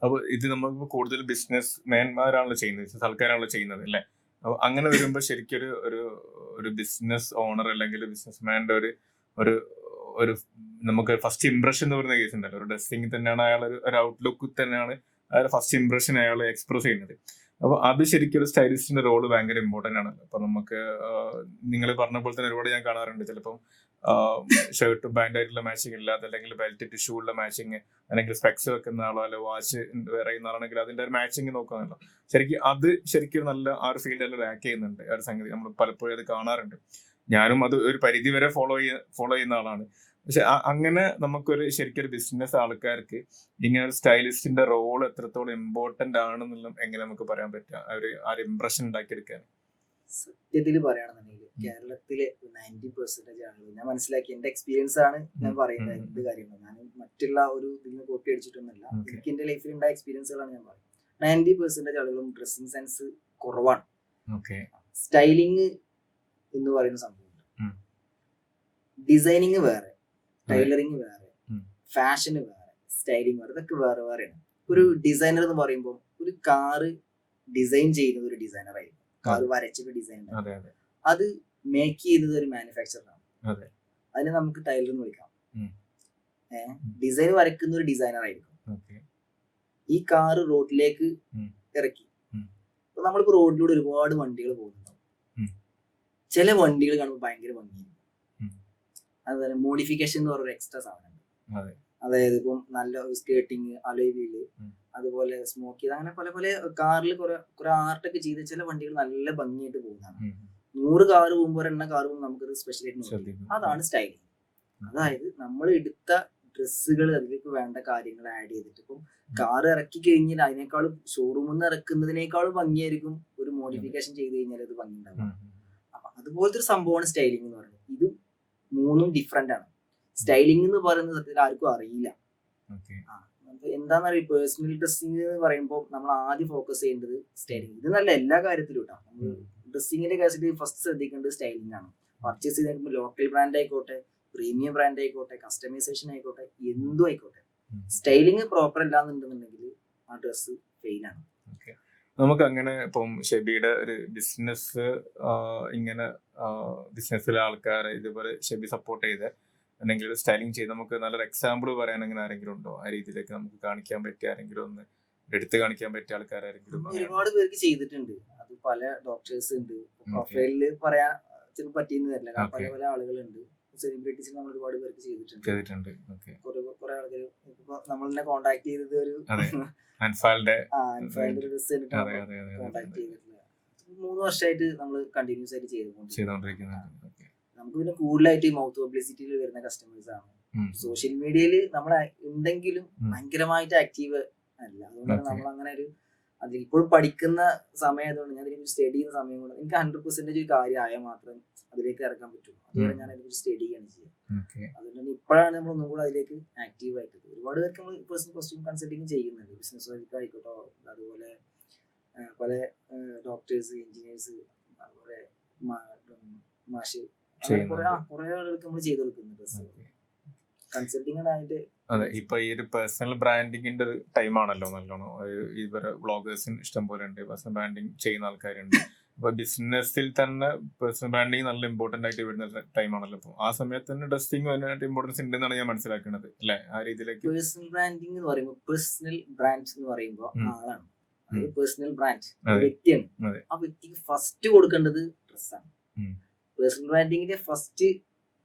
അപ്പോൾ ഇത് നമ്മൾ കൂടുതൽ ബിസിനസ് മാൻമാരാണല്ലോ ചെയ്യുന്നത്, ബിസിനസ് ആൾക്കാരാണല്ലോ ചെയ്യുന്നത് അല്ലേ? അപ്പോൾ അങ്ങനെ വരുമ്പോൾ ശരിക്കും ഒരു ബിസിനസ് ഓണർ അല്ലെങ്കിൽ ബിസിനസ് മാൻ്റെ ഒരു ഒരു നമുക്ക് ഫസ്റ്റ് ഇംപ്രഷൻ എന്ന് പറയുന്ന കേസ് ഉണ്ടല്ലോ. ഒരു ഡ്രസ്സിങ് തന്നെയാണ് അയാൾ ഒരു ഔട്ട്ലുക്ക് തന്നെയാണ് അയാൾ ഫസ്റ്റ് ഇംപ്രഷൻ അയാൾ എക്സ്പ്രസ് ചെയ്യുന്നത്. അപ്പോൾ അത് ശരിക്കും ഒരു സ്റ്റൈലിസ്റ്റിന്റെ റോള് ഭയങ്കര ഇമ്പോർട്ടൻ്റ് ആണ്. അപ്പോൾ നമുക്ക് നിങ്ങൾ പറഞ്ഞ പോലെ തന്നെ ഒരുപാട് ഞാൻ കാണാറുണ്ട്. ചിലപ്പം ഷർട്ടും പാൻറ്റായിട്ടുള്ള മാച്ചിങ് ഇല്ല, അതല്ലെങ്കിൽ ബെൽറ്റ് ടിഷ്യൂ ഉള്ള മാച്ചിങ്, അല്ലെങ്കിൽ സ്പെക്സ് വെക്കുന്ന ആളോ അല്ലെ വാച്ച് വേറെ ചെയ്യുന്ന ആളാണെങ്കിൽ അതിന്റെ ഒരു മാച്ചിങ് നോക്കാന്നല്ലോ. ശരിക്കും നല്ല ആ ഒരു ഫീൽഡിൽ ലാക്ക് ചെയ്യുന്നുണ്ട് ആ ഒരു സംഗതി. നമ്മൾ പലപ്പോഴും അത് കാണാറുണ്ട്. ഞാനും അത് ഒരു പരിധി വരെ ഫോളോ ചെയ്യുന്ന ആളാണ്. പക്ഷെ അങ്ങനെ നമുക്കൊരു ശരിക്കൊരു ബിസിനസ് ആൾക്കാർക്ക് ഇങ്ങനെ ഒരു സ്റ്റൈലിസ്റ്റിന്റെ റോൾ എത്രത്തോളം ഇമ്പോർട്ടന്റ് ആണെന്നുള്ള എങ്ങനെ നമുക്ക് പറയാൻ പറ്റുക, ആ ഒരു ഇംപ്രഷൻ ഉണ്ടാക്കിയെടുക്കാൻ? സത്യത്തിൽ പറയുകയാണെന്നുണ്ടെങ്കിൽ കേരളത്തിലെ 90% ആളുകൾ, ഞാൻ മനസ്സിലാക്കി, എന്റെ എക്സ്പീരിയൻസ് ആണ് ഞാൻ പറയുന്നത്. എന്ത് കാര്യങ്ങളും ഞാൻ മറ്റുള്ള ഒരു ഇതിന് കോപ്പി അടിച്ചിട്ടൊന്നുമല്ല, എനിക്ക് എന്റെ ലൈഫിൽ ഉണ്ടായ എക്സ്പീരിയൻസുകളാണ് ഞാൻ പറയുന്നത്. 90% ആളുകളും ഡ്രസ്സിംഗ് സെൻസ് കുറവാണ്. സ്റ്റൈലിംഗ് എന്ന് പറയുന്ന സംഭവമുണ്ട്. ഡിസൈനിങ് വേറെ, ടൈലറിങ് വേറെ, ഫാഷന് വേറെ, സ്റ്റൈലിംഗ് വേറെ, ഇതൊക്കെ വേറെ വേറെയാണ്. ഒരു ഡിസൈനർ എന്ന് പറയുമ്പോൾ ഒരു കാറ് ഡിസൈൻ ചെയ്യുന്നത് ഒരു ഡിസൈനർ ആയിരിക്കും, കാറ് വരച്ചൊരു ഡിസൈനർ. അത് മേക്ക് ചെയ്യുന്നത് ഒരു മാനുഫാക്ചറാണ്. അതിനെ നമുക്ക് ടൈലർ എന്ന് വിളിക്കാം. ഡിസൈൻ വരയ്ക്കുന്ന ഒരു ഡിസൈനർ ആയിരിക്കും. ഈ കാറ് റോഡിലേക്ക് ഇറക്കി, അപ്പൊ നമ്മളിപ്പോ റോഡിലൂടെ ഒരുപാട് വണ്ടികൾ പോകുന്നുണ്ടാവും. ചില വണ്ടികൾ കാണുമ്പോൾ ഭയങ്കര ഭംഗിയായിരിക്കും. അതുപോലെ മോഡിഫിക്കേഷൻ എന്ന് പറഞ്ഞൊരു എക്സ്ട്രാ സാധനമുണ്ട്. അതായത് ഇപ്പം നല്ല സ്കേർട്ടിങ്, അലോയ് വീല്, അതുപോലെ സ്മോക്ക് ചെയ്ത്, അങ്ങനെ പല പല കാറിൽ കുറെ ആർട്ടൊക്കെ ചെയ്ത് ചില വണ്ടികൾ നല്ല ഭംഗിയായിട്ട് പോകുന്നതാണ്. 100 കാറ് പോകുമ്പോൾ ഒരെണ്ണ കാറ് പോകുമ്പോൾ നമുക്കത് സ്പെഷ്യലായിട്ട്. അതാണ് സ്റ്റൈലിംഗ്. അതായത് നമ്മൾ എടുത്ത ഡ്രസ്സുകൾ, അതിലേക്ക് വേണ്ട കാര്യങ്ങൾ ആഡ് ചെയ്തിട്ട്, ഇപ്പം കാറ് ഇറക്കി കഴിഞ്ഞാൽ അതിനേക്കാളും ഷോറൂമിൽ നിന്ന് ഇറക്കുന്നതിനേക്കാളും ഭംഗിയായിരിക്കും ഒരു മോഡിഫിക്കേഷൻ ചെയ്ത് കഴിഞ്ഞാൽ അത് ഭംഗി ഉണ്ടാവും. അപ്പൊ അതുപോലത്തെ ഒരു സംഭവമാണ് സ്റ്റൈലിംഗ് എന്ന് പറയുന്നത്. ഇതും മൂന്നും ഡിഫറെന്റ് ആണ്. സ്റ്റൈലിംഗ് എന്ന് പറയുന്നത് സത്യത്തിൽ ആർക്കും അറിയില്ല. എന്താണെന്നറിയാം, പേഴ്സണൽ ഡ്രസ്സിംഗ് എന്ന് പറയുമ്പോൾ നമ്മൾ ആദ്യം ഫോക്കസ് ചെയ്യേണ്ടത് സ്റ്റൈലിംഗ്. ഇത് നല്ല എല്ലാ കാര്യത്തിലും ഇട്ടാ. നമ്മൾ ഡ്രസ്സിങ്ങിന്റെ കാര്യത്തിൽ ഫസ്റ്റ് ശ്രദ്ധിക്കേണ്ടത് സ്റ്റൈലിംഗ് ആണ്. പർച്ചേസ് ചെയ്ത് ലോക്കൽ ബ്രാൻഡ് ആയിക്കോട്ടെ, പ്രീമിയം ബ്രാൻഡ് ആയിക്കോട്ടെ, കസ്റ്റമൈസേഷൻ ആയിക്കോട്ടെ, എന്തും ആയിക്കോട്ടെ, സ്റ്റൈലിംഗ് പ്രോപ്പർ അല്ലാന്നുണ്ടെന്നുണ്ടെങ്കിൽ ആ ഡ്രസ്സ് ഫെയിൽ ആണ്. നമുക്ക് അങ്ങനെ ഇപ്പം ഷെബിയുടെ ഒരു ബിസിനസ്, ഇങ്ങനെ ബിസിനസ്സിലെ ആൾക്കാരെ ഇതുപോലെ ഷെബി സപ്പോർട്ട് ചെയ്ത് അല്ലെങ്കിൽ സ്റ്റൈലിംഗ് ചെയ്ത് നമുക്ക് നല്ലൊരു എക്സാമ്പിൾ പറയാൻ അങ്ങനെ ആരെങ്കിലും ഉണ്ടോ? ആ രീതിയിലേക്ക് നമുക്ക് കാണിക്കാൻ പറ്റിയ ആരെങ്കിലും, ഒന്ന് എടുത്ത് കാണിക്കാൻ പറ്റിയ ആൾക്കാരെങ്കിലും? ഒരുപാട് പേർക്ക് ചെയ്തിട്ടുണ്ട്. അത് പല ഡോക്ടേഴ്സ് ഉണ്ട്. പ്രൊഫൈലില് പറയാൻ ചിലപ്പോൾ പറ്റിയെന്ന് വരില്ല. പല പല ആളുകളുണ്ട്. സെലിബ്രിറ്റീസിന് നമ്മൾ ഒരുപാട് പേർക്ക് ചെയ്തിട്ടുണ്ട്. കുറെ ആൾക്കാർ നമ്മൾ തന്നെ കോണ്ടാക്ട് ചെയ്തത് ഒരു അൻഫാലിന്റെ ഡ്രസ് കോണ്ടാക്ട് ചെയ്തിട്ടില്ല. 3 വർഷമായിട്ട് നമ്മൾ കണ്ടിന്യൂസ് ആയിട്ട് ചെയ്തുകൊണ്ടിരിക്കുന്നത്. നമുക്ക് പിന്നെ കൂടുതലായിട്ട് മൗത്ത് പബ്ലിസിറ്റിയിൽ വരുന്ന കസ്റ്റമേഴ്സ് ആണ്. സോഷ്യൽ മീഡിയയിൽ നമ്മൾ ഉണ്ടെങ്കിലും ഭയങ്കരമായിട്ട് ആക്റ്റീവ് അല്ല. അതുകൊണ്ടാണ് നമ്മൾ അങ്ങനെ ഒരു, അതിലിപ്പോഴും പഠിക്കുന്ന സമയമായതുകൊണ്ട്, ഞാൻ അതിലേക്ക് സ്റ്റഡി ചെയ്യുന്ന സമയം കൊണ്ട് എനിക്ക് 100% ഒരു കാര്യം ആയാൽ മാത്രം അതിലേക്ക് ഇറക്കാൻ പറ്റുള്ളൂ. അതുപോലെ ഞാൻ അതിലേക്ക് സ്റ്റഡി ചെയ്യാണ് ചെയ്യുക. അതുകൊണ്ട് ഇപ്പോഴാണ് നമ്മൾ ഒന്നും കൂടെ അതിലേക്ക് ആക്റ്റീവ് ആയിട്ട്. ഒരുപാട് പേർക്ക് നമ്മൾ പേഴ്സണൽ കോസ്റ്റ്യൂം കൺസൾട്ടിങ് ചെയ്യുന്നുണ്ട്. ബിസിനസ് ആയിക്കോട്ടോ, അതുപോലെ പല ഡോക്ടേഴ്സ്, എഞ്ചിനീയേഴ്സ്, അതുപോലെ മാഷ്, കുറെ ആളുകൾക്ക് നമ്മൾ ചെയ്തു കൊടുക്കുന്നുണ്ട് കൺസൾട്ടിങ് ആണ് അതിന്റെ. അതെ, ഇപ്പൊ ഈ ഒരു പേഴ്സണൽ ബ്രാൻഡിങ്ങിന്റെ ഒരു ടൈമാണല്ലോ നല്ലോണം. ഇവരെ വ്ളോഗേഴ്സിന് ഇഷ്ടം പോലെ ഉണ്ട്, പേഴ്സണൽ ബ്രാൻഡിങ് ചെയ്യുന്ന ആൾക്കാരുണ്ട്. അപ്പൊ ബിസിനസ്സിൽ തന്നെ പേഴ്സണൽ ബ്രാൻഡിങ് നല്ല ഇമ്പോർട്ടന്റ് ആയിട്ട് വരുന്ന ടൈമാണല്ലോ. അപ്പൊ ആ സമയത്ത് തന്നെ ഡ്രസ്സിംഗ് അതിനായിട്ട് ഇമ്പോർട്ടൻസ് ഉണ്ടെന്നാണ് ഞാൻ മനസ്സിലാക്കുന്നത്, അല്ലെ? ആ രീതിയിലേക്ക് പേഴ്സണൽ ബ്രാൻഡിങ് എന്ന് പറയുമ്പോൾ, പേഴ്സണൽ ബ്രാൻഡ് എന്ന് പറയുമ്പോൾ ആളാണ്, പേഴ്സണൽ ബ്രാൻഡ് വ്യക്തിയാണ്. ആ വ്യക്തിക്ക് ഫസ്റ്റ് കൊടുക്കേണ്ടത് ഡ്രസ്സാണ്. പേഴ്സണൽ ബ്രാൻഡിങ്ങിന്റെ ഫസ്റ്റ്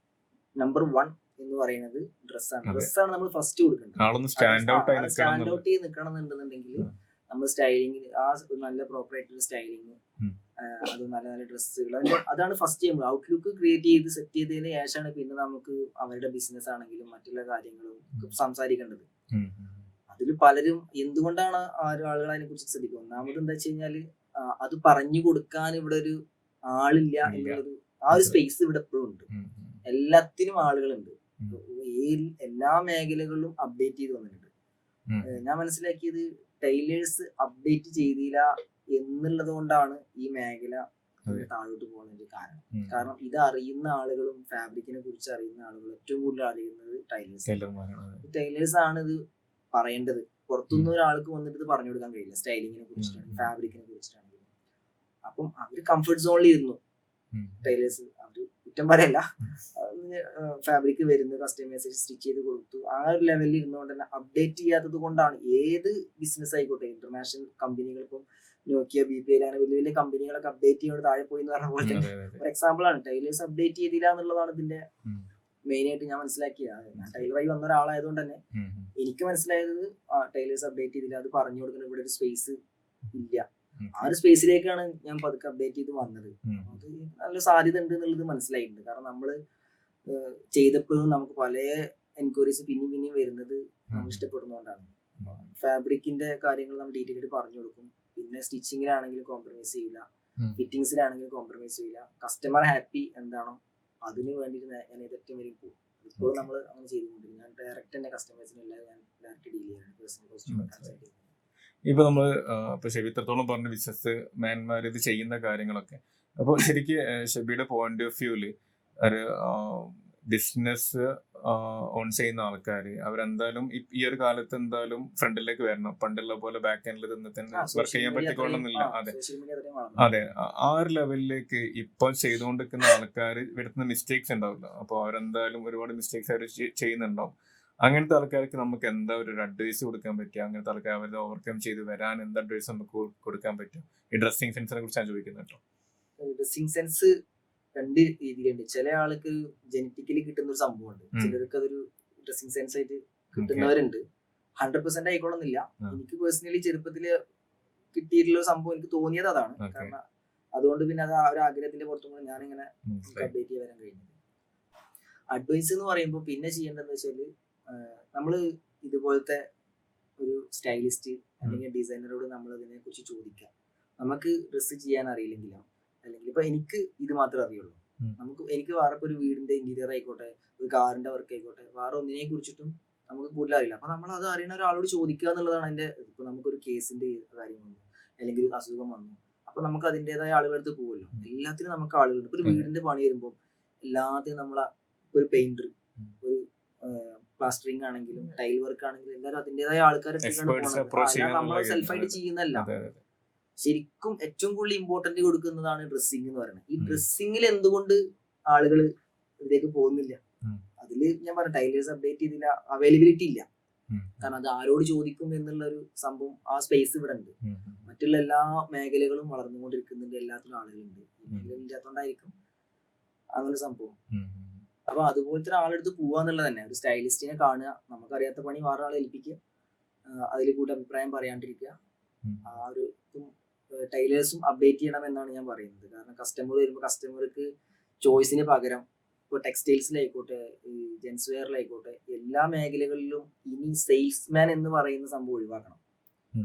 നമ്പർ 1 എന്ന് പറയുന്നത് ഡ്രസ്സാണ്. ഡ്രസ്സാണ് നമ്മൾ ഫസ്റ്റ് കൊടുക്കേണ്ടത്. സ്റ്റാൻഡ് ഔട്ട് ചെയ്ത് നിൽക്കണം എന്നുണ്ടെന്നുണ്ടെങ്കിൽ നമ്മൾ സ്റ്റൈലിംഗ്, ആ നല്ല പ്രോപ്പർ ആയിട്ടുള്ള സ്റ്റൈലിംഗ്, അത് നല്ല നല്ല ഡ്രസ്സുകൾ, അതാണ് ഫസ്റ്റ് ചെയ്യുമ്പോൾ. ഔട്ട്ലുക്ക് ക്രിയേറ്റ് ചെയ്ത് സെറ്റ് ചെയ്തതിന് ശേഷമാണ് പിന്നെ നമുക്ക് അവരുടെ ബിസിനസ് ആണെങ്കിലും മറ്റുള്ള കാര്യങ്ങളും സംസാരിക്കേണ്ടത്. അതിൽ പലരും എന്തുകൊണ്ടാണ് ആളുകൾ അതിനെ കുറിച്ച് ശ്രദ്ധിക്കുക? ഒന്നാമത് എന്താ വെച്ച് കഴിഞ്ഞാല്, അത് പറഞ്ഞു കൊടുക്കാൻ ഇവിടെ ഒരു ആളില്ല എന്നുള്ളൊരു ആ ഒരു സ്പേസ് ഇവിടെ എപ്പോഴും ഉണ്ട്. എല്ലാത്തിനും ആളുകളുണ്ട്. എല്ലാ മേഖലകളിലും അപ്ഡേറ്റ് ചെയ്ത് വന്നിട്ടുണ്ട്. ഞാൻ മനസ്സിലാക്കിയത് ടൈലേഴ്സ് അപ്ഡേറ്റ് ചെയ്തില്ല എന്നുള്ളത് കൊണ്ടാണ് ഈ മേഖല താഴോട്ട് പോകുന്നതിന്റെ കാരണം ഇത് അറിയുന്ന ആളുകളും ഫാബ്രിക്കിനെ കുറിച്ച് അറിയുന്ന ആളുകളും ഏറ്റവും കൂടുതൽ അറിയുന്നത് ടൈലേഴ്സ് ആണ് ഇത് പറയേണ്ടത്. പുറത്തുനിന്ന് ഒരാൾക്ക് വന്നിട്ട് ഇത് പറഞ്ഞു കൊടുക്കാൻ കഴിയില്ല. സ്റ്റൈലിങ്ങിനെ കുറിച്ചിട്ടാണ്, ഫാബ്രിക്കിനെ കുറിച്ചിട്ടാണ്. അപ്പം അവര് കംഫർട്ട് സോണിൽ ഇരുന്നു. ടൈലേഴ്സ് അവര് കുറ്റം പറയല്ല, ഫാബ്രിക് വരുന്നു, കസ്റ്റമൈസേഷൻ സ്റ്റിച്ച് ചെയ്ത് കൊടുത്തു, ആ ഒരു ലെവലിൽ ഇരുന്നുകൊണ്ട് തന്നെ അപ്ഡേറ്റ് ചെയ്യാത്തത് കൊണ്ടാണ്. ഏത് ബിസിനസ് ആയിക്കോട്ടെ, ഇന്റർനാഷണൽ കമ്പനികൾ, ഇപ്പം നോക്കിയ, BPL അങ്ങനെ വലിയ വലിയ കമ്പനികളൊക്കെ അപ്ഡേറ്റ് ചെയ്യുന്നത് താഴെ പോയി എന്ന് പറഞ്ഞ പോലെ ഒരു എക്സാമ്പിൾ ആണ്. ടൈലേഴ്സ് അപ്ഡേറ്റ് ചെയ്തില്ല എന്നുള്ളതാണ് ഇതിന്റെ മെയിൻ ആയിട്ട് ഞാൻ മനസ്സിലാക്കിയത്. ഞാൻ ടൈലറായി വന്ന ഒരാളായതുകൊണ്ട് തന്നെ എനിക്ക് മനസ്സിലായത് ടൈലേഴ്സ് അപ്ഡേറ്റ് ചെയ്തില്ല, അത് പറഞ്ഞു കൊടുക്കുന്ന ഇവിടെ ഒരു സ്പേസ് ഇല്ല. ആ ഒരു സ്പേസിലേക്കാണ് ഞാൻ പതുക്കെ അപ്ഡേറ്റ് ചെയ്ത് വന്നത്. അത് നല്ല സാധ്യത ഉണ്ട് എന്നുള്ളത് മനസ്സിലായിട്ടുണ്ട്. കാരണം നമ്മള് ചെയ്തപ്പോഴും നമുക്ക് പല എൻക്വയറീസ് പിന്നെയും വരുന്നത് നമ്മൾ ഇഷ്ടപ്പെടുന്നതുകൊണ്ടാണ്. ഫാബ്രിക്കിന്റെ കാര്യങ്ങൾ നമ്മൾ ഡീറ്റെയിൽ ആയിട്ട് പറഞ്ഞു കൊടുക്കും. പിന്നെ സ്റ്റിച്ചിങ്ങിലാണെങ്കിലും കോംപ്രമൈസ് ചെയ്യില്ല, ഫിറ്റിംഗ്സിലാണെങ്കിലും കോംപ്രമൈസ് ചെയ്യില്ല. കസ്റ്റമർ ഹാപ്പി എന്താണോ അതിന് വേണ്ടിയിട്ട് ഞാൻ ഏറ്റവും വരെ പോകും. ഇപ്പോഴും നമ്മൾ അങ്ങനെ ചെയ്തുകൊണ്ടിരിക്കും. ഞാൻ ഡയറക്റ്റ് തന്നെ കസ്റ്റമേഴ്സിനെല്ലാം ഞാൻ ഡയറക്റ്റ് ഡീൽ ചെയ്യാനാണ് പേഴ്സണൽ കോസ്റ്റ്യൂം. ഇപ്പൊ നമ്മള് ഇപ്പൊ ഷെബി ഇത്രത്തോളം പറഞ്ഞ ബിസിനസ് മാൻമാർ ഇത് ചെയ്യുന്ന കാര്യങ്ങളൊക്കെ, അപ്പോൾ ശരിക്കും ഷെബിയുടെ പോയിന്റ് ഓഫ് വ്യൂല് ഒരു ബിസിനസ് ഓൺ ചെയ്യുന്ന ആൾക്കാർ അവരെന്തായാലും ഈ ഒരു കാലത്ത് എന്തായാലും ഫ്രണ്ടിലേക്ക് വരണം. പണ്ടുള്ള പോലെ ബാക്ക് എൻഡിൽ തന്നെ വർക്ക് ചെയ്യാൻ പറ്റിക്കൊള്ളുന്നില്ല. അതെ ആ ഒരു ലെവലിലേക്ക് ഇപ്പോൾ ചെയ്തുകൊണ്ടിരിക്കുന്ന ആൾക്കാർ വരുത്തുന്ന മിസ്റ്റേക്സ് ഉണ്ടാവില്ല. അപ്പോൾ അവരെന്തായാലും ഒരുപാട് മിസ്റ്റേക്സ് അവർ ചെയ്യുന്നുണ്ടാവും. അങ്ങനത്തെ ആൾക്കാർക്ക് നമുക്ക് എന്താ ഒരു അഡ്വൈസ് കൊടുക്കാൻ പറ്റുക? അങ്ങനത്തെ ആൾക്കാർ അവരെ ഓവർകം ചെയ്ത് വരാൻ എന്ത് അഡ്വൈസ് നമുക്ക് കൊടുക്കാൻ പറ്റും? ഈ ഡ്രസ്സിംഗ് സെൻസിനെ കുറിച്ചാണ് ചോദിക്കുന്നത് കേട്ടോ. ഡ്രസ്സിംഗ് സെൻസ് രണ്ട് രീതിയിലുണ്ട്. ചില ആൾക്ക് ജനറ്റിക്കലി കിട്ടുന്ന ഒരു സംഭവമുണ്ട്, ചിലർക്ക് അതൊരു ഡ്രസ്സിംഗ് സെൻസ് ആയിട്ട് കിട്ടുന്നവരുണ്ട്. 100% ആയിക്കോളുന്നില്ല. എനിക്ക് പേഴ്സണലി ചെറുപ്പത്തില് കിട്ടിയിട്ടുള്ള ഒരു സംഭവം എനിക്ക് തോന്നിയത് അതാണ്. കാരണം അതുകൊണ്ട് പിന്നെ അത് ആ ഒരു ആഗ്രഹത്തിന്റെ പുറത്തും കൂടെ ഞാനിങ്ങനെ അപ്ഡേറ്റ് ചെയ്ത് വരാൻ കഴിഞ്ഞത്. അഡ്വൈസ് എന്ന് പറയുമ്പോൾ പിന്നെ ചെയ്യേണ്ടതെന്ന് വെച്ചാല് നമ്മള് ഇതുപോലത്തെ ഒരു സ്റ്റൈലിസ്റ്റ് അല്ലെങ്കിൽ ഡിസൈനറോട് നമ്മൾ അതിനെ കുറിച്ച് ചോദിക്കാം. നമുക്ക് ഡ്രസ്സ് ചെയ്യാൻ അറിയില്ലെങ്കിലോ അല്ലെങ്കിൽ ഇപ്പൊ എനിക്ക് ഇത് മാത്രമേ അറിയുള്ളൂ, എനിക്ക് വേറെ ഒരു വീടിന്റെ ഇന്റീരിയർ ആയിക്കോട്ടെ, ഒരു കാറിന്റെ വർക്ക് ആയിക്കോട്ടെ, വേറെ ഒന്നിനെ കുറിച്ചിട്ടും നമുക്ക് കൂടുതൽ അറിയില്ല. അപ്പൊ നമ്മൾ അത് അറിയുന്ന ഒരാളോട് ചോദിക്കുക എന്നുള്ളതാണ് അതിന്റെ. ഇപ്പൊ നമുക്കൊരു കേസിന്റെ കാര്യം വന്നു അല്ലെങ്കിൽ ഒരു അസുഖം വന്നു, അപ്പൊ നമുക്ക് അതിൻ്റെതായ ആളുകളടുത്ത് പോകുമല്ലോ. എല്ലാത്തിനും നമുക്ക് ആളുകളുണ്ട്. ഇപ്പൊ ഒരു വീടിന്റെ പണി വരുമ്പോൾ എല്ലാത്തിനും നമ്മളെ ഒരു പെയിന്റർ, ഒരു പ്ലാസ്റ്ററിംഗ് ആണെങ്കിലും ടൈൽ വർക്ക് ആണെങ്കിലും എല്ലാവരും അതിൻ്റെതായ ആൾക്കാരെ നമ്മൾ സെൽഫായിട്ട് ചെയ്യുന്നല്ല. ശരിക്കും ഏറ്റവും കൂടുതൽ ഇമ്പോർട്ടന്റ് കൊടുക്കുന്നതാണ് ഡ്രസ്സിംഗ് എന്ന് പറയുന്നത്. ഈ ഡ്രസ്സിംഗിൽ എന്തുകൊണ്ട് ആളുകൾ ഇതിലേക്ക് പോകുന്നില്ല? അതില് ഞാൻ പറഞ്ഞു ടൈലേഴ്സ് അപ്ഡേറ്റ് ചെയ്തില്ല, അവൈലബിലിറ്റി ഇല്ല. കാരണം അത് ആരോട് ചോദിക്കും എന്നുള്ള ഒരു സംഭവം ആ സ്പേസ് ഇവിടെ ഉണ്ട്. മറ്റുള്ള എല്ലാ മേഖലകളും വളർന്നുകൊണ്ടിരിക്കുന്നുണ്ട്, എല്ലാത്തിനും ആളുകളുണ്ട്. ഇല്ലാത്തതുകൊണ്ടായിരിക്കും അങ്ങനെ സംഭവം. അപ്പൊ അതുപോലത്തെ ഒരാളെടുത്ത് പോവാന്നുള്ളത് തന്നെ, ഒരു സ്റ്റൈലിസ്റ്റിനെ കാണുക, നമുക്കറിയാത്ത പണി വേറെ ആളെ ഏൽപ്പിക്കുക, അതിൽ കൂടെ അഭിപ്രായം പറയാണ്ടിരിക്കുക. ആ ഒരു ടൈലേഴ്സും അപ്ഡേറ്റ് ചെയ്യണം എന്നാണ് ഞാൻ പറയുന്നത്. കാരണം കസ്റ്റമർ വരുമ്പോൾ കസ്റ്റമർക്ക് ചോയ്സിന് പകരം ഇപ്പോൾ ടെക്സ്റ്റൈൽസിലായിക്കോട്ടെ, ജെൻസ് വെയറിലായിക്കോട്ടെ, എല്ലാ മേഖലകളിലും ഇനി സെയിൽസ്മാൻ എന്ന് പറയുന്ന സംഭവം ഒഴിവാക്കണം.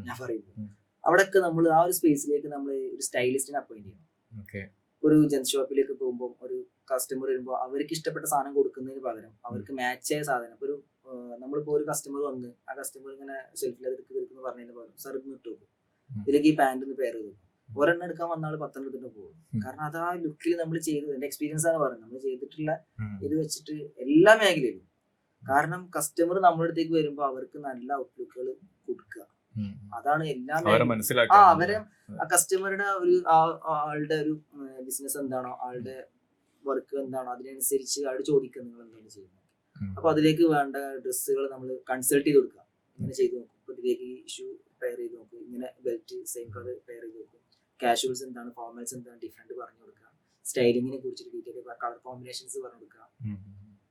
ഞാൻ പറയുന്നത് അവിടെയൊക്കെ നമ്മൾ ആ ഒരു സ്പേസിലേക്ക് നമ്മൾ ഒരു സ്റ്റൈലിസ്റ്റിനെ അപ്പോയിന്റ് ചെയ്യണം. ഒരു ജെൻസ് ഷോപ്പിലേക്ക് പോകുമ്പോൾ ഒരു കസ്റ്റമർ വരുമ്പോൾ അവർക്ക് ഇഷ്ടപ്പെട്ട സാധനം കൊടുക്കുന്നതിന് പകരം അവർക്ക് മാച്ചായ സാധനം, ഒരു നമ്മളിപ്പോ ഒരു കസ്റ്റമർ വന്ന് ആ കസ്റ്റമർ ഇങ്ങനെ ഷെൽഫിൽ അത് എടുക്കുന്ന പറഞ്ഞതിന് പകരം സാർ ഇന്ന് ഇട്ട് വെക്കും, ഇതിലേക്ക് ഈ പാന്റ് ഒന്ന് പെയർ ചെയ്തു, ഒരെണ്ണം എടുക്കാൻ വന്നാൽ 10 എടുത്തിട്ട് പോകും. കാരണം അത് ആ ലുക്കിൽ നമ്മൾ ചെയ്തത് എന്റെ എക്സ്പീരിയൻസ് ആണ് പറയുന്നത്. നമ്മൾ ചെയ്തിട്ടുള്ള ഇത് വെച്ചിട്ട് എല്ലാ മേഖലയിലും. കാരണം കസ്റ്റമർ നമ്മുടെ അടുത്തേക്ക് വരുമ്പോൾ അവർക്ക് നല്ല ഔട്ട്ലുക്കുകൾ കൊടുക്കുക, അതാണ് എല്ലാ അവരെ ആ കസ്റ്റമറുടെ ഒരു ആളുടെ ഒരു ബിസിനസ് എന്താണോ, ആളുടെ വർക്ക് എന്താണോ അതിനനുസരിച്ച് ആൾ ചോദിക്കുക നിങ്ങൾ എന്താണ് ചെയ്യുന്നത്. അപ്പൊ അതിലേക്ക് വേണ്ട ഡ്രസ്സുകൾ നമ്മൾ കൺസൾട്ട് ചെയ്ത് കൊടുക്കുക. ഇങ്ങനെ ചെയ്ത് നോക്കും, ഇപ്പൊ ഇതിലേക്ക് ഇഷ്യൂ പെയർ ചെയ്ത് നോക്കും, ഇങ്ങനെ ബെൽറ്റ് സെയിം കളർ പെയർ ചെയ്ത് നോക്കും, കാഷ്വൽസ് എന്താണ്, ഫോർമൽസ് എന്താണ് ഡിഫറെന്റ് പറഞ്ഞു കൊടുക്കുക, സ്റ്റൈലിങ്ങിനെ കുറിച്ചിട്ട് ഡീറ്റെയിൽ കളർ കോമ്പിനേഷൻസ് പറഞ്ഞു കൊടുക്കുക.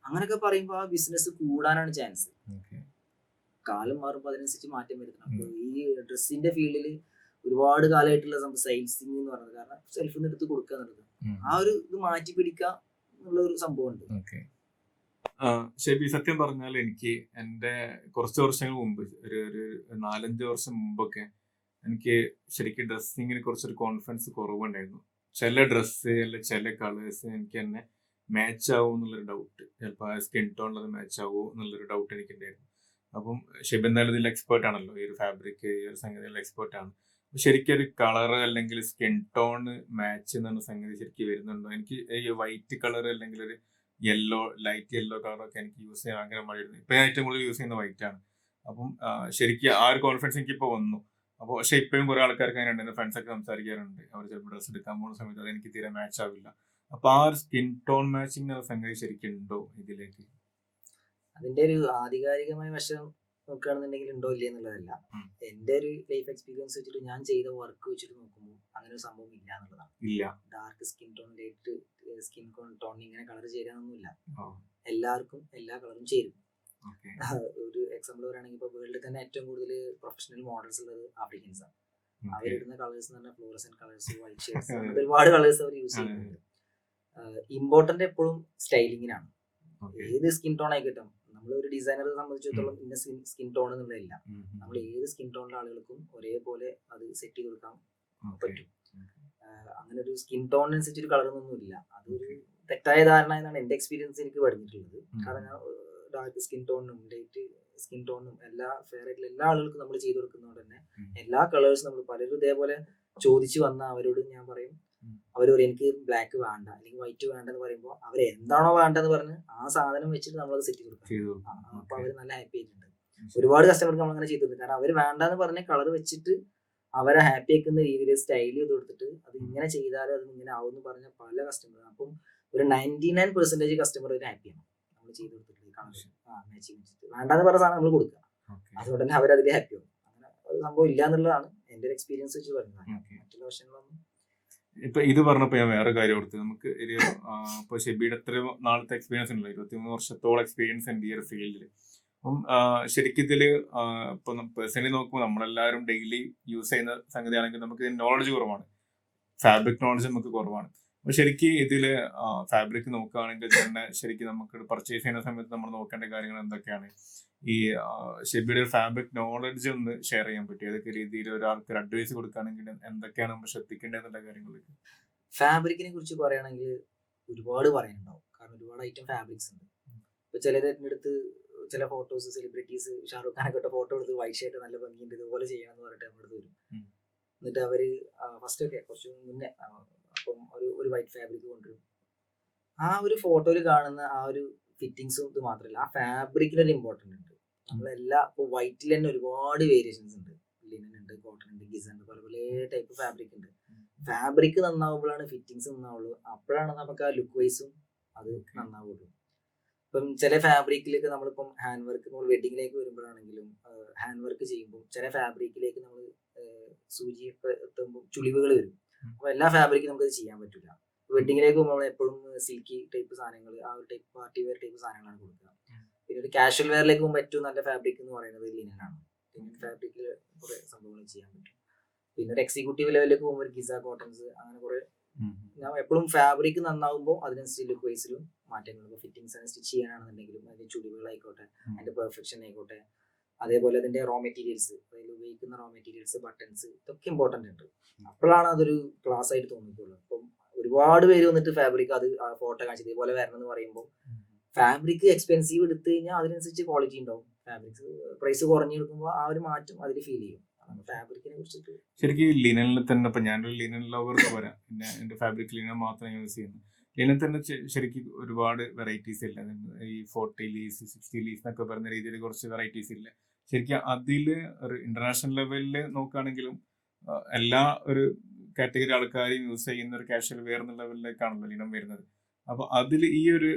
അങ്ങനെയൊക്കെ പറയുമ്പോൾ ആ ബിസിനസ് കൂടാനാണ് ചാൻസ്. കാലം മാറുമ്പോൾ അതിനനുസരിച്ച് മാറ്റം വരുത്തണം. അപ്പൊ ഈ ഡ്രസ്സിന്റെ ഫീൽഡിൽ ഒരുപാട് കാലമായിട്ടുള്ള സെയിൽസിങ് എന്ന് പറയുന്നത്, കാരണം സെൽഫിൽ നിന്ന് എടുത്ത് കൊടുക്കുക എന്നുള്ളത്, ആ ഒരു ഇത് മാറ്റി പിടിക്കുക എന്നുള്ള ഒരു സംഭവം ഉണ്ട്. ഷെബി, സത്യം പറഞ്ഞാൽ എനിക്ക് എൻ്റെ കുറച്ച് വർഷങ്ങൾ മുമ്പ്, ഒരു 4-5 വർഷം മുമ്പൊക്കെ എനിക്ക് ശരിക്കും ഡ്രസ്സിങ്ങിനെ കുറിച്ചൊരു കോൺഫിഡൻസ് കുറവുണ്ടായിരുന്നു. ചില ഡ്രസ്സ് അല്ലെ ചില കളേഴ്സ് എനിക്ക് തന്നെ മാച്ച് ആവുമോ എന്നുള്ളൊരു ഡൗട്ട്, ചിലപ്പോൾ ആ സ്കിൻ ടോണിലത് മാച്ച് ആവുമോ എന്നുള്ളൊരു ഡൗട്ട് എനിക്കുണ്ടായിരുന്നു. അപ്പം ഷെബി എന്തായാലും ഇതിൽ എക്സ്പേർട്ട് ആണല്ലോ, ഈ ഒരു ഫാബ്രിക് ഈ ഒരു സംഗതിയിൽ എക്സ്പേർട്ടാണ്. ശരിക്കും ഒരു കളർ അല്ലെങ്കിൽ സ്കിൻ ടോണ് മാച്ച് എന്ന സംഗതി ശരിക്കും വരുന്നുണ്ടോ? എനിക്ക് ഈ വൈറ്റ് കളർ അല്ലെങ്കിൽ ഒരു യെല്ലോ, ലൈറ്റ് യെല്ലോ കളറൊക്കെ എനിക്ക് യൂസ് ചെയ്യാൻ ഭയങ്കര മടിയായിരുന്നു. ഇപ്പം ഞാൻ ഏറ്റവും കൂടുതൽ യൂസ് ചെയ്യുന്ന വൈറ്റ് ആണ്. അപ്പം ശരിക്കും ആ ഒരു കോൺഫിഡൻസ് എനിക്കിപ്പോൾ വന്നു. അപ്പോൾ പക്ഷെ ഇപ്പോഴും കുറെ ആൾക്കാർക്ക് അങ്ങനെ ഉണ്ട്, എൻ്റെ ഫ്രണ്ട്സൊക്കെ സംസാരിക്കാറുണ്ട്, അവർ ചിലപ്പോൾ ഡ്രസ്സ് എടുക്കാൻ പോകുന്ന സമയത്ത് അത് എനിക്ക് തീരെ മാച്ച് ആവില്ല. അപ്പോൾ ആ ഒരു സ്കിൻ ടോൺ മാച്ചിങ് എന്ന സംഗതി ശരിക്കും ഉണ്ടോ ഇതിലേക്ക്? അതിന്റെ ഒരു ആധികാരികമായ വശം നോക്കുകയാണെന്നുണ്ടെങ്കിൽ ഉണ്ടോ ഇല്ല എന്നുള്ളതല്ല. എന്റെ ഒരു ലൈഫ് എക്സ്പീരിയൻസ് വെച്ചിട്ട് ഞാൻ ചെയ്ത വർക്ക് വെച്ചിട്ട് നോക്കുമ്പോൾ അങ്ങനെ ഒരു സംഭവം ഇല്ല എന്നുള്ളതാണ്. ഇല്ല, dark skin tone light skin tone ഇങ്ങനെ കളർ ചേരാനൊന്നുമില്ല. എല്ലാവർക്കും എല്ലാ കളറും ചേരും. ഒരു എക്സാമ്പിൾ പറയുകയാണെങ്കിൽ ഇപ്പോൾ വേൾഡിൽ തന്നെ ഏറ്റവും കൂടുതൽ പ്രൊഫഷണൽ മോഡൽസ് ഉള്ളത് ആഫ്രിക്കൻസ് ആണ്. അവരിടുന്ന കളേഴ്സ് എന്ന് പറഞ്ഞാൽ ഫ്ലോറസെന്റ് കളേഴ്സ്, വൈറ്റ് ഷെയ്ഡ്സ്, ഒരുപാട് കളേഴ്സ് അവർ യൂസ് ചെയ്യുന്നുണ്ട്. ഇമ്പോർട്ടന്റ് എപ്പോഴും സ്റ്റൈലിങ്ങിനാണ്. ഏത് സ്കിൻ ടോൺ ആയിക്കോട്ടെ, നമ്മൾ ഒരു ഡിസൈനറെ സംബന്ധിച്ചിടത്തോളം ഇന്ന സ്കിൻ ടോൺ എന്നുള്ളതില്ല. നമ്മൾ ഏത് സ്കിൻ ടോണിലെ ആളുകൾക്കും ഒരേപോലെ അത് സെറ്റ് ചെയ്ത് കൊടുക്കാൻ പറ്റും. അങ്ങനെ ഒരു സ്കിൻ ടോണിനനുസരിച്ച് ഒരു കളറൊന്നും ഇല്ല. അതൊരു തെറ്റായ ധാരണ എന്നാണ് എന്റെ എക്സ്പീരിയൻസ് എനിക്ക് പഠിച്ചിട്ടുള്ളത്. കാരണം ഡാർക്ക് സ്കിൻ ടോണിനും ലൈറ്റ് സ്കിൻ ടോണിനും എല്ലാ ഫെയർ ആയിട്ടുള്ള എല്ലാ ആളുകൾക്കും നമ്മൾ ചെയ്ത് കൊടുക്കുന്നതുകൊണ്ട് തന്നെ എല്ലാ കളേഴ്സും നമ്മൾ പലരും ഇതേപോലെ ചോദിച്ചു വന്ന അവരോട് ഞാൻ പറയും, അവർ പറയും എനിക്ക് ബ്ലാക്ക് വേണ്ട അല്ലെങ്കിൽ വൈറ്റ് വേണ്ട എന്ന് പറയുമ്പോൾ അവർ എന്താണോ വേണ്ടതെന്ന് പറഞ്ഞ് ആ സാധനം വെച്ചിട്ട് നമ്മളത് സെറ്റ് ചെയ്ത് കൊടുക്കാം. അപ്പൊ അവർ നല്ല ഹാപ്പി ആയിട്ടുണ്ട്. ഒരുപാട് കസ്റ്റമർക്ക് നമ്മൾ അങ്ങനെ ചെയ്തിട്ടുണ്ട്. കാരണം അവർ വേണ്ടെന്ന് പറഞ്ഞ കളർ വെച്ചിട്ട് അവരെ ഹാപ്പി ആക്കുന്ന രീതിയിൽ സ്റ്റൈൽ ചെയ്ത് കൊടുത്തിട്ട് അത് ഇങ്ങനെ ചെയ്താലും അത് ഇങ്ങനെ ആവും എന്ന് പറഞ്ഞ പല കസ്റ്റമർ. അപ്പം ഒരു 99% കസ്റ്റമർ ഒരു ഹാപ്പിയാണ് നമ്മൾ ചെയ്ത് കൊടുത്തിട്ട് മാച്ചിങ് വെച്ചിട്ട്. വേണ്ടാന്ന് പറഞ്ഞ സാധനം നമ്മൾ കൊടുക്കുക, അതുകൊണ്ട് തന്നെ അവരതിൽ ഹാപ്പിയാവും. അങ്ങനെ ഒരു സംഭവം ഇല്ല എന്നുള്ളതാണ് എന്റെ ഒരു എക്സ്പീരിയൻസ് വെച്ച് പറയുന്നത്. മറ്റുള്ള വശങ്ങളൊന്നും ഇപ്പൊ ഇത് പറഞ്ഞപ്പോ ഞാൻ വേറെ കാര്യം ഓർത്ത്, നമുക്ക് ഒരു ഇപ്പൊ ഷെബിയുടെ എത്ര നാളത്തെ എക്സ്പീരിയൻസ് ഉണ്ടല്ലോ, 23 വർഷത്തോളം എക്സ്പീരിയൻസ് ഉണ്ട് ഈ ഒരു ഫീൽഡിൽ. അപ്പം ശരിക്കും ഇതില് ഇപ്പൊ പേഴ്സണലി നോക്കുമ്പോൾ നമ്മളെല്ലാവരും ഡെയിലി യൂസ് ചെയ്യുന്ന സംഗതിയാണെങ്കിൽ നമുക്ക് നോളജ് കുറവാണ്, ഫാബ്രിക് നോളജ് നമുക്ക് കുറവാണ്. അപ്പൊ ശരിക്കും ഇതില് ഫാബ്രിക് നോക്കുകയാണെങ്കിൽ തന്നെ ശരിക്കും നമുക്ക് പർച്ചേസ് ചെയ്യുന്ന സമയത്ത് നമ്മൾ നോക്കേണ്ട കാര്യങ്ങൾ എന്തൊക്കെയാണ്? ഈ ഷെബിയുടെ ഫാബ്രിക് നോളജ് ഒന്ന് ഷെയർ ചെയ്യാൻ പറ്റും? ഏതൊക്കെ രീതിയിൽ ഒരാൾക്ക് അഡ്വൈസ് കൊടുക്കുകയാണെങ്കിൽ എന്തൊക്കെയാണ് നമ്മൾ ശ്രദ്ധിക്കേണ്ടതെന്നുള്ള കാര്യങ്ങളിലേക്ക്? ഫാബ്രിക്കിനെ കുറിച്ച് പറയുകയാണെങ്കിൽ ഒരുപാട് പറയാനുണ്ടാവും. കാരണം ഒരുപാട് ഐറ്റം ഫാബ്രിക്സ് ഉണ്ട്. ഇപ്പൊ ചിലരുടെ അടുത്ത് ചില ഫോട്ടോസ് സെലിബ്രിറ്റീസ് ഷാറുഖ് ഖാനൊക്കെ ഇട്ട ഫോട്ടോ എടുത്ത് വൈറ്റ് ഷർട്ട് നല്ല ഭംഗിയുണ്ട് ഇതുപോലെ ചെയ്യണമെന്ന് പറഞ്ഞിട്ട് നമ്മുടെ അടുത്ത് വരും. എന്നിട്ട് അവര് ഫസ്റ്റ് ഒക്കെ കുറച്ച് മുന്നേ അപ്പം ഒരു വൈറ്റ് ഫാബ്രിക് കൊണ്ടുവരും. ആ ഒരു ഫോട്ടോയിൽ കാണുന്ന ആ ഒരു ഫിറ്റിങ്സും ഇത് മാത്രമല്ല, ആ ഫാബ്രിക്കിനൊരു ഇമ്പോർട്ടൻ്റ് ഉണ്ട്. നമ്മളെല്ലാം ഇപ്പോൾ വൈറ്റിൽ തന്നെ ഒരുപാട് വേരിയേഷൻസ് ഉണ്ട്. ലിനൻ ഉണ്ട്, കോട്ടൺ ഉണ്ട്, ഗിസ ഉണ്ട്, പല പല ടൈപ്പ് ഫാബ്രിക് ഉണ്ട്. ഫാബ്രിക് നന്നാവുമ്പോഴാണ് ഫിറ്റിങ്സ് നന്നാവുള്ളൂ. അപ്പോഴാണ് നമുക്ക് ആ ലുക്ക് വൈസും അത് നന്നാവുള്ളൂ. ഇപ്പം ചില ഫാബ്രിക്കിലേക്ക് നമ്മളിപ്പം ഹാൻഡ് വർക്ക്, നമ്മൾ വെഡിങ്ങിലേക്ക് വരുമ്പോഴാണെങ്കിലും ഹാൻഡ് വർക്ക് ചെയ്യുമ്പോൾ ചില ഫാബ്രിക്കിലേക്ക് നമ്മൾ സൂചി എത്തുമ്പോൾ ചുളിവുകൾ വരും. അപ്പൊ എല്ലാ ഫാബ്രിക്കും നമുക്കത് ചെയ്യാൻ പറ്റില്ല. വെഡിങ്ങിലേക്ക് പോകുമ്പോൾ നമ്മൾ എപ്പോഴും സിൽക്കി ടൈപ്പ് സാധനങ്ങൾ, ആ ഒരു ടൈപ്പ് പാർട്ടി വെയർ ടൈപ്പ് സാധനങ്ങളാണ് കൊടുക്കുക. പിന്നെ ഒരു കാഷ്വൽ വെയറിലേക്ക് പോകുമ്പോൾ ഏറ്റവും നല്ല ഫാബ്രിക് എന്ന് പറയുന്നത് ലിനനാണ്. ലിനൻ ഫാബ്രിക്കിൽ കുറെ സംഭവങ്ങൾ ചെയ്യാൻ പറ്റും. പിന്നെ ഒരു എക്സിക്യൂട്ടീവ് ലെവലിലേക്ക് പോകുമ്പോൾ ഒരു ഗിസ കോട്ടൺസ്, അങ്ങനെ കുറെ. ഞാൻ എപ്പോഴും ഫാബ്രിക് നന്നാവുമ്പോൾ അതിനനുസരിച്ച് ലുക്ക് വൈസിലും മാറ്റങ്ങൾ. ഫിറ്റിംഗ്സ് സ്റ്റിച്ച് ചെയ്യാനാണെന്നുണ്ടെങ്കിലും അതിന്റെ ചുളിവുകളായിക്കോട്ടെ, അതിന്റെ പെർഫെക്ഷൻ ആയിക്കോട്ടെ, അതേപോലെ അതിന്റെ റോ മെറ്റീരിയൽസ്, അതിൽ ഉപയോഗിക്കുന്ന റോ മെറ്റീരിയൽസ്, ബട്ടൺസ്, ഇതൊക്കെ ഇമ്പോർട്ടന്റ് ഉണ്ട്. അപ്പോഴാണ് അതൊരു ക്ലാസ് ആയിട്ട് തോന്നിയിട്ടുള്ളൂ. അപ്പം ഒരുപാട് പേര് വന്നിട്ട് ഫാബ്രിക് അത് ഫോട്ടോ കാണിച്ച് ഇതേപോലെ വരണം എന്ന് പറയുമ്പോൾ ഫാബ്രിക് എക്സ്പെൻസീവ് എടുത്തു കഴിഞ്ഞാൽ അതിനനുസരിച്ച് ക്വാളിറ്റി ഉണ്ടാവും. ഫാബ്രിക്സ് പ്രൈസ് കുറഞ്ഞെടുക്കുമ്പോൾ ആ ഒരു മാറ്റം അതിൽ ഫീൽ ചെയ്യും. ഫാബ്രിക്കിനെ കുറിച്ചിട്ട് ശരിക്കും ലിനനിൽ തന്നെ ഇപ്പൊ ഞാനൊരു ലിനൻ ലവർക്ക് വരാം, പിന്നെ എന്റെ ഫാബ്രിക് ലിനൻ മാത്രമേ യൂസ് ചെയ്യുന്നു. ലിനൻ തന്നെ ശരിക്കും ഒരുപാട് വെറൈറ്റീസ് ഇല്ല. ഈ 40 ലീസ് 60 ലീസ് എന്നൊക്കെ പറയുന്ന രീതിയിൽ കുറച്ച് വെറൈറ്റീസ് ഇല്ല. ശരിക്കും അതില് ഒരു ഇന്റർനാഷണൽ ലെവലിൽ നോക്കുകയാണെങ്കിലും എല്ലാ ഒരു കാറ്റഗറി ആൾക്കാരും യൂസ് ചെയ്യുന്ന ഒരു കാഷ്വൽ വെയർ എന്ന ലെവലിലേക്കാണല്ലോ ലിനൻ വരുന്നത്. അപ്പൊ അതിൽ ഈ ഒരു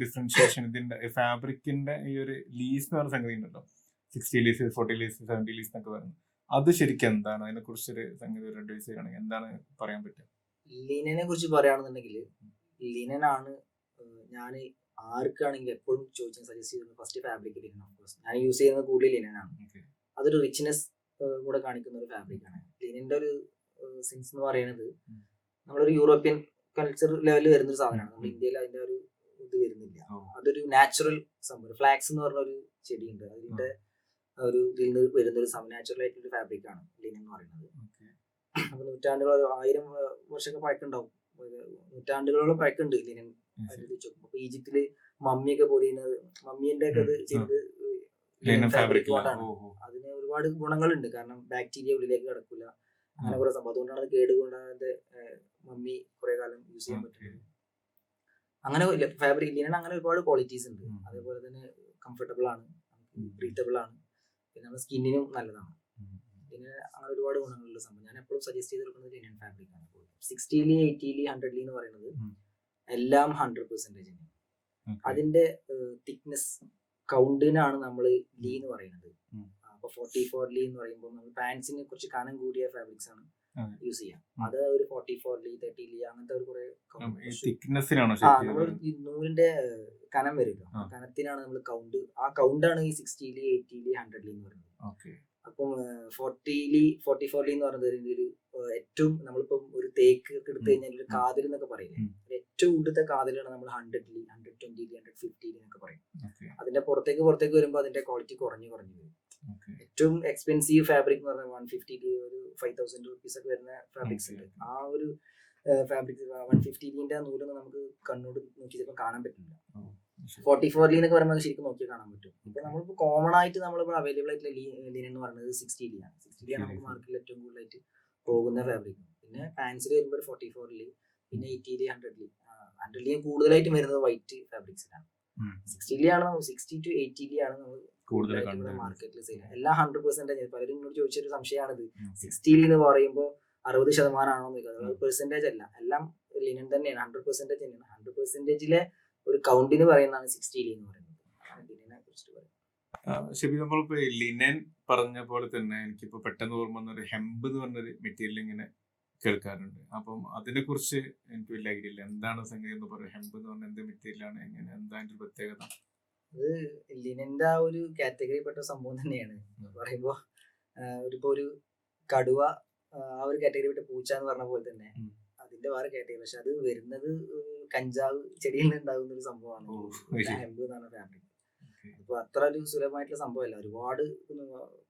ഡിഫറൻഷിയേഷൻ, ഇതിന്റെ ഫാബ്രിക്കിന്റെ ഈ ഒരു ലീസ് എന്ന് പറഞ്ഞ സംഗതി ഉണ്ടല്ലോ, 60 ലീസ് 40 ലീസ് 70 ലീസ് എന്നൊക്കെ പറയുന്നത്, അത് ശരിക്കും എന്താണ്? അതിനെ കുറിച്ചൊരു സംഗതി ഒരു അഡ്വൈസ് ചെയ്യുകയാണെങ്കിൽ എന്താണ് പറയാൻ പറ്റുക? ലിനനെ കുറിച്ച് പറയുകയാണെന്നുണ്ടെങ്കിൽ ലിനനാണ് ഞാൻ ആർക്കാണെങ്കിൽ എപ്പോഴും ചോദിച്ചാൽ സജസ്റ്റ് ചെയ്യുന്നത് ഫസ്റ്റ് ഫാബ്രിക് ലിനൻ. ഓഫ്കോഴ്സ് ഞാൻ യൂസ് ചെയ്യുന്നത് കൂടുതൽ ലിനനാണ്. അതൊരു റിച്ച്നെസ് കൂടെ കാണിക്കുന്ന ഒരു ഫാബ്രിക്കാണ്. ലിനന്റെ ഒരു സെൻസ് എന്ന് പറയുന്നത് നമ്മളൊരു യൂറോപ്യൻ കൾച്ചർ ലെവലിൽ വരുന്നൊരു സാധനമാണ്. നമ്മുടെ ഇന്ത്യയിൽ അതിന്റെ ഒരു ഇത് വരുന്നില്ല. അതൊരു നാച്ചുറൽ സംഭവം. ഫ്ലാക്സ് എന്ന് പറഞ്ഞൊരു ചെടിയുണ്ട്, അതിന്റെ ഒരു ഇതിൽ നിന്ന് വരുന്നൊരു നാച്ചുറൽ ആയിട്ടുള്ള ഫാബ്രിക് ആണ് ലിനൻ എന്ന് പറയുന്നത്. അപ്പൊ നൂറ്റാണ്ടുകൾ 1000 വർഷമൊക്കെ പഴക്കുണ്ടാവും, നൂറ്റാണ്ടുകളോളം പഴക്കുണ്ട് ലിനൻ. അപ്പൊ ഈജിപ്തില് മമ്മിയൊക്കെ പൊതിയുന്നത്, മമ്മീന്റെ ഒക്കെ ഇത് ചെയ്തത് ലിനൻ ഫാബ്രിക് കൊണ്ടാണ്. അതിന് ഒരുപാട് ഗുണങ്ങളുണ്ട്. കാരണം ബാക്ടീരിയ ഉള്ളിലേക്ക് കിടക്കില്ല, അങ്ങനെ കുറെ സംഭവം. അതുകൊണ്ടാണ് അത് കേടുകൊണ്ടാതെ മമ്മി കുറെ കാലം യൂസ് ചെയ്യാൻ പറ്റുന്നത്. അങ്ങനെ ഫാബ്രിക് ലിനൻ അങ്ങനെ ഒരുപാട് ക്വാളിറ്റീസ് ഉണ്ട്. അതേപോലെ തന്നെ കംഫർട്ടബിൾ ആണ്, ബ്രീത്തബിൾ ആണ്, പിന്നെ നമ്മുടെ സ്കിന്നിനും നല്ലതാണ്. പിന്നെ അങ്ങനെ ഒരുപാട് ഗുണങ്ങളുള്ള സംഭവം. ഞാൻ എപ്പോഴും സജസ്റ്റ് ചെയ്ത് കൊടുക്കുന്നത് ലിനൻ ഫാബ്രിക് ആണ്. 60 80 100 എന്ന് പറയുന്നത് എല്ലാം 100%. അതിന്റെ തിക്നെസ് കൗണ്ടിനാണ് നമ്മൾ ലീ എന്ന് പറയുന്നത്. അപ്പൊ 44 ലീ എന്ന് പറയുമ്പോൾ നമ്മൾ പാൻസിനെ കുറച്ച് കനം കൂടിയ ഫാബ്രിക്സ് ആണ് യൂസ് ചെയ്യാം. അത് ഒരു 44 30 അങ്ങനത്തെ ഒരു കുറെ തിക്നെസ്സിനാണോ നമ്മളൊരു നൂലിന്റെ കനം വരുമല്ലോ, കനത്തിനാണ് നമ്മൾ കൗണ്ട്. ആ കൗണ്ടാണ് ഈ 60 80 100 എന്ന് പറയുന്നത്. അപ്പം 44 എന്ന് പറയുന്നത് ഒരു ഏറ്റവും നമ്മളിപ്പം ഒരു തേക്ക് ഒക്കെ എടുത്തു കഴിഞ്ഞാൽ ഒരു കാതിൽ എന്നൊക്കെ പറയില്ലേ, ഏറ്റവും കൂടുതലത്തെ കാതിലാണ് നമ്മൾ 100 120 150 എന്നൊക്കെ പറയും. അതിന്റെ പുറത്തേക്ക് വരുമ്പോൾ അതിന്റെ ക്വാളിറ്റി കുറഞ്ഞു വരും. ഏറ്റവും എക്സ്പെൻസീവ് ഫാബ്രിക് എന്ന് പറഞ്ഞാൽ 150 ഒരു 5000 rupees ഒക്കെ വരുന്ന ഫാബ്രിക്സ് ഉണ്ട്. ആ ഒരു ഫാബ്രിക് 150 നൂലൊന്നും നമുക്ക് കണ്ണോട് നോക്കി ചിലപ്പോൾ കാണാൻ പറ്റില്ല. 44 എന്നൊക്കെ പറയുമ്പോൾ ശരിക്കും നോക്കി കാണാൻ പറ്റും. ഇപ്പൊ നമ്മളിപ്പോ കോമൺ ആയിട്ട് നമ്മളിപ്പോൾ അവൈലബിൾ ആയിട്ടുള്ള ലിനൻ എന്ന് പറയുന്നത് 60 ആണ്. 60 ആണ് നമുക്ക് മാർക്കറ്റിൽ ഏറ്റവും കൂടുതലായിട്ട് പോകുന്ന ഫാബ്രിക്. പിന്നെ പാൻസിൽ വരുമ്പോൾ 44 പിന്നെ 80 100 കൂടുതലായിട്ട് വരുന്നത് വൈറ്റ് ഫാബ്രിക്സിലാണ്. 60 ആണ് 60 to 80 ആണ് നമ്മൾ കൂടുതലായിട്ട് മാർക്കറ്റിൽ സെയിൽ. എല്ലാം 100%. പലരും ഇങ്ങോട്ട് ചോദിച്ചൊരു സംശയമാണിത്, 60 എന്ന് പറയുമ്പോൾ 60% ആണോ എന്ന് ചോദിക്കുന്നത്. 100% അല്ല, എല്ലാം ലിനൻ തന്നെയാണ്, 100% തന്നെയാണ്. 100%ലെ ഒരു കൗണ്ടിന് പറയുന്നതാണ് 60 എന്ന് പറയുന്നത്. ലിനനെ കുറിച്ചിട്ട് പറയുന്നത്. ശരി, നമ്മളിപ്പോ ലിനൻ പറഞ്ഞ പോലെ തന്നെ എനിക്കിപ്പോ പെട്ടെന്ന് ഓർമ്മ വന്നൊരു ഹെമ്പ് എന്ന് പറഞ്ഞൊരു മെറ്റീരിയൽ ഇങ്ങനെ കേൾക്കാറുണ്ട്. അപ്പം അതിനെ കുറിച്ച് എനിക്ക് വലിയ ഐഡിയ ഇല്ല. എന്താണ് സംഗതി എന്ന് പറയുക? ഹെമ്പ് എന്ന് പറഞ്ഞാൽ എന്ത് മെറ്റീരിയലാണ്, എങ്ങനെ, എന്താ അതിന്റെ പ്രത്യേകത? അത് ലിനന്റെ ആ ഒരു കാറ്റഗറിപ്പെട്ട സംഭവം തന്നെയാണ്. പറയുമ്പോ ഒരു കടുവ ആ ഒരു കാറ്റഗറി പെട്ട പൂച്ച എന്ന് പറഞ്ഞ പോലെ തന്നെ അതിന്റെ വേറെ കാറ്റഗറി. പക്ഷെ അത് വരുന്നത് കഞ്ചാവ് ചെടിയിൽ നിന്ന് ഉണ്ടാകുന്ന ഒരു സംഭവമാണ് ഹെമ്പ് എന്ന് പറഞ്ഞ ഫാബ്രിക്. അപ്പൊ അത്ര ഒരു സുലഭമായിട്ടുള്ള സംഭവമല്ല. ഒരുപാട്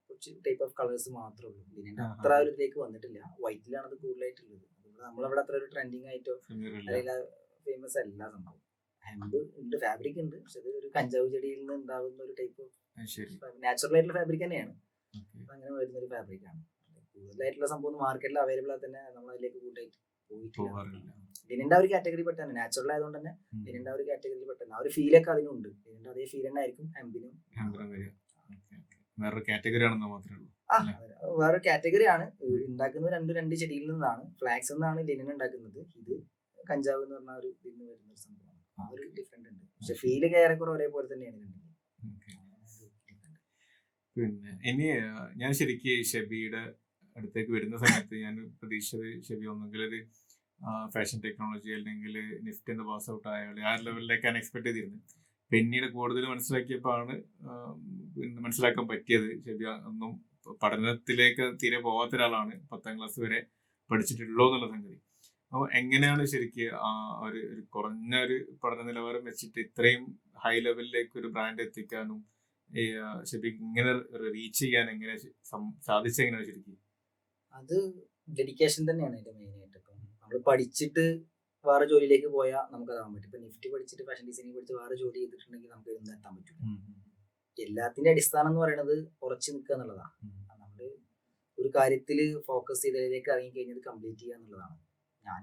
കുറച്ച് ടൈപ്പ് ഓഫ് കളേഴ്സ് മാത്രമേ ഉള്ളൂ. ലിനന്റെ അത്ര ഒരു ഇതിലേക്ക് വന്നിട്ടില്ല. വൈറ്റിലാണ് അത് കൂടുതലായിട്ടുള്ളത്. നമ്മളവിടെ അത്ര ഒരു ട്രെൻഡിങ് ആയിട്ടോ അല്ലെങ്കിൽ ഫേമസ് അല്ല സംഭവം. ഹെമ്പ് ഉണ്ട്, ഫാബ്രിക് ഉണ്ട്, പക്ഷെ അത് ഒരു കഞ്ചാവ് ചെടിയിൽ നിന്ന് ഉണ്ടാകുന്ന ഒരു ടൈപ്പ് നാച്ചുറൽ ആയിട്ടുള്ള ഫാബ്രിക് തന്നെയാണ്. അങ്ങനെ വരുന്ന ഒരു ഫാബ്രിക് ആണ്. കൂടുതലായിട്ടുള്ള സംഭവം മാർക്കറ്റിൽ അവൈലബിൾ ആയി തന്നെ നമ്മൾ അതിലേക്ക് കൂടുതലായിട്ട് പോയിട്ടില്ല. ലിനന്റെ ആ ഒരു കാറ്റഗറി പെട്ടെന്ന് നാച്ചുറൽ ആയതുകൊണ്ട് തന്നെ ലിനന്റെ ആ ഒരു കാറ്റഗറി പെട്ടെന്ന് ആ ഒരു ഫീലൊക്കെ അതിനുണ്ട്. ലിനന്റെ അതേ ഫീൽ തന്നെ ആയിരിക്കും ഹെമ്പിനും. വേറെ കാറ്റഗറി ആണെന്ന് മാത്രമേ ഉള്ളൂ. വേറെ കാറ്റഗറിയാണ്. ഉണ്ടാക്കുന്നത് രണ്ട് ചെടിയിൽ നിന്നാണ്. ഫ്ലാക്സ് എന്നാണ് ലിനൻ ഉണ്ടാക്കുന്നത്. ഇത് കഞ്ചാവ് എന്ന് പറഞ്ഞ ഒരു ഇതിൽ നിന്ന് വരുന്ന ഒരു സംഭവമാണ്. ആ ഒരു ഡിഫറെന്റ് ഉണ്ട്. പക്ഷെ ഫീല് ഏറെക്കുറെ ഒരേപോലെ തന്നെയാണ്. പിന്നെ ഇനി ഞാൻ ശരിക്കും ഷെബിയുടെ അടുത്തേക്ക് വരുന്ന സമയത്ത് ഞാൻ പ്രതീക്ഷിച്ചത് ഷെബി ഒന്നെങ്കിൽ ഒരു ഫാഷൻ ടെക്നോളജി അല്ലെങ്കിൽ നിഫ്റ്റി എന്ന് പാസ് ഔട്ട് ആയ ആ ലെവലിലേക്കാണ് എക്സ്പെക്ട് ചെയ്തിരുന്നത്. പിന്നീട് കൂടുതൽ മനസ്സിലാക്കിയപ്പോഴാണ് മനസ്സിലാക്കാൻ പറ്റിയത് ഷെബി ഒന്നും പഠനത്തിലേക്ക് തീരെ പോകാത്ത ഒരാളാണ്. 10ാം ക്ലാസ് വരെ പഠിച്ചിട്ടുള്ളൂ എന്നുള്ള സംഗതി. അപ്പോൾ എങ്ങനെയാണ് ശരിക്ക് ഒരു കുറഞ്ഞ ഒരു പഠന നിലവാരം വെച്ചിട്ട് ഇത്രയും ഹൈ ലെവലിലേക്ക് ഒരു ബ്രാൻഡ് എത്തിക്കാനും ശരിക്കും ഇങ്ങനെ റീച്ച് ചെയ്യാൻ എങ്ങനെ സാധിച്ചെങ്ങനെയാണ് ശരിക്കും? അത് ഡെഡിക്കേഷൻ തന്നെയാണ് അതിന്റെ മെയിൻ ആയിട്ട്. ഇപ്പം നമ്മൾ പഠിച്ചിട്ട് വേറെ ജോലിയിലേക്ക് പോയാൽ നമുക്ക് അതാവാൻ പറ്റും. ഇപ്പൊ നിഫ്റ്റി പഠിച്ചിട്ട് ഫാഷൻ ഡിസൈനിങ് പഠിച്ച് വേറെ ജോലി ചെയ്തിട്ടുണ്ടെങ്കിൽ നമുക്ക് ഇതൊന്നും എത്താൻ പറ്റും. എല്ലാത്തിന്റെ അടിസ്ഥാനം എന്ന് പറയുന്നത് ഉറച്ചു നിൽക്കുക എന്നുള്ളതാണ്. നമ്മള് ഒരു കാര്യത്തിൽ ഫോക്കസ് ചെയ്തതിലേക്ക് ഇറങ്ങി കഴിഞ്ഞത് കംപ്ലീറ്റ് ചെയ്യുക എന്നുള്ളതാണ്. ഞാൻ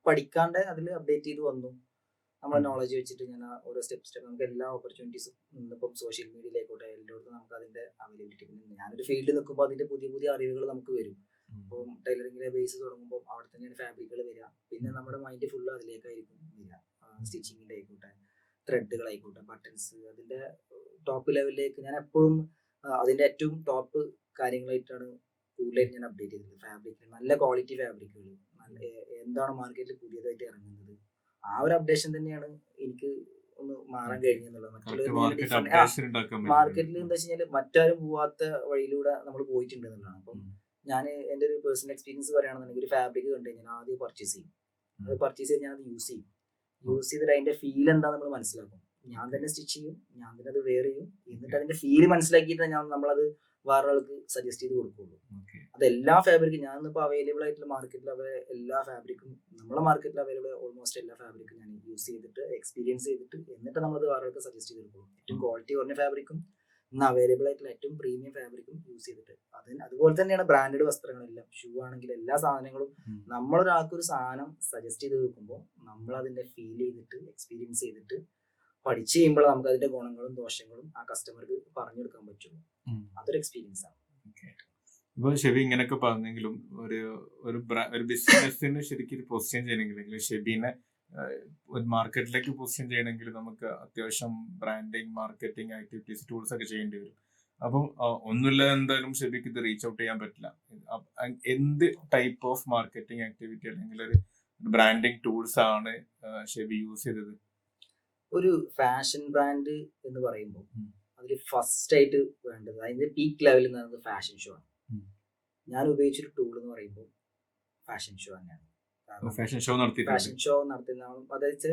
പഠിക്കാണ്ട് അതിൽ അപ്ഡേറ്റ് ചെയ്ത് വന്നു. നമ്മളെ നോളജ് വെച്ചിട്ട് ഞാൻ ഓരോ സ്റ്റെപ്പ് നമുക്ക് എല്ലാ ഓപ്പർച്യൂണിറ്റീസും ഇന്നിപ്പം സോഷ്യൽ മീഡിയയിലായിക്കോട്ടെ എല്ലായിടത്തും നമുക്ക് അതിന്റെ അവൈലബിലിറ്റി. പിന്നെ ഞാനൊരു ഫീൽഡിൽ നിൽക്കുമ്പോൾ അതിന്റെ പുതിയ അറിവുകൾ നമുക്ക് വരും. ഇപ്പം ടൈലറിങ്ങിലെ ബേസ് തുടങ്ങുമ്പോൾ അവിടെ തന്നെയാണ് ഫാബ്രിക്കുകൾ വരിക. പിന്നെ നമ്മുടെ മൈൻഡ് ഫുള്ള് അതിലേക്കായിരിക്കും വരിക. സ്റ്റിച്ചിങ്ങിന്റെ ആയിക്കോട്ടെ, ത്രെഡുകളായിക്കോട്ടെ, ബട്ടൺസ്, അതിന്റെ ടോപ്പ് ലെവലിലേക്ക് ഞാൻ എപ്പോഴും അതിന്റെ ഏറ്റവും ടോപ്പ് കാര്യങ്ങളായിട്ടാണ് കൂടുതലായിട്ട് ഞാൻ അപ്ഡേറ്റ് ചെയ്തത്. ഫാബ്രിക്, നല്ല ക്വാളിറ്റി ഫാബ്രിക്കുകൾ, എന്താണ് മാർക്കറ്റിൽ പുതിയതായിട്ട് ഇറങ്ങുന്നത്, ആ ഒരു അപ്ഡേഷൻ തന്നെയാണ് എനിക്ക് ഒന്ന് മാറാൻ കഴിഞ്ഞെന്നുള്ളത്. മാർക്കറ്റിൽ എന്താ വെച്ച് കഴിഞ്ഞാൽ മറ്റാരും പോവാത്ത വഴിയിലൂടെ നമ്മൾ പോയിട്ടുണ്ട് എന്നുള്ളതാണ്. അപ്പം ഞാൻ എൻ്റെ ഒരു പേഴ്സണൽ എക്സ്പീരിയൻസ് പറയുകയാണെന്നുണ്ടെങ്കിൽ ഒരു ഫാബ്രിക് കണ്ടു കഴിഞ്ഞാൽ ആദ്യം പർച്ചേസ് ചെയ്യും. അത് പർച്ചേസ് ചെയ്ത് ഞാൻ അത് യൂസ് ചെയ്തിട്ട് അതിന്റെ ഫീൽ എന്താ നമ്മൾ മനസ്സിലാക്കും. ഞാൻ തന്നെ സ്റ്റിച്ച് ചെയ്യും, ഞാൻ തന്നെ അത് വെയർ ചെയ്യും. എന്നിട്ട് അതിന്റെ ഫീൽ മനസ്സിലാക്കിയിട്ട് നമ്മളത് വേറെ ആൾക്ക് സജസ്റ്റ് ചെയ്ത് കൊടുക്കുള്ളൂ. അത് എല്ലാ ഫാബ്രിക്കും ഞാൻ ഇന്നിപ്പോൾ അവൈലബിൾ ആയിട്ടുള്ള മാർക്കറ്റിൽ എല്ലാ ഫാബ്രിക്കും നമ്മളെ മാർക്കറ്റിൽ അവൈലബിൾ ഓൾമോസ്റ്റ് എല്ലാ ഫാബ്രിക്കും ഞാൻ യൂസ് ചെയ്തിട്ട് എക്സ്പീരിയൻസ് ചെയ്തിട്ട് എന്നിട്ട് നമ്മളത് വേറെ ആൾക്ക് സജസ്റ്റ് ചെയ്ത് കൊടുക്കുള്ളൂ. ഏറ്റവും ക്വാളിറ്റി കുറഞ്ഞ ഫാബ്രിക്കും ഇന്ന് അവൈലബിൾ ആയിട്ടുള്ള ഏറ്റവും പ്രീമിയം ഫാബ്രിക്കും യൂസ് ചെയ്തിട്ട് അതുപോലെ തന്നെയാണ് ബ്രാൻഡഡ് വസ്ത്രങ്ങളെല്ലാം. ഷൂ ആണെങ്കിലും എല്ലാ സാധനങ്ങളും നമ്മളൊരാൾക്ക് ഒരു സാധനം സജസ്റ്റ് ചെയ്ത് കൊടുക്കുമ്പോൾ നമ്മൾ അതിന്റെ ഫീൽ ചെയ്തിട്ട് എക്സ്പീരിയൻസ് ചെയ്തിട്ട് പഠിച്ചു കഴിയുമ്പോൾ നമുക്ക് അതിന്റെ ഗുണങ്ങളും ദോഷങ്ങളും ആ കസ്റ്റമർക്ക് പറഞ്ഞു കൊടുക്കാൻ പറ്റുള്ളൂ. അതൊരു എക്സ്പീരിയൻസ് ആണ്. ഇപ്പൊ ഷെബി ഇങ്ങനെയൊക്കെ പറഞ്ഞെങ്കിലും ഒരു ബിസിനസ്സിന് ശരിക്കും ഒരു പൊസിഷൻ ചെയ്യണമെങ്കിൽ ഷെബിനെ ഒരു മാർക്കറ്റിലേക്ക് പൊസിഷൻ ചെയ്യണമെങ്കിൽ നമുക്ക് അത്യാവശ്യം ബ്രാൻഡിങ്, മാർക്കറ്റിംഗ് ആക്ടിവിറ്റീസ്, ടൂൾസ് ഒക്കെ ചെയ്യേണ്ടി വരും. അപ്പം ഒന്നുമില്ല, എന്തായാലും ഷെബിക്ക് ഇത് റീച്ച് ഔട്ട് ചെയ്യാൻ പറ്റില്ല. എന്ത് ടൈപ്പ് ഓഫ് മാർക്കറ്റിംഗ് ആക്ടിവിറ്റി അല്ലെങ്കിൽ ഒരു ബ്രാൻഡിങ് ടൂൾസ് ആണ് ഷെബി യൂസ് ചെയ്തത്? ഒരു ഫാഷൻ ബ്രാൻഡ് എന്ന് പറയുമ്പോൾ അതിൽ ഫസ്റ്റ് ആയിട്ട് വേണ്ടത് അതിന്റെ പീക്ക് ലെവലിൽ നിന്നത് ഫാഷൻ ഷോ ആണ്. ഞാൻ ഉപയോഗിച്ചൊരു ടൂൾ എന്ന് പറയുമ്പോൾ ഫാഷൻ ഷോ തന്നെയാണ്. ഫാഷൻ ഷോ നടത്തുന്ന അതായത്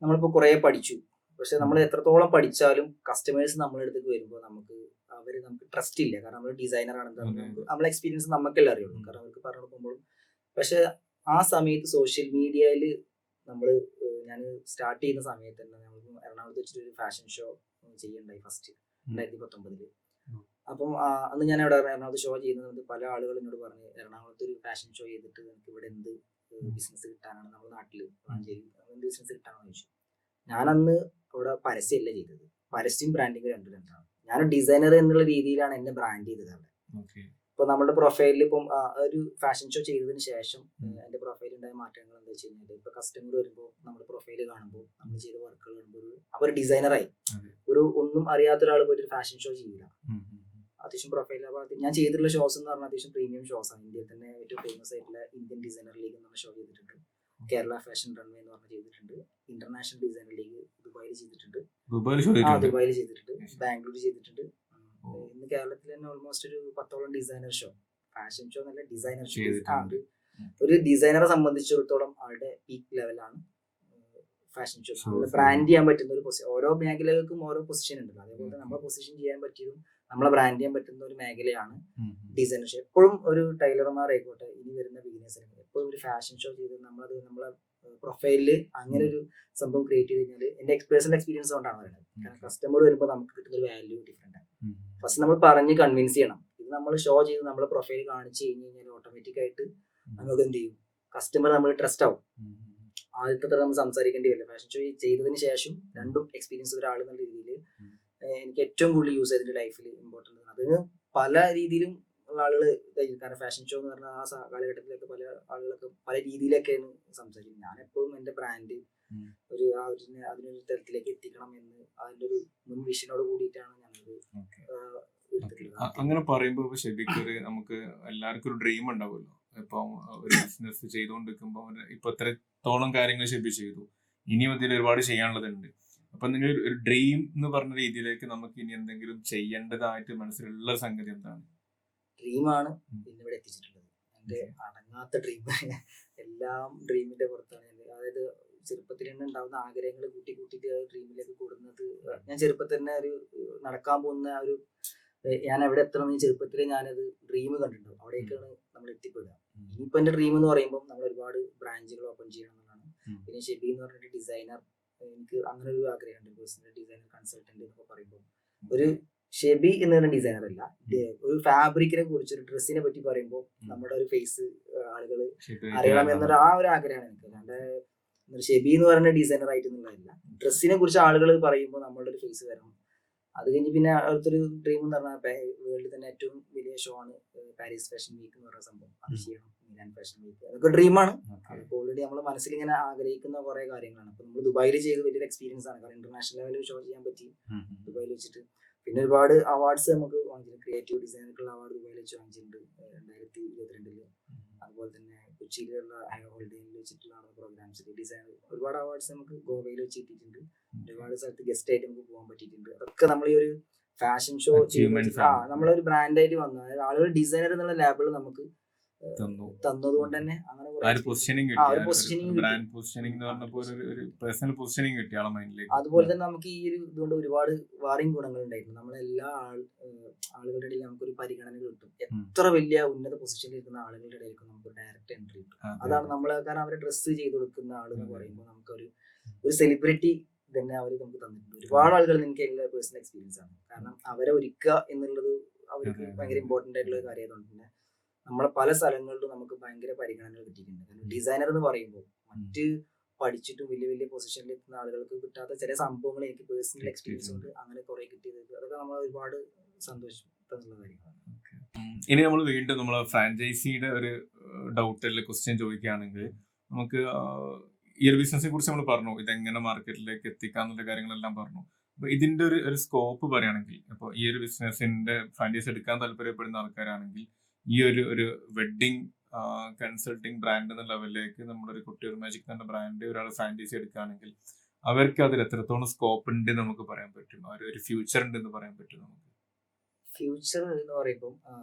നമ്മളിപ്പോൾ കുറേ പഠിച്ചു, പക്ഷെ നമ്മൾ എത്രത്തോളം പഠിച്ചാലും കസ്റ്റമേഴ്സ് നമ്മളെ അടുത്തേക്ക് വരുമ്പോൾ നമുക്ക് ട്രസ്റ്റ് ഇല്ല. കാരണം നമ്മൾ ഡിസൈനർ ആണെന്ന് നമ്മളെ എക്സ്പീരിയൻസ് നമുക്കെല്ലാം അറിയുള്ളൂ, കാരണം അവർക്ക് പറഞ്ഞു കൊടുക്കുമ്പോഴും. പക്ഷെ ആ സമയത്ത് സോഷ്യൽ മീഡിയയിൽ ഞാൻ സ്റ്റാർട്ട് ചെയ്യുന്ന സമയത്ത് തന്നെ നമുക്ക് എറണാകുളത്ത് വെച്ചിട്ട് ഒരു ഫാഷൻ ഷോ ചെയ്യണ്ടായി ഫസ്റ്റ് 2019. അപ്പം അന്ന് ഞാൻ അവിടെ എറണാകുളത്ത് ഷോ ചെയ്യുന്നത് പല ആളുകൾ എന്നോട് പറഞ്ഞു, എറണാകുളത്ത് ഒരു ഫാഷൻ ഷോ ചെയ്തിട്ട് നമുക്ക് ഇവിടെ എന്ത് ബിസിനസ് കിട്ടാനാണ്, നമ്മുടെ നാട്ടിൽ എന്ത് ബിസിനസ് കിട്ടാണെന്ന് ചോദിച്ചു. ഞാനന്ന് അവിടെ പരസ്യമല്ല ചെയ്തത്, പരസ്യം ബ്രാൻഡിങ് രണ്ടാണ്. ഞാൻ ഡിസൈനർ എന്നുള്ള രീതിയിലാണ് എന്നെ ബ്രാൻഡ് ചെയ്തത് അവിടെ. ഇപ്പൊ നമ്മുടെ പ്രൊഫൈലിൽ ഇപ്പം ഒരു ഫാഷൻ ഷോ ചെയ്തതിന് ശേഷം എന്റെ പ്രൊഫൈലിൽ ഉണ്ടായ മാറ്റങ്ങൾ എന്താ വെച്ച് കഴിഞ്ഞാൽ, ഇപ്പൊ കസ്റ്റമർ വരുമ്പോൾ നമ്മുടെ പ്രൊഫൈല് കാണുമ്പോൾ നമ്മൾ ചെയ്ത വർക്കുകൾ കാണുമ്പോൾ അവർ ഡിസൈനറായി ഒന്നും അറിയാത്ത ഒരാൾ പോയിട്ട് ഒരു ഫാഷൻ ഷോ ചെയ്യില്ല. അത്യാവശ്യം പ്രൊഫൈൽ ഞാൻ ചെയ്തിട്ടുള്ള ഷോസ് എന്ന് പറഞ്ഞാൽ അത്യാവശ്യം പ്രീമിയം ഷോസ് ആണ്. ഇന്ത്യയിൽ തന്നെ ഏറ്റവും ഫേമസ് ആയിട്ടുള്ള ഇന്ത്യൻ ഡിസൈനർ ലീഗ് എന്ന് പറഞ്ഞ ഷോ ചെയ്തിട്ടുണ്ട്, കേരള ഫാഷൻ റൺവേ എന്ന് പറഞ്ഞ ചെയ്തിട്ടുണ്ട്, ഇന്റർനാഷണൽ ഡിസൈനർ ലീഗ് ദുബായിൽ ചെയ്തിട്ടുണ്ട്, ബാംഗ്ലൂർ ചെയ്തിട്ടുണ്ട്. ഇന്ന് കേരളത്തിൽ തന്നെ ഓൾമോസ്റ്റ് ഒരു 10ഓളം ഡിസൈനർ ഷോ, ഫാഷൻ ഷോ എന്നല്ല ഡിസൈനർ ഷോ. ഒരു ഡിസൈനറെ സംബന്ധിച്ചിടത്തോളം ആളുടെ പീക്ക് ലെവലാണ് ഫാഷൻ ഷോ. ബ്രാൻഡ് ചെയ്യാൻ പറ്റുന്ന ഒരു ഓരോ മേഖലകൾക്കും ഓരോ പൊസിഷൻ ഉണ്ടല്ലോ, അതേപോലെ നമ്മളെ പൊസിഷൻ ചെയ്യാൻ പറ്റിയതും നമ്മളെ ബ്രാൻഡ് ചെയ്യാൻ പറ്റുന്ന ഒരു മേഖലയാണ് ഡിസൈനർ ഷോ. എപ്പോഴും ഒരു ടൈലർമാർ ആയിക്കോട്ടെ, ഇനി വരുന്ന ബിസിനസ് എപ്പോഴും ഒരു ഫാഷൻ ഷോ ചെയ്ത് നമ്മളെ പ്രൊഫൈലില് അങ്ങനെ ഒരു സംഭവം ക്രിയേറ്റ് ചെയ്ത് കഴിഞ്ഞാൽ എന്റെ പേഴ്സണൽ എക്സ്പീരിയൻസ് കൊണ്ടാണ് പറയുന്നത്. കാരണം കസ്റ്റമർ വരുമ്പോൾ നമുക്ക് കിട്ടുന്ന ഒരു വാല്യൂ ഡിഫറെന്റ് ആണ്. ഫസ്റ്റ് നമ്മൾ പറഞ്ഞ് കൺവിൻസ് ചെയ്യണം. ഇത് നമ്മൾ ഷോ ചെയ്ത് നമ്മളെ പ്രൊഫൈൽ കാണിച്ചു കഴിഞ്ഞ് കഴിഞ്ഞാൽ ഓട്ടോമാറ്റിക് ആയിട്ട് നമുക്ക് എന്ത് ചെയ്യും, കസ്റ്റമർ നമ്മൾ ട്രസ്റ്റ് ആവും. ആദ്യത്തെ നമ്മൾ സംസാരിക്കേണ്ടി വരില്ല. ഫാഷൻ ഷോ ചെയ്തതിന് ശേഷം രണ്ടും എക്സ്പീരിയൻസ് ഒരാൾ എന്നുള്ള രീതിയിൽ എനിക്ക് ഏറ്റവും കൂടുതൽ യൂസ് ചെയ്തിട്ട് ലൈഫിൽ ഇമ്പോർട്ടൻ്റ് ആണ്. അതിന് പല രീതിയിലും ഉള്ള ആളുകൾ, കാരണം ഫാഷൻ ഷോ എന്ന് പറഞ്ഞാൽ ആ കാലഘട്ടത്തിലൊക്കെ പല ആളുകളൊക്കെ പല രീതിയിലൊക്കെയാണ് സംസാരിക്കുന്നത്. ഞാൻ എപ്പോഴും എൻ്റെ ബ്രാൻഡ് അതിനൊരു തരത്തിലേക്ക് എത്തിക്കണം എന്ന് അതിൻ്റെ ഒരു മുൻ വിഷനോട് കൂടിയിട്ടാണ് ഞാനത് എടുത്തിട്ടുള്ളത്. അങ്ങനെ പറയുമ്പോൾ ഷെബിക്ക് നമുക്ക് എല്ലാവർക്കും ഒരു ഡ്രീം ഉണ്ടാവുമല്ലോ. ഇപ്പം ഒരു ബിസിനസ് ചെയ്തുകൊണ്ടിരിക്കുമ്പോൾ ഇപ്പൊ എത്രത്തോളം കാര്യങ്ങൾ ഷെബി ചെയ്തു, ഇനിയും അതിൽ ഒരുപാട് ചെയ്യാനുള്ളതുണ്ട്. അപ്പൊ നിങ്ങൾ ഒരു ഡ്രീം എന്ന് പറഞ്ഞ രീതിയിലേക്ക് നമുക്ക് ഇനി എന്തെങ്കിലും ചെയ്യേണ്ടതായിട്ട് മനസ്സിലുള്ള സംഗതി എന്താണ്? ഡ്രീമാണ് പിന്നെ ഇവിടെ എത്തിച്ചിട്ടുള്ളത്. എന്റെ അടങ്ങാത്ത ഡ്രീം, എല്ലാം ഡ്രീമിന്റെ പുറത്താണ്. അതായത് ചെറുപ്പത്തിൽ തന്നെ ഉണ്ടാവുന്ന ആഗ്രഹങ്ങൾ കൂട്ടിയിട്ട് ഡ്രീമിലേക്ക് കൂടുന്നത്. ഞാൻ ചെറുപ്പത്തിൽ തന്നെ ഒരു നടക്കാൻ പോകുന്ന ഒരു ഞാൻ എവിടെ എത്തണം എന്ന് ചെറുപ്പത്തിൽ ഞാനത് ഡ്രീം കണ്ടിട്ടുണ്ടാവും. അവിടേക്കാണ് നമ്മൾ എത്തിപ്പെടുക. ഇനിയിപ്പോ എന്റെ ഡ്രീം എന്ന് പറയുമ്പോൾ നമ്മൾ ഒരുപാട് ബ്രാഞ്ചുകൾ ഓപ്പൺ ചെയ്യണം എന്നുള്ളതാണ്. പിന്നെ ഷെബി എന്ന് പറഞ്ഞിട്ട് ഡിസൈനർ, എനിക്ക് അങ്ങനെ ഒരു ആഗ്രഹമുണ്ട്. പേഴ്സണൽ ഡിസൈനർ കൺസൾട്ടന്റ് എന്നൊക്കെ പറയുമ്പോൾ ഒരു ഷെബി എന്ന് പറഞ്ഞ ഡിസൈനർ അല്ല, ഒരു ഫാബ്രിക്കിനെ കുറിച്ച് ഒരു ഡ്രസ്സിനെ പറ്റി പറയുമ്പോൾ നമ്മുടെ ഒരു ഫേസ് ആളുകൾ അറിയണം എന്നൊരു ആ ഒരു ആഗ്രഹമാണ് എനിക്ക്. അല്ലാണ്ട് ഷെബി എന്ന് പറയുന്ന ഡിസൈനർ ആയിട്ടൊന്നുമില്ല. ഡ്രസ്സിനെ കുറിച്ച് ആളുകൾ പറയുമ്പോൾ നമ്മളുടെ ഒരു ഫേസ് വരണം. അത് കഴിഞ്ഞ് പിന്നെ അടുത്തൊരു ഡ്രീം എന്ന് പറഞ്ഞാൽ വേൾഡിൽ തന്നെ ഏറ്റവും വലിയ ഷോ ആണ് പാരീസ് ഫാഷൻ വീക്ക് എന്ന് പറയുന്ന സംഭവം. അത് ചെയ്യണം, മിലാൻ ഫാഷൻ വീക്ക്. അതൊക്കെ ഡ്രീമാണ്. അതൊക്കെ ഓൾറെഡി നമ്മൾ മനസ്സിൽ ഇങ്ങനെ ആഗ്രഹിക്കുന്ന കുറെ കാര്യങ്ങളാണ്. അപ്പൊ നമ്മൾ ദുബായിൽ ചെയ്ത് വലിയൊരു എക്സ്പീരിയൻസ് ആണ്. കാരണം ഇന്റർനാഷണൽ ലെവലിൽ ഷോ ചെയ്യാൻ പറ്റി ദുബായിൽ വെച്ചിട്ട്. പിന്നെ ഒരുപാട് അവാർഡ്സ് നമുക്ക് വാങ്ങിച്ചിട്ടുണ്ട്. ക്രിയേറ്റീവ് ഡിസൈനർക്കുള്ള അവാർഡ് ദുബായിൽ വെച്ച് വാങ്ങിച്ചിട്ടുണ്ട് 2022. അതുപോലെ തന്നെ കൊച്ചിയിലുള്ള ഹോളിഡേയിൽ വെച്ചിട്ടുള്ള പ്രോഗ്രാംസിൽ ഡിസൈൻ ഒരുപാട് അവാർഡ്സ് നമുക്ക് ഗോവയിൽ വെച്ച് കിട്ടിയിട്ടുണ്ട്. ഒരുപാട് സ്ഥലത്ത് ഗസ്റ്റ് ആയിട്ട് നമുക്ക് പോകാൻ പറ്റിയിട്ടുണ്ട്. അതൊക്കെ നമ്മൾ ഈ ഒരു ഫാഷൻ ഷോ നമ്മളൊരു ബ്രാൻഡായിട്ട് വന്നു. അതായത് ആളുകൾ ഡിസൈനർ എന്നുള്ള ലേബിൾ നമുക്ക് തന്നത് കൊണ്ട് തന്നെ അങ്ങനെ അതുപോലെ തന്നെ നമുക്ക് ഈ ഒരു ഇതുകൊണ്ട് ഒരുപാട് വേറെയും ഗുണങ്ങൾ ഉണ്ടായിരുന്നു. നമ്മളെല്ലാ ആളുകളുടെ ഇടയിൽ നമുക്കൊരു പരിഗണന കിട്ടും. എത്ര വലിയ ഉന്നത പൊസിഷനിൽ ഇരിക്കുന്ന ആളുകളുടെ ഇടയിലേക്ക് നമുക്ക് ഡയറക്റ്റ് എൻട്രി കിട്ടും. അതാണ് നമ്മളെ, കാരണം അവരെ ഡ്രസ്സ് ചെയ്ത് കൊടുക്കുന്ന ആൾ എന്ന് പറയുമ്പോൾ നമുക്കൊരു സെലിബ്രിറ്റി തന്നെ അവർ നമുക്ക് തന്നിട്ടുണ്ട്. ഒരുപാട് ആളുകൾ എനിക്ക് എല്ലാ പേഴ്സണൽ എക്സ്പീരിയൻസ് ആണ്. കാരണം അവരെ ഒരുക്കുക എന്നുള്ളത് അവർക്ക് ഭയങ്കര ഇമ്പോർട്ടന്റ് ആയിട്ടുള്ള ഒരു കാര്യമായതുകൊണ്ട് തന്നെ നമ്മളെ പല സ്ഥലങ്ങളിലും നമുക്ക് ഭയങ്കര പരിഗണനകൾ കിട്ടിയിട്ടുണ്ട്. കാരണം ഡിസൈനർ എന്ന് പറയുമ്പോൾ മറ്റ് പഠിച്ചിട്ടും വലിയ വലിയ പൊസിഷനിൽ എത്തുന്ന ആളുകൾക്ക് കിട്ടാത്ത ചില സംഭവങ്ങൾ എനിക്ക് പേഴ്സണൽ എക്സ്പീരിയൻസ് ഉണ്ട്. അങ്ങനെ കുറെ കിട്ടിയത് അതൊക്കെ നമ്മൾ ഒരുപാട് സന്തോഷം തന്നുള്ള കാര്യങ്ങളാണ്. ഇനി നമ്മൾ വീണ്ടും നമ്മളെ ഫ്രാഞ്ചൈസിയുടെ ഒരു ഡൗട്ടിൽ ക്വസ്റ്റ്യൻ ചോദിക്കുകയാണെങ്കിൽ, നമുക്ക് ഈ ഒരു ബിസിനസിനെ കുറിച്ച് നമ്മൾ പറഞ്ഞു, ഇതെങ്ങനെ മാർക്കറ്റിലേക്ക് എത്തിക്കാന്നുള്ള കാര്യങ്ങളെല്ലാം പറഞ്ഞു. അപ്പൊ ഇതിന്റെ ഒരു സ്കോപ്പ് പറയുകയാണെങ്കിൽ, അപ്പോൾ ഈ ഒരു ബിസിനസിന്റെ ഫ്രാഞ്ചൈസ് എടുക്കാൻ താല്പര്യപ്പെടുന്ന ആൾക്കാരാണെങ്കിൽ ഈ ഒരു വെഡിങ് കൺസൾട്ടിങ് ബ്രാൻഡ് എന്ന ലെവലിലേക്ക് നമ്മളൊരു കുട്ടിയൂർ മാജിക് എന്ന ബ്രാൻഡ് ഒരാൾ ഫ്രാഞ്ചൈസി എടുക്കുകയാണെങ്കിൽ അവർക്ക് അതിൽ എത്രത്തോളം സ്കോപ്പ് ഉണ്ട് നമുക്ക് പറയാൻ പറ്റും, ഒരു ഫ്യൂച്ചർ ഉണ്ട് എന്ന് പറയാൻ പറ്റും നമുക്ക്? ഫ്യൂച്ചർ എന്ന് പറയുമ്പോൾ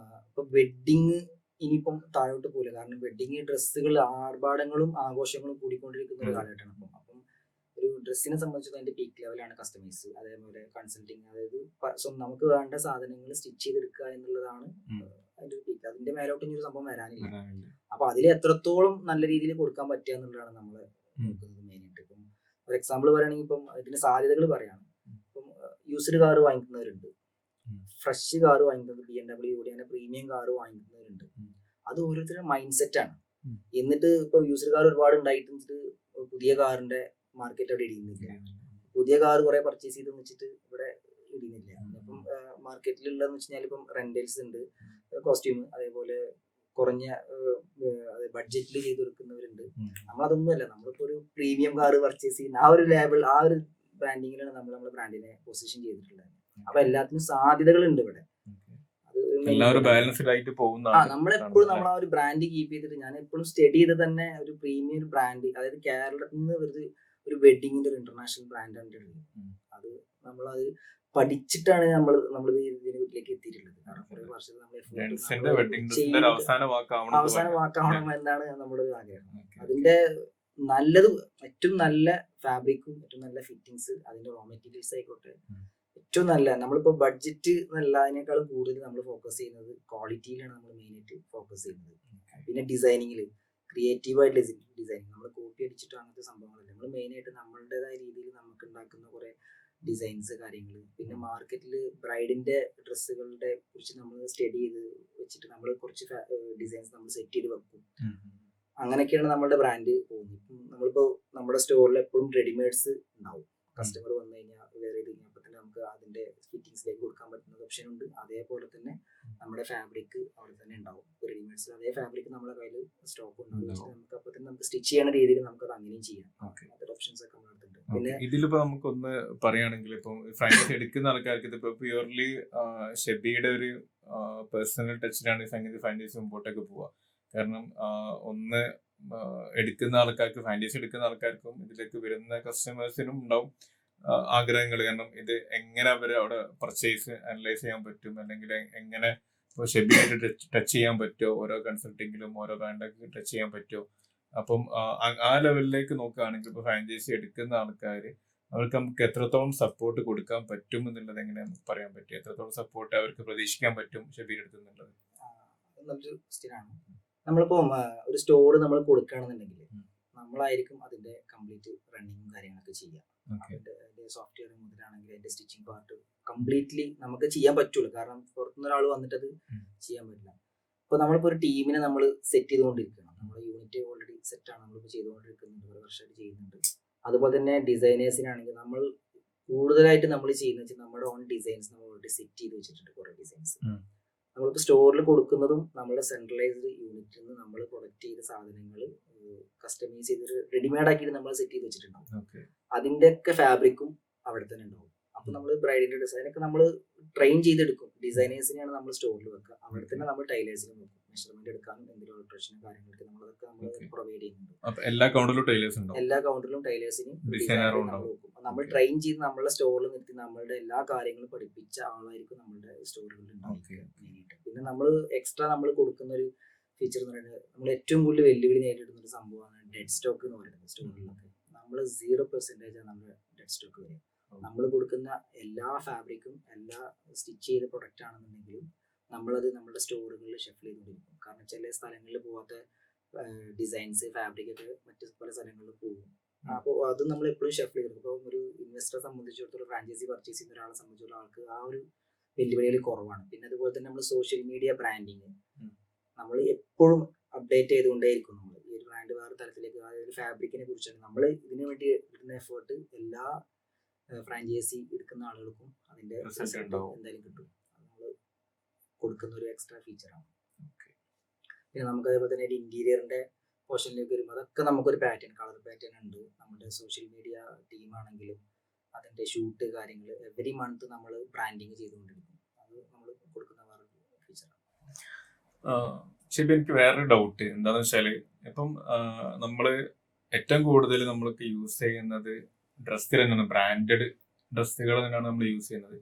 ഇപ്പൊ വെഡിങ് ഇനിയിപ്പം താഴോട്ട് പോകില്ല. കാരണം വെഡിങ് ഡ്രസ്സുകൾ ആർഭാടങ്ങളും ആഘോഷങ്ങളും കൂടിക്കൊണ്ടിരിക്കുന്ന ഒരു കാലഘട്ടമാണ്. അപ്പം ഒരു ഡ്രസ്സിനെ സംബന്ധിച്ച് അതിന്റെ പീക്ക് ലെവലാണ് കസ്റ്റമൈസ്, അതേപോലെ കൺസൾട്ടിങ്, അതായത് നമുക്ക് വേണ്ട സാധനങ്ങൾ സ്റ്റിച്ച് ചെയ്തെടുക്കുക എന്നുള്ളതാണ് അതിന്റെ ഒരു പീക്ക്. അതിന്റെ മേലോട്ട് ഇനി ഒരു സംഭവം വരാനില്ല. അപ്പൊ അതിൽ എത്രത്തോളം നല്ല രീതിയിൽ കൊടുക്കാൻ പറ്റുക എന്നുള്ളതാണ് നമ്മൾ നോക്കുന്നത് മെയിനായിട്ട്. ഇപ്പം ഒരു എക്സാമ്പിൾ പറയുകയാണെങ്കിൽ ഇപ്പം ഇതിന്റെ സാധ്യതകൾ പറയാണ്. ഇപ്പം യൂസ്ഡ് കാർ വാങ്ങിക്കുന്നവരുണ്ട്, ഫ്രഷ് കാർ വാങ്ങിക്കുന്നത്, BMW അങ്ങനെ പ്രീമിയം കാർ വാങ്ങിക്കുന്നവരുണ്ട്. അത് ഓരോരുത്തരുടെ മൈൻഡ് സെറ്റ് ആണ്. എന്നിട്ട് ഇപ്പൊ യൂസ്ഡ് കാർ ഒരുപാട് ഉണ്ടായിട്ട് പുതിയ കാറിന്റെ മാർക്കറ്റ് അവിടെ ഇടിയുന്നില്ല. പുതിയ കാർ കുറെ പർച്ചേസ് ചെയ്ത് വെച്ചിട്ട് ഇവിടെ ഇടിയുന്നില്ല. ഇപ്പം മാർക്കറ്റിലുള്ളതെന്ന് വെച്ച് കഴിഞ്ഞാൽ ഇപ്പം റെന്റൽസ് ഉണ്ട്, കോസ്റ്റ്യൂം, അതേപോലെ കുറഞ്ഞ ബഡ്ജറ്റിൽ ചെയ്ത് കൊടുക്കുന്നവരുണ്ട്. നമ്മളതൊന്നുമല്ല, നമ്മളിപ്പോ ഒരു പ്രീമിയം കാർ പർച്ചേസ് ചെയ്യുന്ന ആ ഒരു ലേബിൾ, ആ ഒരു ബ്രാൻഡിങ്ങിലാണ് നമ്മൾ നമ്മുടെ ബ്രാൻഡിനെ പൊസിഷൻ ചെയ്തിട്ടുള്ളത്. അപ്പൊ എല്ലാത്തിനും സാധ്യതകളുണ്ട് ഇവിടെ. നമ്മളെപ്പോഴും നമ്മൾ ആ ഒരു ബ്രാൻഡ് കീപ്പ് ചെയ്തിട്ട്, ഞാൻ എപ്പോഴും സ്റ്റഡി ചെയ്ത് തന്നെ ഒരു പ്രീമിയം ബ്രാൻഡ്, അതായത് കേരളത്തിൽ നിന്ന് വെറുതെ ഒരു വെഡിങ്ങിന്റെ ഒരു ഇന്റർനാഷണൽ ബ്രാൻഡാണ് അത്. നമ്മളത് പഠിച്ചിട്ടാണ് നമ്മൾ ഇതിലേക്ക് എത്തിയിട്ടുള്ളത്. കാരണം കുറെ വർഷം നമ്മൾ അവസാന വാക്കാവണം എന്നാണ് നമ്മുടെ ഒരു ആഗ്രഹം. അതിന്റെ നല്ലത്, ഏറ്റവും നല്ല ഫാബ്രിക്കും ഏറ്റവും നല്ല ഫിറ്റിങ്സ്, അതിന്റെ റോ മെറ്റീരിയൽസ് ആയിക്കോട്ടെ, ഏറ്റവും നല്ല, നമ്മളിപ്പോ ബഡ്ജറ്റ് എന്നല്ല, അതിനേക്കാളും കൂടുതൽ നമ്മൾ ഫോക്കസ് ചെയ്യുന്നത് ക്വാളിറ്റിയിലാണ്. നമ്മൾ മെയിനായിട്ട് ഫോക്കസ് ചെയ്യുന്നത്. പിന്നെ ഡിസൈനിങ്ങില് ക്രിയേറ്റീവായിട്ടുള്ള ഡിസൈനിങ്, നമ്മൾ കോപ്പി അടിച്ചിട്ടോ അങ്ങനത്തെ സംഭവങ്ങളല്ല. നമ്മൾ മെയിനായിട്ട് നമ്മളുടേതായ രീതിയിൽ നമുക്ക് ഉണ്ടാക്കുന്ന കുറെ ഡിസൈൻസ് കാര്യങ്ങൾ. പിന്നെ മാർക്കറ്റിൽ ബ്രൈഡിന്റെ ഡ്രസ്സുകളുടെ കുറിച്ച് നമ്മൾ സ്റ്റഡി ചെയ്ത് വെച്ചിട്ട് നമ്മൾ കുറച്ച് ഡിസൈൻസ് നമ്മൾ സെറ്റ് ചെയ്ത് വെക്കും. അങ്ങനെയൊക്കെയാണ് നമ്മളുടെ ബ്രാൻഡ് പോകുന്നത്. ഇപ്പം നമ്മളിപ്പോ നമ്മുടെ സ്റ്റോറിൽ എപ്പോഴും റെഡിമെയ്ഡ്സ് ഉണ്ടാവും. കസ്റ്റമർ വന്നു കഴിഞ്ഞാൽ വേറെ ഇത് കഴിഞ്ഞപ്പോൾ തന്നെ നമുക്ക് അതിന്റെ ഫിറ്റിങ്സിലേക്ക് കൊടുക്കാൻ പറ്റുന്ന ഓപ്ഷൻ ഉണ്ട്. അതേപോലെ തന്നെ നമ്മുടെ ഫാബ്രിക് അവിടെ തന്നെ ഉണ്ടാവും. റെഡിമെയ്ഡ്സിൽ അതേ ഫാബ്രിക് നമ്മുടെ കയ്യിൽ സ്റ്റോക്ക് ഉണ്ടാവും. നമുക്ക് അപ്പോൾ തന്നെ നമുക്ക് സ്റ്റിച്ച് ചെയ്യുന്ന രീതിയിൽ നമുക്ക് അത് അങ്ങനെയും ചെയ്യാം. അങ്ങനത്തെ ഓപ്ഷൻസ് ഒക്കെ നമ്മുടെ അടുത്തുണ്ട്. പിന്നെ ഇതിലിപ്പോ നമുക്കൊന്ന് പറയുകയാണെങ്കിൽ, ഇപ്പം ഫ്രാഞ്ചൈസി എടുക്കുന്ന ആൾക്കാർക്ക് ഇതിപ്പോ പ്യൂർലി ഷെബിയുടെ ഒരു പേഴ്സണൽ ടച്ചിലാണ് സംഗീത ഫ്രാഞ്ചൈസി മുമ്പോട്ടേക്ക് പോവുക. കാരണം ഒന്ന് എടുക്കുന്ന ആൾക്കാർക്ക്, ഫ്രാഞ്ചൈസി എടുക്കുന്ന ആൾക്കാർക്കും ഇതിലേക്ക് വരുന്ന കസ്റ്റമേഴ്സിനും ഉണ്ടാവും ആഗ്രഹങ്ങൾ. കാരണം ഇത് എങ്ങനെ അവര് അവിടെ പർച്ചേസ് അനലൈസ് ചെയ്യാൻ പറ്റും, അല്ലെങ്കിൽ എങ്ങനെ ഇപ്പോൾ ഷെബിയായിട്ട് ടച്ച് ചെയ്യാൻ പറ്റുമോ, ഓരോ കൺസൾട്ടിങ്ങിലും ഓരോ ബ്രാൻഡൊക്കെ ടച്ച് ചെയ്യാൻ പറ്റുമോ. അപ്പം ആ ലെവലിലേക്ക് നോക്കുകയാണെങ്കിൽ ഇപ്പോൾ ഫ്രാഞ്ചൈസി എടുക്കുന്ന ആൾക്കാർ അവർക്ക് നമുക്ക് എത്രത്തോളം സപ്പോർട്ട് കൊടുക്കാൻ പറ്റും എന്നുള്ളത് എങ്ങനെ നമുക്ക് പറയാൻ പറ്റും? എത്രത്തോളം സപ്പോർട്ട് അവർക്ക് പ്രതീക്ഷിക്കാൻ പറ്റും ഷെബിയുടെ അടുത്ത് എന്നുള്ളത്? നല്ലൊരു ക്വസ്റ്റ്യനാണ്. നമ്മളിപ്പോ ഒരു സ്റ്റോർ നമ്മൾ കൊടുക്കുകയാണെന്നുണ്ടെങ്കിൽ നമ്മളായിരിക്കും അതിന്റെ കംപ്ലീറ്റ് റണ്ണിങ്ങും കാര്യങ്ങളൊക്കെ ചെയ്യാം. അതിന്റെ സോഫ്റ്റ്വെയർ മുതലാണെങ്കിൽ അതിന്റെ സ്റ്റിച്ചിങ് പാർട്ട് കംപ്ലീറ്റ്ലി നമുക്ക് ചെയ്യാൻ പറ്റുള്ളൂ. കാരണം പുറത്തുനിന്ന് ഒരാൾ വന്നിട്ട് അത് ചെയ്യാൻ പറ്റില്ല. ഇപ്പൊ നമ്മളിപ്പോ ഒരു ടീമിനെ നമ്മൾ സെറ്റ് ചെയ്തുകൊണ്ടിരിക്കണം. നമ്മുടെ യൂണിറ്റ് ഓൾറെഡി സെറ്റാണ്, നമ്മളിപ്പോൾ ചെയ്തുകൊണ്ടിരിക്കുന്നുണ്ട്, ഒരു വർഷമായിട്ട് ചെയ്യുന്നുണ്ട്. അതുപോലെ തന്നെ ഡിസൈനേഴ്സിനാണെങ്കിൽ നമ്മൾ കൂടുതലായിട്ട് നമ്മൾ ചെയ്യുന്നത് വെച്ചാൽ നമ്മുടെ ഓൺ ഡിസൈൻസ് നമ്മൾ ഓൾറെഡി സെറ്റ് ചെയ്ത് വെച്ചിട്ടുണ്ട്. കുറെ ഡിസൈൻസ് നമ്മളിപ്പോൾ സ്റ്റോറിൽ കൊടുക്കുന്നതും നമ്മുടെ സെൻട്രലൈസ്ഡ് യൂണിറ്റിൽ നിന്ന് നമ്മൾ പ്രൊഡക്റ്റ് ചെയ്ത സാധനങ്ങൾ കസ്റ്റമൈസ് ചെയ്ത് റെഡിമെയ്ഡ് ആക്കിയിട്ട് നമ്മൾ സെറ്റ് ചെയ്ത് വെച്ചിട്ടുണ്ടാവും. അതിന്റെ ഒക്കെ ഫാബ്രിക്കും അവിടെ തന്നെ ഉണ്ടാവും. അപ്പൊ നമ്മൾ ബ്രൈഡിന്റെ ഡിസൈനൊക്കെ നമ്മൾ ട്രെയിൻ ചെയ്തെടുക്കും. ഡിസൈനേഴ്സിനെയാണ് നമ്മൾ സ്റ്റോറിൽ വെക്കുക. അവിടെ തന്നെ നമ്മൾ ടൈലേഴ്സിനും വെക്കും. മെഷർമെന്റ് എടുക്കാനും എന്തെങ്കിലും ഓൾട്രേഷനും കാര്യങ്ങളൊക്കെ നമ്മളതൊക്കെ നമ്മൾ പ്രൊവൈഡ് ചെയ്യുന്നുണ്ട്. എല്ലാ കൗണ്ടറിലും ടൈലേഴ്സ് ഉണ്ടാവും. എല്ലാ കൗണ്ടറിലും ടൈലേഴ്സിനും നമ്മൾ വെക്കും. നമ്മൾ ട്രെയിൻ ചെയ്ത് നമ്മളുടെ സ്റ്റോറിൽ നിർത്തി നമ്മളുടെ എല്ലാ കാര്യങ്ങളും പഠിപ്പിച്ച ആളായിരിക്കും നമ്മളുടെ സ്റ്റോറുകളിൽ ഉണ്ടാവുക. പിന്നെ നമ്മൾ എക്സ്ട്രാ നമ്മൾ കൊടുക്കുന്ന ഒരു ഫീച്ചർ എന്ന് പറയുന്നത്, നമ്മൾ ഏറ്റവും കൂടുതൽ വെല്ലുവിളി നേരിടുന്ന ഒരു സംഭവമാണ് ഡെഡ് സ്റ്റോക്ക് എന്ന് പറയുന്നത്. സ്റ്റോറുകളിലൊക്കെ നമ്മൾ 0% ആണ് നമ്മുടെ ഡെഡ് സ്റ്റോക്ക് വരിക. നമ്മൾ കൊടുക്കുന്ന എല്ലാ ഫാബ്രിക്കും എല്ലാ സ്റ്റിച്ച് ചെയ്ത പ്രൊഡക്റ്റ് ആണെന്നുണ്ടെങ്കിലും നമ്മളത് നമ്മുടെ സ്റ്റോറുകളിൽ ഷെഫിൽ ചെയ്തുകൊണ്ടിരിക്കും. കാരണം ചില സ്ഥലങ്ങളിൽ പോകാത്ത ഡിസൈൻസ് ഫാബ്രിക് ഒക്കെ മറ്റു പല സ്ഥലങ്ങളിൽ പോകും. അപ്പോൾ അത് നമ്മൾ എപ്പോഴും ഷെഫിൽ ചെയ്തിരിക്കും. ഇപ്പോൾ ഒരു ഇൻവെസ്റ്ററെ സംബന്ധിച്ചിടത്തോളം, ഫ്രാഞ്ചൈസി പർച്ചേസ് ചെയ്യുന്ന ഒരാളെ സംബന്ധിച്ചിടത്തോളം ആൾക്ക് ആ ഒരു വെല്ലുവിളികൾ കുറവാണ്. പിന്നെ അതുപോലെ തന്നെ നമ്മൾ സോഷ്യൽ മീഡിയ ബ്രാൻഡിങ് നമ്മൾ എപ്പോഴും അപ്ഡേറ്റ് ചെയ്തുകൊണ്ടേയിരിക്കും. നമ്മൾ ഈ ഒരു ബ്രാൻഡ് വേറെ തരത്തിലേക്ക്, അതായത് ഫാബ്രിക്കിനെ കുറിച്ചാണ് നമ്മൾ ഇതിനു വേണ്ടി എടുക്കുന്ന എഫേർട്ട് എല്ലാ ഫ്രാഞ്ചൈസി എടുക്കുന്ന ആളുകൾക്കും അതിന്റെ എന്തായാലും കിട്ടും. നമ്മൾ കൊടുക്കുന്ന ഒരു എക്സ്ട്രാ ഫീച്ചറാണ്. പിന്നെ നമുക്ക് അതേപോലെ തന്നെ ഇന്റീരിയറിന്റെ പോർഷനിലേക്ക് വരുമ്പോൾ അതൊക്കെ നമുക്കൊരു പാറ്റേൺ, കളർ പാറ്റേൺ ഉണ്ട്. നമ്മുടെ സോഷ്യൽ മീഡിയ ടീമാണെങ്കിലും അതിൻ്റെ ഷൂട്ട് കാര്യങ്ങൾ എവറി മന്ത് നമ്മൾ ബ്രാൻഡിങ് ചെയ്തുകൊണ്ടിരിക്കും. അത് നമ്മൾ കൊടുക്കുന്ന വേറൊരു ഫീച്ചറാണ്. ശരി, എനിക്ക് വേറൊരു ഡൗട്ട് എന്താണെന്ന് വെച്ചാൽ, ഇപ്പം നമ്മൾ ഏറ്റവും കൂടുതൽ നമ്മൾക്ക് യൂസ് ചെയ്യുന്നത് ഡ്രസ്സിൽ തന്നെയാണ്, ബ്രാൻഡഡ് ഡ്രസ്സുകൾ തന്നെയാണ് നമ്മൾ യൂസ് ചെയ്യുന്നത്.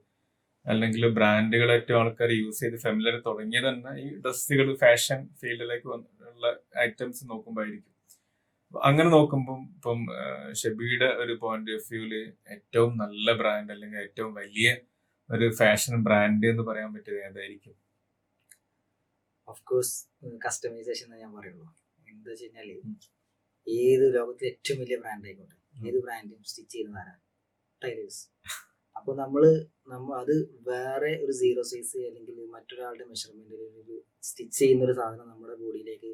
അല്ലെങ്കിൽ ബ്രാൻഡുകൾ ഏറ്റവും ആൾക്കാർ യൂസ് ചെയ്ത് ഫെമിലിയർ തുടങ്ങിയത് തന്നെ ഈ ഡ്രസ്സുകൾ ഫാഷൻ ഫീൽഡിലേക്ക് ഉള്ള ഐറ്റംസ് നോക്കുമ്പോൾ ആയിരിക്കും. അങ്ങനെ നോക്കുമ്പം ഇപ്പം ഷെബിയുടെ ഒരു പോയിന്റ് ഓഫ് വ്യൂല് ഏറ്റവും നല്ല ബ്രാൻഡ് അല്ലെങ്കിൽ ഏറ്റവും വലിയ ഒരു ഫാഷൻ ബ്രാൻഡ് എന്ന് പറയാൻ പറ്റിയത് ഏതായിരിക്കും? ഓഫ് കോഴ്സ് കസ്റ്റമൈസേഷൻ എന്ന് ഞാൻ പറയുള്ളൂ. എന്താ വെച്ച് കഴിഞ്ഞാല് ഏത് ലോകത്തിലെ ഏറ്റവും വലിയ ബ്രാൻഡ് ആയിക്കോട്ടെ, ഏത് ബ്രാൻഡും സ്റ്റിച്ച് ചെയ്യുന്നതാരാ? ടൈലേഴ്സ്. അപ്പോൾ നമ്മൾ അത് വേറെ ഒരു സീറോ സൈസ് അല്ലെങ്കിൽ മറ്റൊരാളുടെ മെഷർമെന്റിൽ ഒരു സ്റ്റിച്ച് ചെയ്യുന്ന ഒരു സാധനം നമ്മുടെ ബോഡിയിലേക്ക്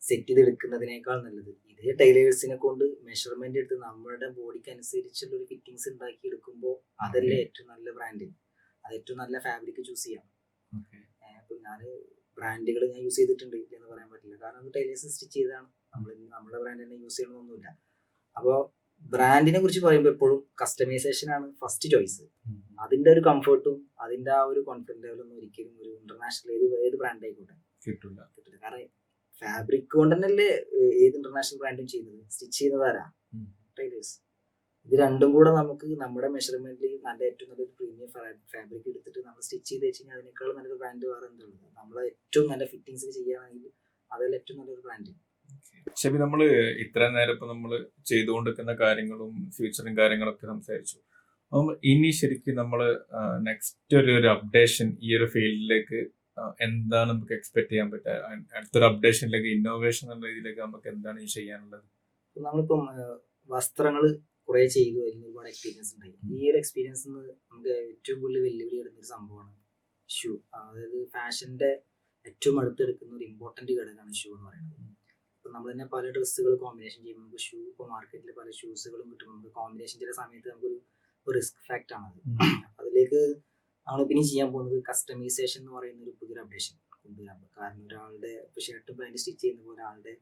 സെറ്റ് ചെയ്ത് എടുക്കുന്നതിനേക്കാൾ നല്ലത് ഇതേ ടൈലേഴ്സിനെ കൊണ്ട് മെഷർമെന്റ് എടുത്ത് നമ്മുടെ ബോഡിക്ക് അനുസരിച്ചുള്ള ഒരു ഫിറ്റിങ്സ് ഉണ്ടാക്കി എടുക്കുമ്പോൾ അതല്ലേ ഏറ്റവും നല്ല ബ്രാൻഡ്. അത് ഏറ്റവും നല്ല ഫാബ്രിക് ചൂസ് ചെയ്യാം. ഇപ്പം ഞാൻ ബ്രാൻഡുകൾ ഞാൻ യൂസ് ചെയ്തിട്ടുണ്ട് എന്ന് പറയാൻ പറ്റില്ല, കാരണം അത് ടൈലേഴ്സ് സ്റ്റിച്ച് ചെയ്തതാണ്. നമ്മുടെ ബ്രാൻഡ് തന്നെ യൂസ് ചെയ്യണമെന്നൊന്നുമില്ല. അപ്പോൾ ബ്രാൻഡിനെ കുറിച്ച് പറയുമ്പോൾ എപ്പോഴും കസ്റ്റമൈസേഷൻ ആണ് ഫസ്റ്റ് ചോയ്സ്. അതിന്റെ ഒരു കംഫർട്ടും അതിന്റെ ആ ഒരു കോൺഫിഡൻസ് ലെവലൊന്നും ഒരിക്കലും ഒരു ഇന്റർനാഷണൽ ഏത് ബ്രാൻഡ് ആയിക്കോട്ടെ കിട്ടില്ല. കാരണം ഫാബ്രിക് കൊണ്ട് തന്നെയല്ലേ ഏത് ഇന്റർനാഷണൽ ബ്രാൻഡും ചെയ്യുന്നത്. സ്റ്റിച്ച് ചെയ്യുന്നതാരാ? ടൈലേഴ്സ്. ഇത് രണ്ടും കൂടെ നമുക്ക് നമ്മുടെ മെഷർമെന്റിൽ നല്ല ഏറ്റവും നല്ലൊരു പ്രീമിയം ഫാബ്രിക് എടുത്തിട്ട് നമ്മൾ സ്റ്റിച്ച് ചെയ്ത് വെച്ച് കഴിഞ്ഞാൽ അതിനേക്കാൾ നല്ലൊരു ബ്രാൻഡ് വേറെ എന്തുള്ളത്? നമ്മളെ ഏറ്റവും നല്ല ഫിറ്റിങ്സ് ചെയ്യുകയാണെങ്കിൽ അതല്ല ഏറ്റവും നല്ലൊരു ബ്രാൻഡ്. ശരി, നമ്മൾ ഇത്ര നേരം ഇപ്പൊ നമ്മൾ ചെയ്തുകൊണ്ടിരിക്കുന്ന കാര്യങ്ങളും ഫ്യൂച്ചറും കാര്യങ്ങളൊക്കെ സംസാരിച്ചു. അപ്പം ഇനി ശരിക്കും നമ്മൾ നെക്സ്റ്റ് ഒരു അപ്ഡേഷൻ ഈ ഒരു ഫീൽഡിലേക്ക് എന്താണ് നമുക്ക് എക്സ്പെക്ട് ചെയ്യാൻ പറ്റുക? അടുത്തൊരു അപ്ഡേഷനിലേക്ക് ഇന്നോവേഷൻ എന്ന രീതിയിലേക്ക് നമുക്ക് എന്താണ് ഈ ചെയ്യാനുള്ളത്? നമ്മളിപ്പം വസ്ത്രങ്ങൾ കുറെ ചെയ്തു കഴിഞ്ഞ ഒരുപാട് എക്സ്പീരിയൻസ് ഉണ്ടായി. ഈ ഒരു എക്സ്പീരിയൻസ് നമുക്ക് ഏറ്റവും കൂടുതൽ വെല്ലുവിളി എടുത്തൊരു സംഭവമാണ് ഷൂ. അതായത് ഫാഷന്റെ ഏറ്റവും അടുത്തെടുക്കുന്ന ഒരു ഇമ്പോർട്ടന്റ് ഘടകമാണ് ഷൂ എന്ന് പറയുന്നത്. ഇപ്പം നമ്മൾ തന്നെ പല ഡ്രസ്സുകൾ കോമ്പിനേഷൻ ചെയ്യുമ്പോൾ നമുക്ക് ഷൂ, ഇപ്പോൾ മാർക്കറ്റിൽ പല ഷൂസുകളും കിട്ടും. നമുക്ക് കോമ്പിനേഷൻ ചില സമയത്ത് നമുക്കൊരു റിസ്ക് ഫാക്ട് ആണത്. അതിലേക്ക് നമ്മൾ പിന്നെ ചെയ്യാൻ പോകുന്നത് കസ്റ്റമൈസേഷൻ എന്ന് പറയുന്ന ഒരു പുതിയൊരു അപ്ഡേഷൻ കൊണ്ടുവരാൻ. കാരണം ഒരാളുടെ ഇപ്പോൾ ഷർട്ട് പാൻറ് സ്റ്റിച്ച് ചെയ്യുന്ന പോലെ ഒരാളുടെ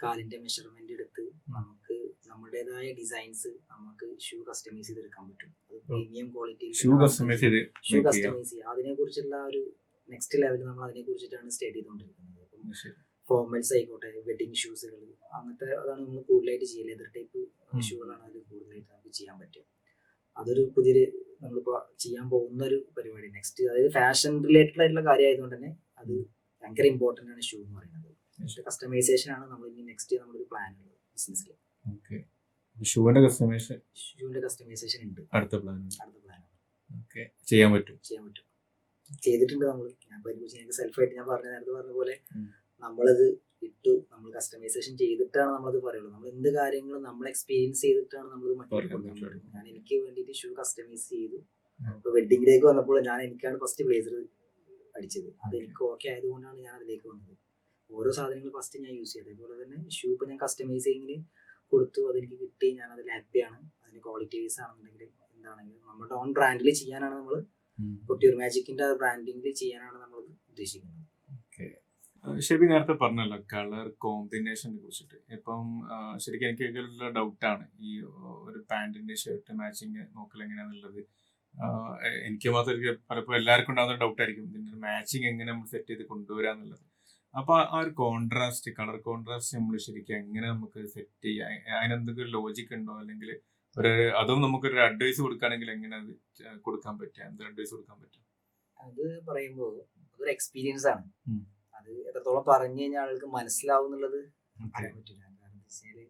കാലിന്റെ മെഷർമെന്റ് എടുത്ത് നമുക്ക് നമ്മുടേതായ ഡിസൈൻസ് നമുക്ക് ഷൂ കസ്റ്റമൈസ് ചെയ്തെടുക്കാൻ പറ്റും. അത് പ്രീമിയം ക്വാളിറ്റി ഷൂ കസ്റ്റമൈസ് ചെയ്യുക. അതിനെ കുറിച്ചുള്ള ഒരു നെക്സ്റ്റ് ലെവലിൽ നമ്മൾ അതിനെ കുറിച്ചിട്ടാണ് സ്റ്റഡി ചെയ്തുകൊണ്ടിരിക്കുന്നത്. അപ്പം ഫോർമൽസ് ആയിക്കോട്ടെ, വെഡിങ് ഷൂസുകൾ, അങ്ങനത്തെ അതാണ് നമ്മൾ കൂടുതലായിട്ട് ചെയ്യുക. ലെതർ ടൈപ്പ് ഷൂകളാണ് അതിൽ കൂടുതലായിട്ട് നമുക്ക് ചെയ്യാൻ പറ്റുക. അതൊരു പുതിയൊരു നമ്മളിപ്പോൾ ചെയ്യാൻ പോകുന്ന ഒരു പരിപാടി നെക്സ്റ്റ്. അതായത് ഫാഷൻ റിലേറ്റഡ് ആയിട്ടുള്ള കാര്യമായതുകൊണ്ട് തന്നെ അത് ഭയങ്കര ഇമ്പോർട്ടൻ്റ് ആണ് ഷൂ എന്ന് പറയുന്നത്. കസ്റ്റമൈസേഷൻ ആണ് നമ്മൾ ഇനി നെക്സ്റ്റ് നമ്മളൊരു പ്ലാൻ ഉള്ളത് ബിസിനസ്സിൽ. ഷൂവിന്റെ കസ്റ്റമൈസേഷൻ ഉണ്ട്. അടുത്ത പ്ലാൻ ചെയ്യാൻ പറ്റും. ചെയ്തിട്ടുണ്ട് നമ്മൾ. ഞാൻ സെൽഫായിട്ട് ഞാൻ നേരത്തെ പറഞ്ഞ പോലെ നമ്മളത് ഇട്ടു, നമ്മൾ കസ്റ്റമൈസേഷൻ ചെയ്തിട്ടാണ് നമ്മളത് പറയുള്ളൂ. നമ്മൾ എന്ത് കാര്യങ്ങളും നമ്മൾ എക്സ്പീരിയൻസ് ചെയ്തിട്ടാണ് നമ്മളത് മറ്റൊരു. ഞാൻ എനിക്ക് വേണ്ടിയിട്ട് ഷൂ കസ്റ്റമൈസ് ചെയ്തു. ഇപ്പൊ വെഡിങ്ങിലേക്ക് വന്നപ്പോൾ എനിക്കാണ് ഫസ്റ്റ് ബ്ലേസർ അടിച്ചത്. അത് എനിക്ക് ഓക്കെ ആയതുകൊണ്ടാണ് ഞാൻ അതിലേക്ക് വന്നത്. ഓരോ സാധനങ്ങൾ ഫസ്റ്റ് ഞാൻ യൂസ് ചെയ്തത്. അതുപോലെ തന്നെ ഷൂ ഇപ്പൊ ഞാൻ കസ്റ്റമൈസിങ്ങിന് കൊടുത്തു, അതെനിക്ക് കിട്ടി, ഞാൻ അതിൽ ഹാപ്പിയാണ്. അതിന് ക്വാളിറ്റി വൈസ് ആണെന്നുണ്ടെങ്കിൽ എന്താണെങ്കിലും നമ്മുടെ ഓൺ ബ്രാൻഡിൽ ചെയ്യാനാണ് നമ്മൾ കൊട്ടിയൂർ മാജിക്കിന്റെ ബ്രാൻഡിങ്ങിൽ ചെയ്യാനാണ് നമ്മൾ ഉദ്ദേശിക്കുന്നത്. ശരി, നേരത്തെ പറഞ്ഞല്ലോ കളർ കോമ്പിനേഷനെ കുറിച്ചിട്ട്. ഇപ്പം ശരിക്കും എനിക്ക് ഡൗട്ടാണ് ഈ ഒരു പാന്റിന്റെ ഷർട്ട് മാച്ചിങ് നോക്കൽ എങ്ങനെയാന്നുള്ളത്. എനിക്ക് മാത്രം പലപ്പോൾ എല്ലാവർക്കും ഉണ്ടാകുന്ന ഡൗട്ടായിരിക്കും ഇതിന്റെ മാച്ചിങ് എങ്ങനെ നമ്മൾ സെറ്റ് ചെയ്ത് കൊണ്ടുവരാന്നുള്ളത്. അപ്പൊ ആ ഒരു കോൺട്രാസ്റ്റ്, കളർ കോൺട്രാസ്റ്റ് നമ്മൾ ശരിക്കും എങ്ങനെ നമുക്ക് സെറ്റ് ചെയ്യാം? അതിനെന്തെങ്കിലും ലോജിക് ഉണ്ടോ? അല്ലെങ്കിൽ അതും നമുക്കൊരു അഡ്വൈസ് കൊടുക്കുകയാണെങ്കിൽ എങ്ങനെ അത് കൊടുക്കാൻ പറ്റുക? എന്ത് അഡ്വൈസ് കൊടുക്കാൻ പറ്റും? അത് പറയുമ്പോൾ അതൊരു എക്സ്പീരിയൻസ് ആണ്. അത് എത്രത്തോളം പറഞ്ഞു കഴിഞ്ഞാൽ ആൾക്ക് മനസ്സിലാവും എന്നുള്ളത് പറയാൻ പറ്റില്ല. കാരണം എന്താ വെച്ചാല്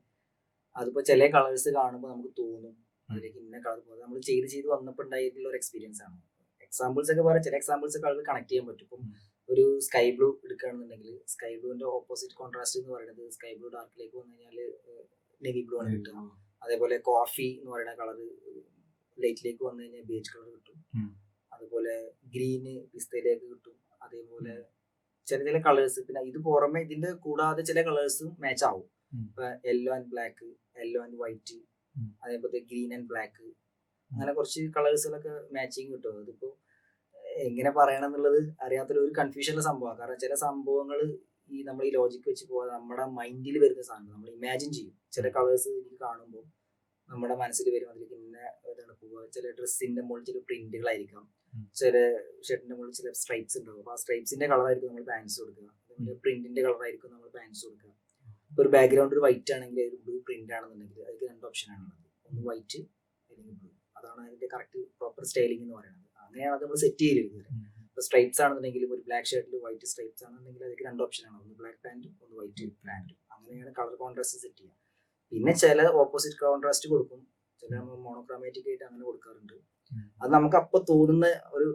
അതിപ്പോ ചില കളേഴ്സ് കാണുമ്പോൾ നമുക്ക് തോന്നും അതിലേക്ക് ഇന്ന കളർ പോലെ. നമ്മൾ ചെയ്ത് വന്നപ്പോൾ ഉണ്ടായിട്ടുള്ള ഒരു എക്സ്പീരിയൻസ് ആണ്. എക്സാമ്പിൾസ് ഒക്കെ പറയാം. ചില എക്സാമ്പിൾസ് ഒക്കെ ആൾക്ക് കണക്ട് ചെയ്യാൻ പറ്റും. ഇപ്പം ഒരു സ്കൈ ബ്ലൂ എടുക്കുകയാണെന്നുണ്ടെങ്കിൽ സ്കൈ ബ്ലൂവിന്റെ ഓപ്പോസിറ്റ് കോൺട്രാസ്റ്റ് എന്ന് പറയുന്നത് സ്കൈ ബ്ലൂ ഡാർക്കിലേക്ക് വന്നു കഴിഞ്ഞാൽ നെവി ബ്ലൂ ആണ് കിട്ടുക. അതേപോലെ കോഫി എന്ന് പറയുന്ന കളർ ലൈറ്റിലേക്ക് വന്നു കഴിഞ്ഞാൽ ബേജ് കളർ കിട്ടും. അതുപോലെ ഗ്രീന് പിസ്തയിലേക്ക് കിട്ടും. അതേപോലെ ചില കളേഴ്സ്, പിന്നെ ഇത് പുറമെ ഇതിന്റെ കൂടാതെ ചില കളേഴ്സും മാച്ച് ആവും. ഇപ്പൊ yellow and black, yellow and white, അതേപോലെ ഗ്രീൻ ആൻഡ് ബ്ലാക്ക്, അങ്ങനെ കുറച്ച് കളേഴ്സിലൊക്കെ മാച്ചിങ് കിട്ടും. അതിപ്പോ എങ്ങനെ പറയണം എന്നുള്ളത് അറിയാത്തൊരു കൺഫ്യൂഷനുള്ള സംഭവമാണ്. കാരണം ചില സംഭവങ്ങൾ ഈ നമ്മൾ ഈ ലോജിക്ക് വെച്ച് പോകാതെ നമ്മുടെ മൈൻഡിൽ വരുന്ന സാധനം നമ്മൾ ഇമാജിൻ ചെയ്യും. ചില കളേഴ്സ് എനിക്ക് കാണുമ്പോൾ നമ്മുടെ മനസ്സിൽ വരും അതിലേക്ക് ഇന്ന ഇതാണ് പോവുക. ചില ഡ്രസ്സിന്റെ മുകളിൽ ചില പ്രിന്റുകളായിരിക്കാം, ചില ഷർട്ടിന്റെ മുകളിൽ ചില സ്ട്രൈപ്സ് ഉണ്ടാവും. അപ്പോൾ ആ സ്ട്രൈപ്സിന്റെ കളറായിരിക്കും നമ്മൾ പാൻസ് കൊടുക്കുക, അതുപോലെ പ്രിന്റിന്റെ കളറായിരിക്കും നമ്മൾ പാൻസ് കൊടുക്കുക. ഇപ്പോൾ ഒരു ബാക്ക്ഗ്രൗണ്ട് ഒരു വൈറ്റ് ആണെങ്കിൽ ഒരു ബ്ലൂ പ്രിന്റ് ആണെന്നുണ്ടെങ്കിൽ അതിൽ 2 ഓപ്ഷൻ ആണുള്ളത്, ഒന്ന് വൈറ്റ് അല്ലെങ്കിൽ ബ്ലൂ. അതാണ് അതിന്റെ കറക്റ്റ് പ്രോപ്പർ സ്റ്റൈലിംഗ് എന്ന് പറയുന്നത്. അങ്ങനെയാണ് നമ്മൾ സെറ്റ് ചെയ്തിരിക്കുന്നത്. ഇപ്പോൾ സ്ട്രൈപ്സ് ആണെന്നുണ്ടെങ്കിൽ ഒരു ബ്ലാക്ക് ഷർട്ടിൽ വൈറ്റ് സ്ട്രൈപ്സ് ആണെന്നുണ്ടെങ്കിൽ അതിലേക്ക് 2 ഓപ്ഷൻ ആണ്, ഒന്ന് ബ്ലാക്ക് പാന്റും ഒന്ന് വൈറ്റ് പാന്റും. അങ്ങനെയാണ് കളർ കോൺട്രാസ്റ്റ് സെറ്റ് ചെയ്യുക. പിന്നെ ചില ഓപ്പോസിറ്റ് കോൺട്രാസ്റ്റ് കൊടുക്കും, ചില മോണോക്രോമാറ്റിക് ആയിട്ട് അങ്ങനെ കൊടുക്കാറുണ്ട്. അത് നമുക്ക് അപ്പോൾ തോന്നുന്ന ഒരു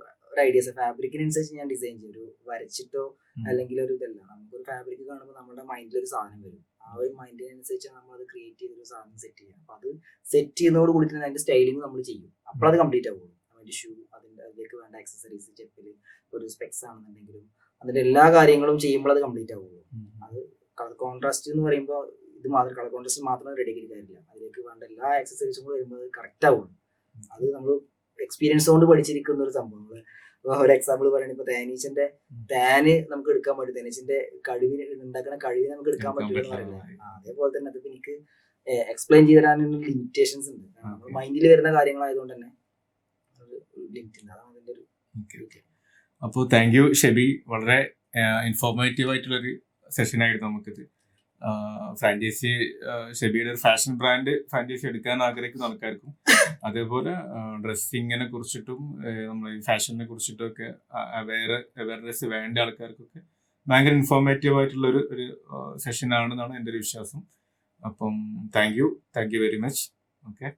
ഐഡിയാസ് ഫാബ്രിക്കിനനുസരിച്ച് ഞാൻ ഡിസൈൻ ചെയ്യും. ഒരു വരച്ചിട്ടോ അല്ലെങ്കിൽ ഒരു ഇതല്ല, നമുക്കൊരു ഫാബ്രിക് കാണുമ്പോൾ നമ്മുടെ മൈൻഡിൽ ഒരു സാധനം വരും. ആ ഒരു മൈൻഡിനനുസരിച്ച് നമ്മൾ അത് ക്രിയേറ്റ് ചെയ്തൊരു സാധനം സെറ്റ് ചെയ്യാം. അപ്പൊ അത് സെറ്റ് ചെയ്യുന്നതോട് കൂടി തന്നെ അതിന്റെ സ്റ്റൈലിംഗ് നമ്മൾ ചെയ്യും. അപ്പോൾ അത് കംപ്ലീറ്റ് ആവുള്ളൂ. അതിന്റെ ഷൂ, അതിന്റെ അതിലേക്ക് വേണ്ട ആക്സസറീസ്, ചെപ്പല്, ഒരു സ്പെക്സ് ആണെന്നുണ്ടെങ്കിലും അതിന്റെ എല്ലാ കാര്യങ്ങളും ചെയ്യുമ്പോൾ അത് കംപ്ലീറ്റ് ആവുള്ളൂ. അത് കളർ കോൺട്രാസ്റ്റ് എന്ന് പറയുമ്പോൾ ഇത് മാത്രം കളർ കോൺട്രാസ്റ്റ് മാത്രം റെഡി ആക്കിയിട്ട് കാര്യമില്ല, അതിലേക്ക് വേണ്ട എല്ലാ ആക്സസറീസും കൂടെ വരുമ്പോൾ അത് കറക്റ്റ് ആവുള്ളൂ. അത് നമ്മൾ എക്സ്പീരിയൻസ് കൊണ്ട് പഠിച്ചിരിക്കുന്ന ഒരു സംഭവം. ഒരു എക്സാമ്പിൾ പറയുന്നത് ഇപ്പൊ തേനീച്ചന്റെ തേന് നമുക്ക് എടുക്കാൻ പറ്റും, തേനീച്ചന്റെ കഴിവിന് ഉണ്ടാക്കുന്ന കഴിവിനെ നമുക്ക് എടുക്കാൻ പറ്റുമെന്ന് പറയുന്നത്. അതേപോലെ തന്നെ അതിപ്പോ എനിക്ക് എക്സ്പ്ലെയിൻ ചെയ്ത് തരാനുള്ള ലിമിറ്റേഷൻസ് ഉണ്ട്. നമ്മൾ മൈൻഡിൽ വരുന്ന കാര്യങ്ങളായതുകൊണ്ട് തന്നെ ലിമിറ്റ് ഉണ്ട്. അതാണ് അതിന്റെ ഒരു. അപ്പോൾ താങ്ക് യു ഷെബി, വളരെ ഇൻഫോർമേറ്റീവ് ആയിട്ടുള്ളൊരു സെഷനായിരുന്നു നമുക്കിത്. ഫ്രാഞ്ചൈസി ഷെബിയുടെ ഒരു ഫാഷൻ ബ്രാൻഡ് ഫ്രാഞ്ചൈസി എടുക്കാൻ ആഗ്രഹിക്കുന്ന ആൾക്കാർക്കും അതേപോലെ ഡ്രസ്സിങ്ങിനെ കുറിച്ചിട്ടും നമ്മൾ ഫാഷനെ കുറിച്ചിട്ടും ഒക്കെ അവയർനെസ് വേണ്ട ആൾക്കാർക്കൊക്കെ ഭയങ്കര ഇൻഫോർമേറ്റീവ് ആയിട്ടുള്ള ഒരു സെഷൻ ആണെന്നാണ് എൻ്റെ ഒരു വിശ്വാസം. അപ്പം thank you very much. Okay.